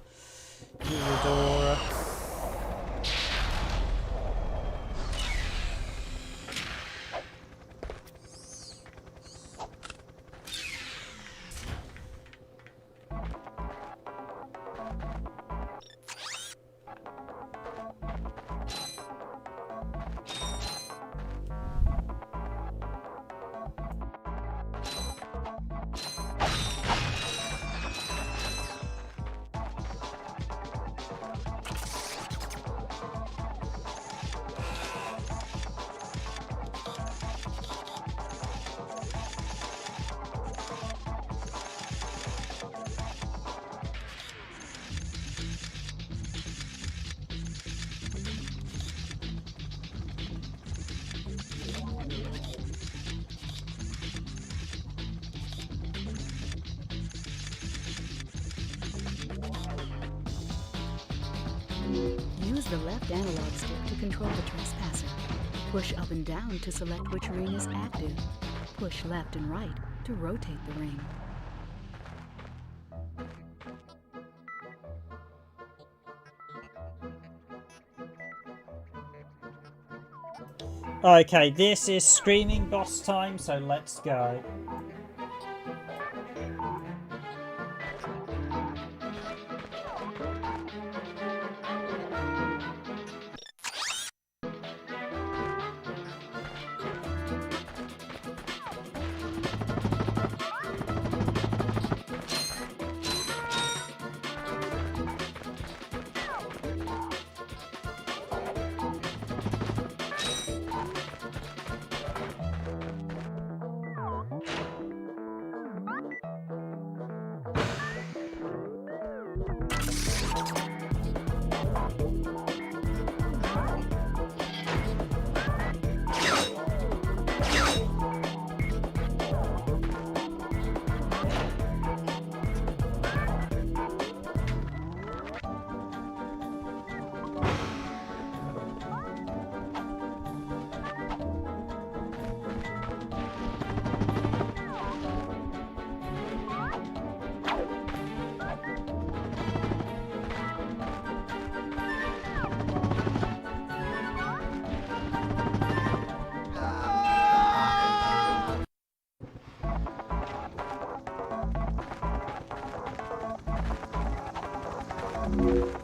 Use the left analog stick to control the trespasser. Push up and down to select which ring is active. Push left and right to rotate the ring. Okay, this is screaming boss time, so let's go.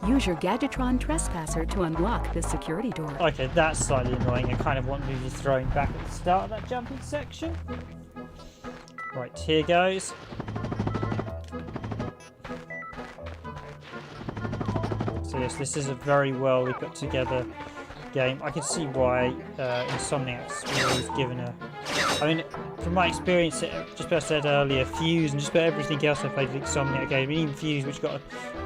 Use your Gadgetron trespasser to unlock the security door. Okay, that's slightly annoying. I kind of want to be throwing back at the start of that jumping section. Right, here goes. So yes, this is a very well put together game. I can see why Insomniac's always given a... I mean, from my experience, just what I said earlier, Fuse and just about everything else I played with Insomniac game, and even Fuse, which got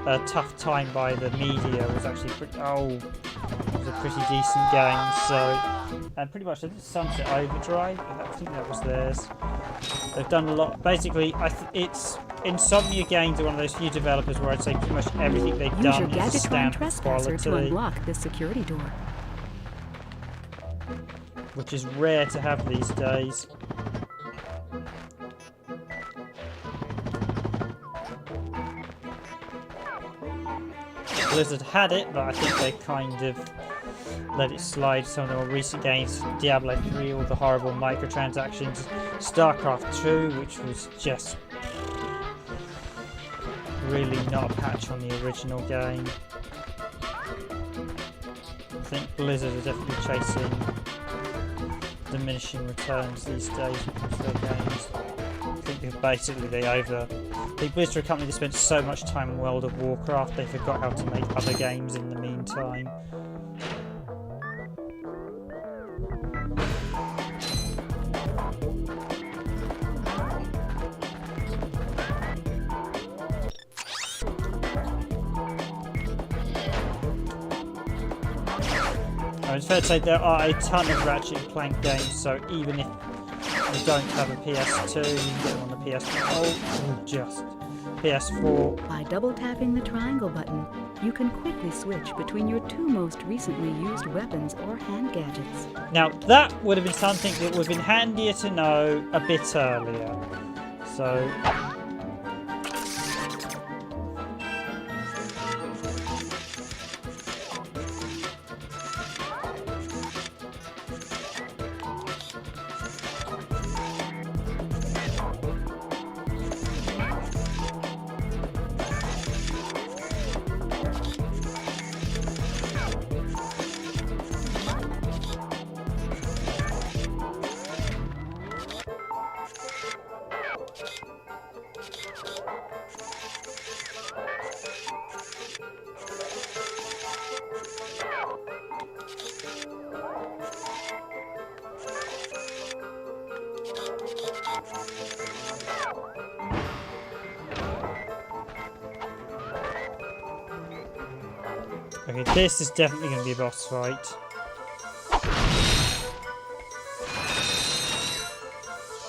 a tough time by the media, was actually pretty... Oh, it was a pretty decent game. So, and pretty much Sunset Overdrive, I think that was theirs. They've done a lot. Basically, it's Insomniac Games are one of those few developers where I'd say pretty much everything they've done is a stamp of quality, to unlock the security door, which is rare to have these days. Blizzard had it, but I think they kind of let it slide. Some of the more recent games, Diablo 3, all the horrible microtransactions, StarCraft 2, which was just really not a patch on the original game. I think Blizzard are definitely chasing diminishing returns these days with their games. I think basically I think Blizzard are a company that spent so much time in World of Warcraft they forgot how to make other games in the meantime. It's fair to say there are a ton of Ratchet Clank games, so even if you don't have a PS2, you can get them on the PS4 or just PS4. By double tapping the triangle button, you can quickly switch between your two most recently used weapons or hand gadgets. Now that would have been something that would have been handier to know a bit earlier. So okay, this is definitely going to be a boss fight.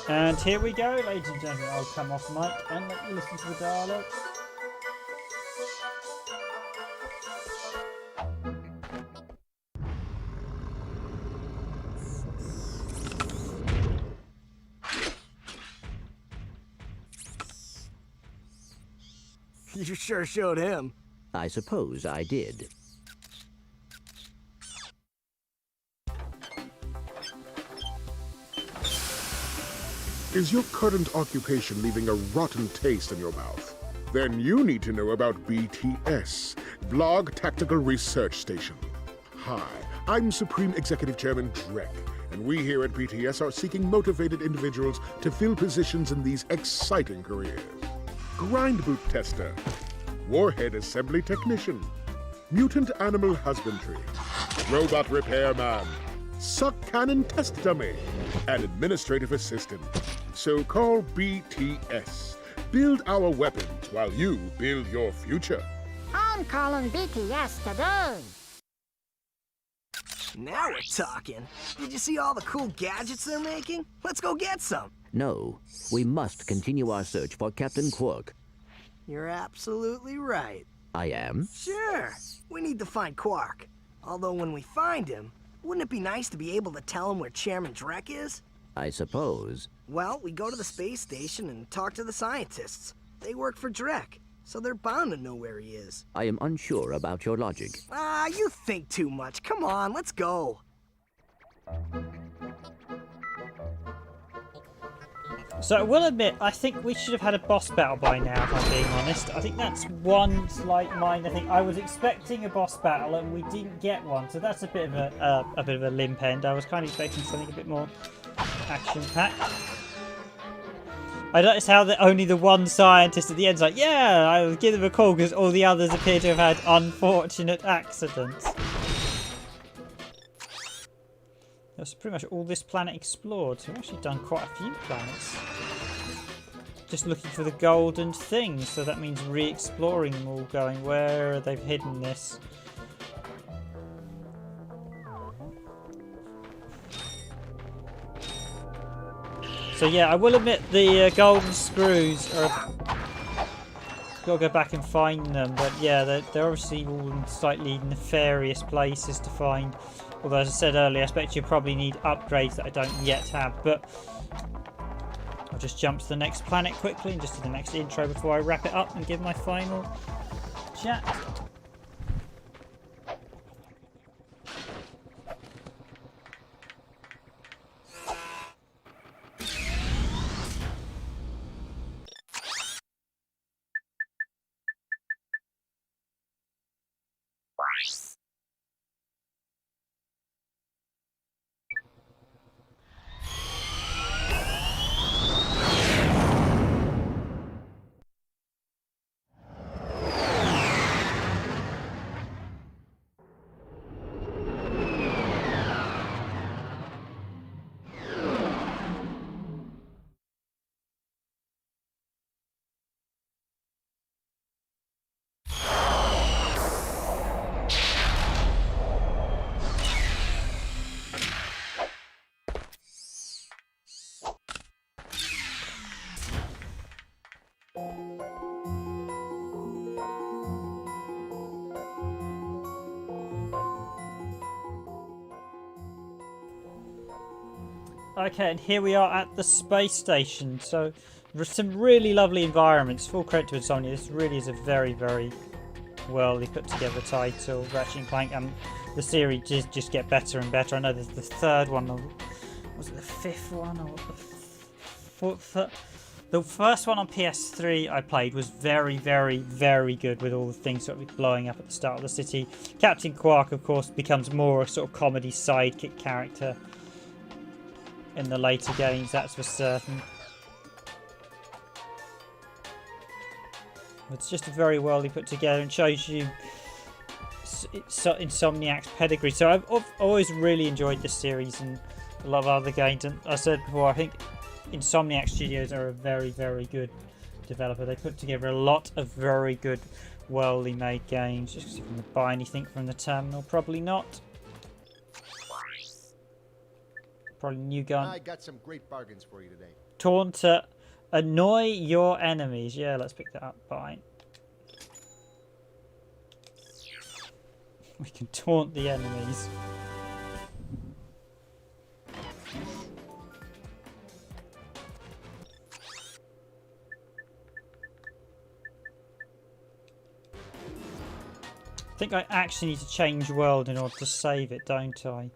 And here we go, ladies and gentlemen. I'll come off mic and let you listen to the dialogue. You sure showed him. I suppose I did. Is your current occupation leaving a rotten taste in your mouth? Then you need to know about BTS, Blog Tactical Research Station. Hi, I'm Supreme Executive Chairman Drek, and we here at BTS are seeking motivated individuals to fill positions in these exciting careers. Grind boot tester, warhead assembly technician, mutant animal husbandry, robot repairman, suck cannon test dummy, and administrative assistant. So call BTS. Build our weapons while you build your future. I'm calling BTS today. Now we're talking. Did you see all the cool gadgets they're making? Let's go get some. No, we must continue our search for Captain Quark. You're absolutely right. I am? Sure. We need to find Quark. Although when we find him, wouldn't it be nice to be able to tell him where Chairman Drek is? I suppose. Well, we go to the space station and talk to the scientists. They work for Drek, so they're bound to know where he is. I am unsure about your logic. Ah, you think too much. Come on, let's go. So I will admit, I think we should have had a boss battle by now, if I'm being honest. I think that's one slight minor thing. I was expecting a boss battle and we didn't get one, so that's a bit of a limp end. I was kind of expecting something a bit more action-packed. I noticed how only the one scientist at the end's like, yeah, I'll give them a call because all the others appear to have had unfortunate accidents. That's pretty much all this planet explored. So we've actually done quite a few planets. Just looking for the golden thing, so that means re-exploring them all, going, where they've hidden this. So yeah, I will admit the golden screws are... Gotta go back and find them, but yeah, they're obviously all in slightly nefarious places to find. Although, as I said earlier, I expect you probably need upgrades that I don't yet have, but I'll just jump to the next planet quickly and just do the next intro before I wrap it up and give my final chat. Okay, and here we are at the space station. So there's some really lovely environments. Full credit to Insomniac. This really is a very, very well put together title. Ratchet & Clank, and the series just get better and better. I know there's the third one. Was it the fifth one or the fourth? The first one on PS3 I played was very, very, very good, with all the things sort of blowing up at the start of the city. Captain Quark, of course, becomes more a sort of comedy sidekick character in the later games, that's for certain. It's just very well put together and shows you Insomniac's pedigree. So I've always really enjoyed this series and a lot of other games. And I said before, I think Insomniac Studios are a very, very good developer. They put together a lot of very good, well-made games. Just if you can buy anything from the terminal, probably not. Probably new gun. I got some great bargains for you today. Taunter. Annoy your enemies. Yeah, let's pick that up. Fine. We can taunt the enemies. I think I actually need to change world in order to save it, don't I?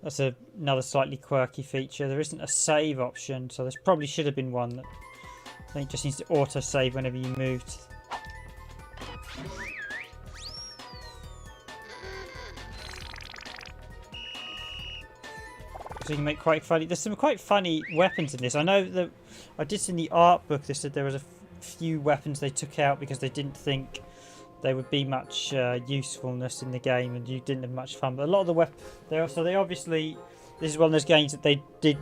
That's another slightly quirky feature. There isn't a save option, so there probably should have been one. I think it just needs to auto-save whenever you move. So you can make quite funny. There's some quite funny weapons in this. I know that I did see in the art book they said there was a few weapons they took out because they didn't think there would be much usefulness in the game, and you didn't have much fun. But a lot of the weapons, they obviously, this is one of those games that they did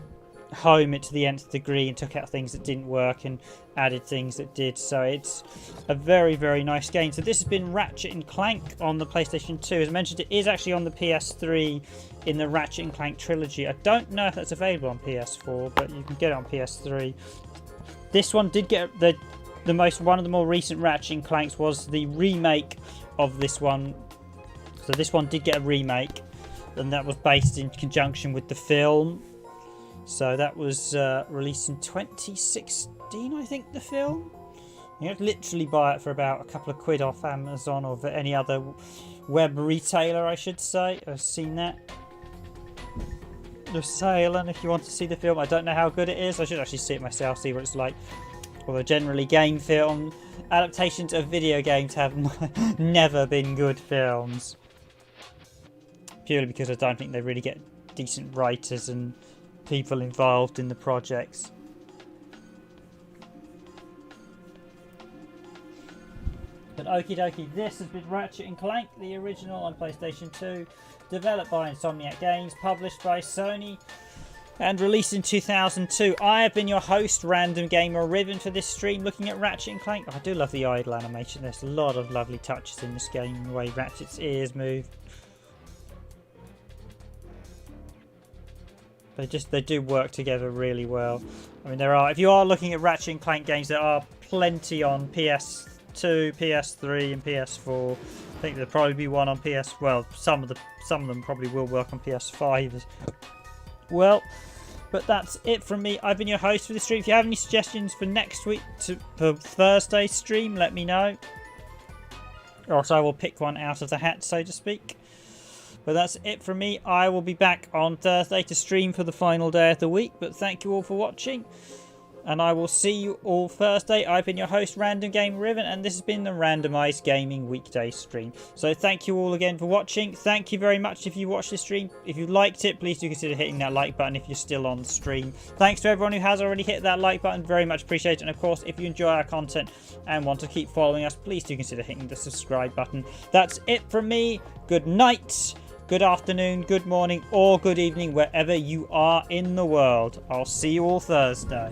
home it to the nth degree and took out things that didn't work and added things that did. So it's a very, very nice game. So this has been Ratchet & Clank on the PlayStation 2. As I mentioned, it is actually on the PS3 in the Ratchet & Clank trilogy. I don't know if that's available on PS4, but you can get it on PS3. This one did get one of the more recent Ratchet & Clanks was the remake of this one. So this one did get a remake, and that was based in conjunction with the film. So that was released in 2016, I think, the film. You can literally buy it for about a couple of quid off Amazon or any other web retailer, I should say. I've seen that. The sale, and if you want to see the film, I don't know how good it is. I should actually see it myself, see what it's like. Although generally game film adaptations of video games have never been good films. Purely because I don't think they really get decent writers and people involved in the projects. But okie dokie, this has been Ratchet & Clank, the original on PlayStation 2, developed by Insomniac Games, published by Sony, and released in 2002. I have been your host, Random Gamer Riven, for this stream looking at Ratchet & Clank. Oh, I do love the idle animation. There's a lot of lovely touches in this game, the way Ratchet's ears move. They do work together really well. I mean, if you are looking at Ratchet & Clank games, there are plenty on PS2, PS3 and PS4. I think there'll probably be one on some of them probably will work on PS5 as well. But that's it from me. I've been your host for this stream. If you have any suggestions for next week, for Thursday's stream, let me know. Or else I will pick one out of the hat, so to speak. But that's it from me. I will be back on Thursday to stream for the final day of the week. But thank you all for watching. And I will see you all Thursday. I've been your host, Random Gamer Riven, and this has been the Randomised Gaming Weekday stream. So thank you all again for watching. Thank you very much if you watched this stream. If you liked it, please do consider hitting that like button if you're still on stream. Thanks to everyone who has already hit that like button. Very much appreciated. And of course, if you enjoy our content and want to keep following us, please do consider hitting the subscribe button. That's it from me. Good night, good afternoon, good morning, or good evening, wherever you are in the world. I'll see you all Thursday.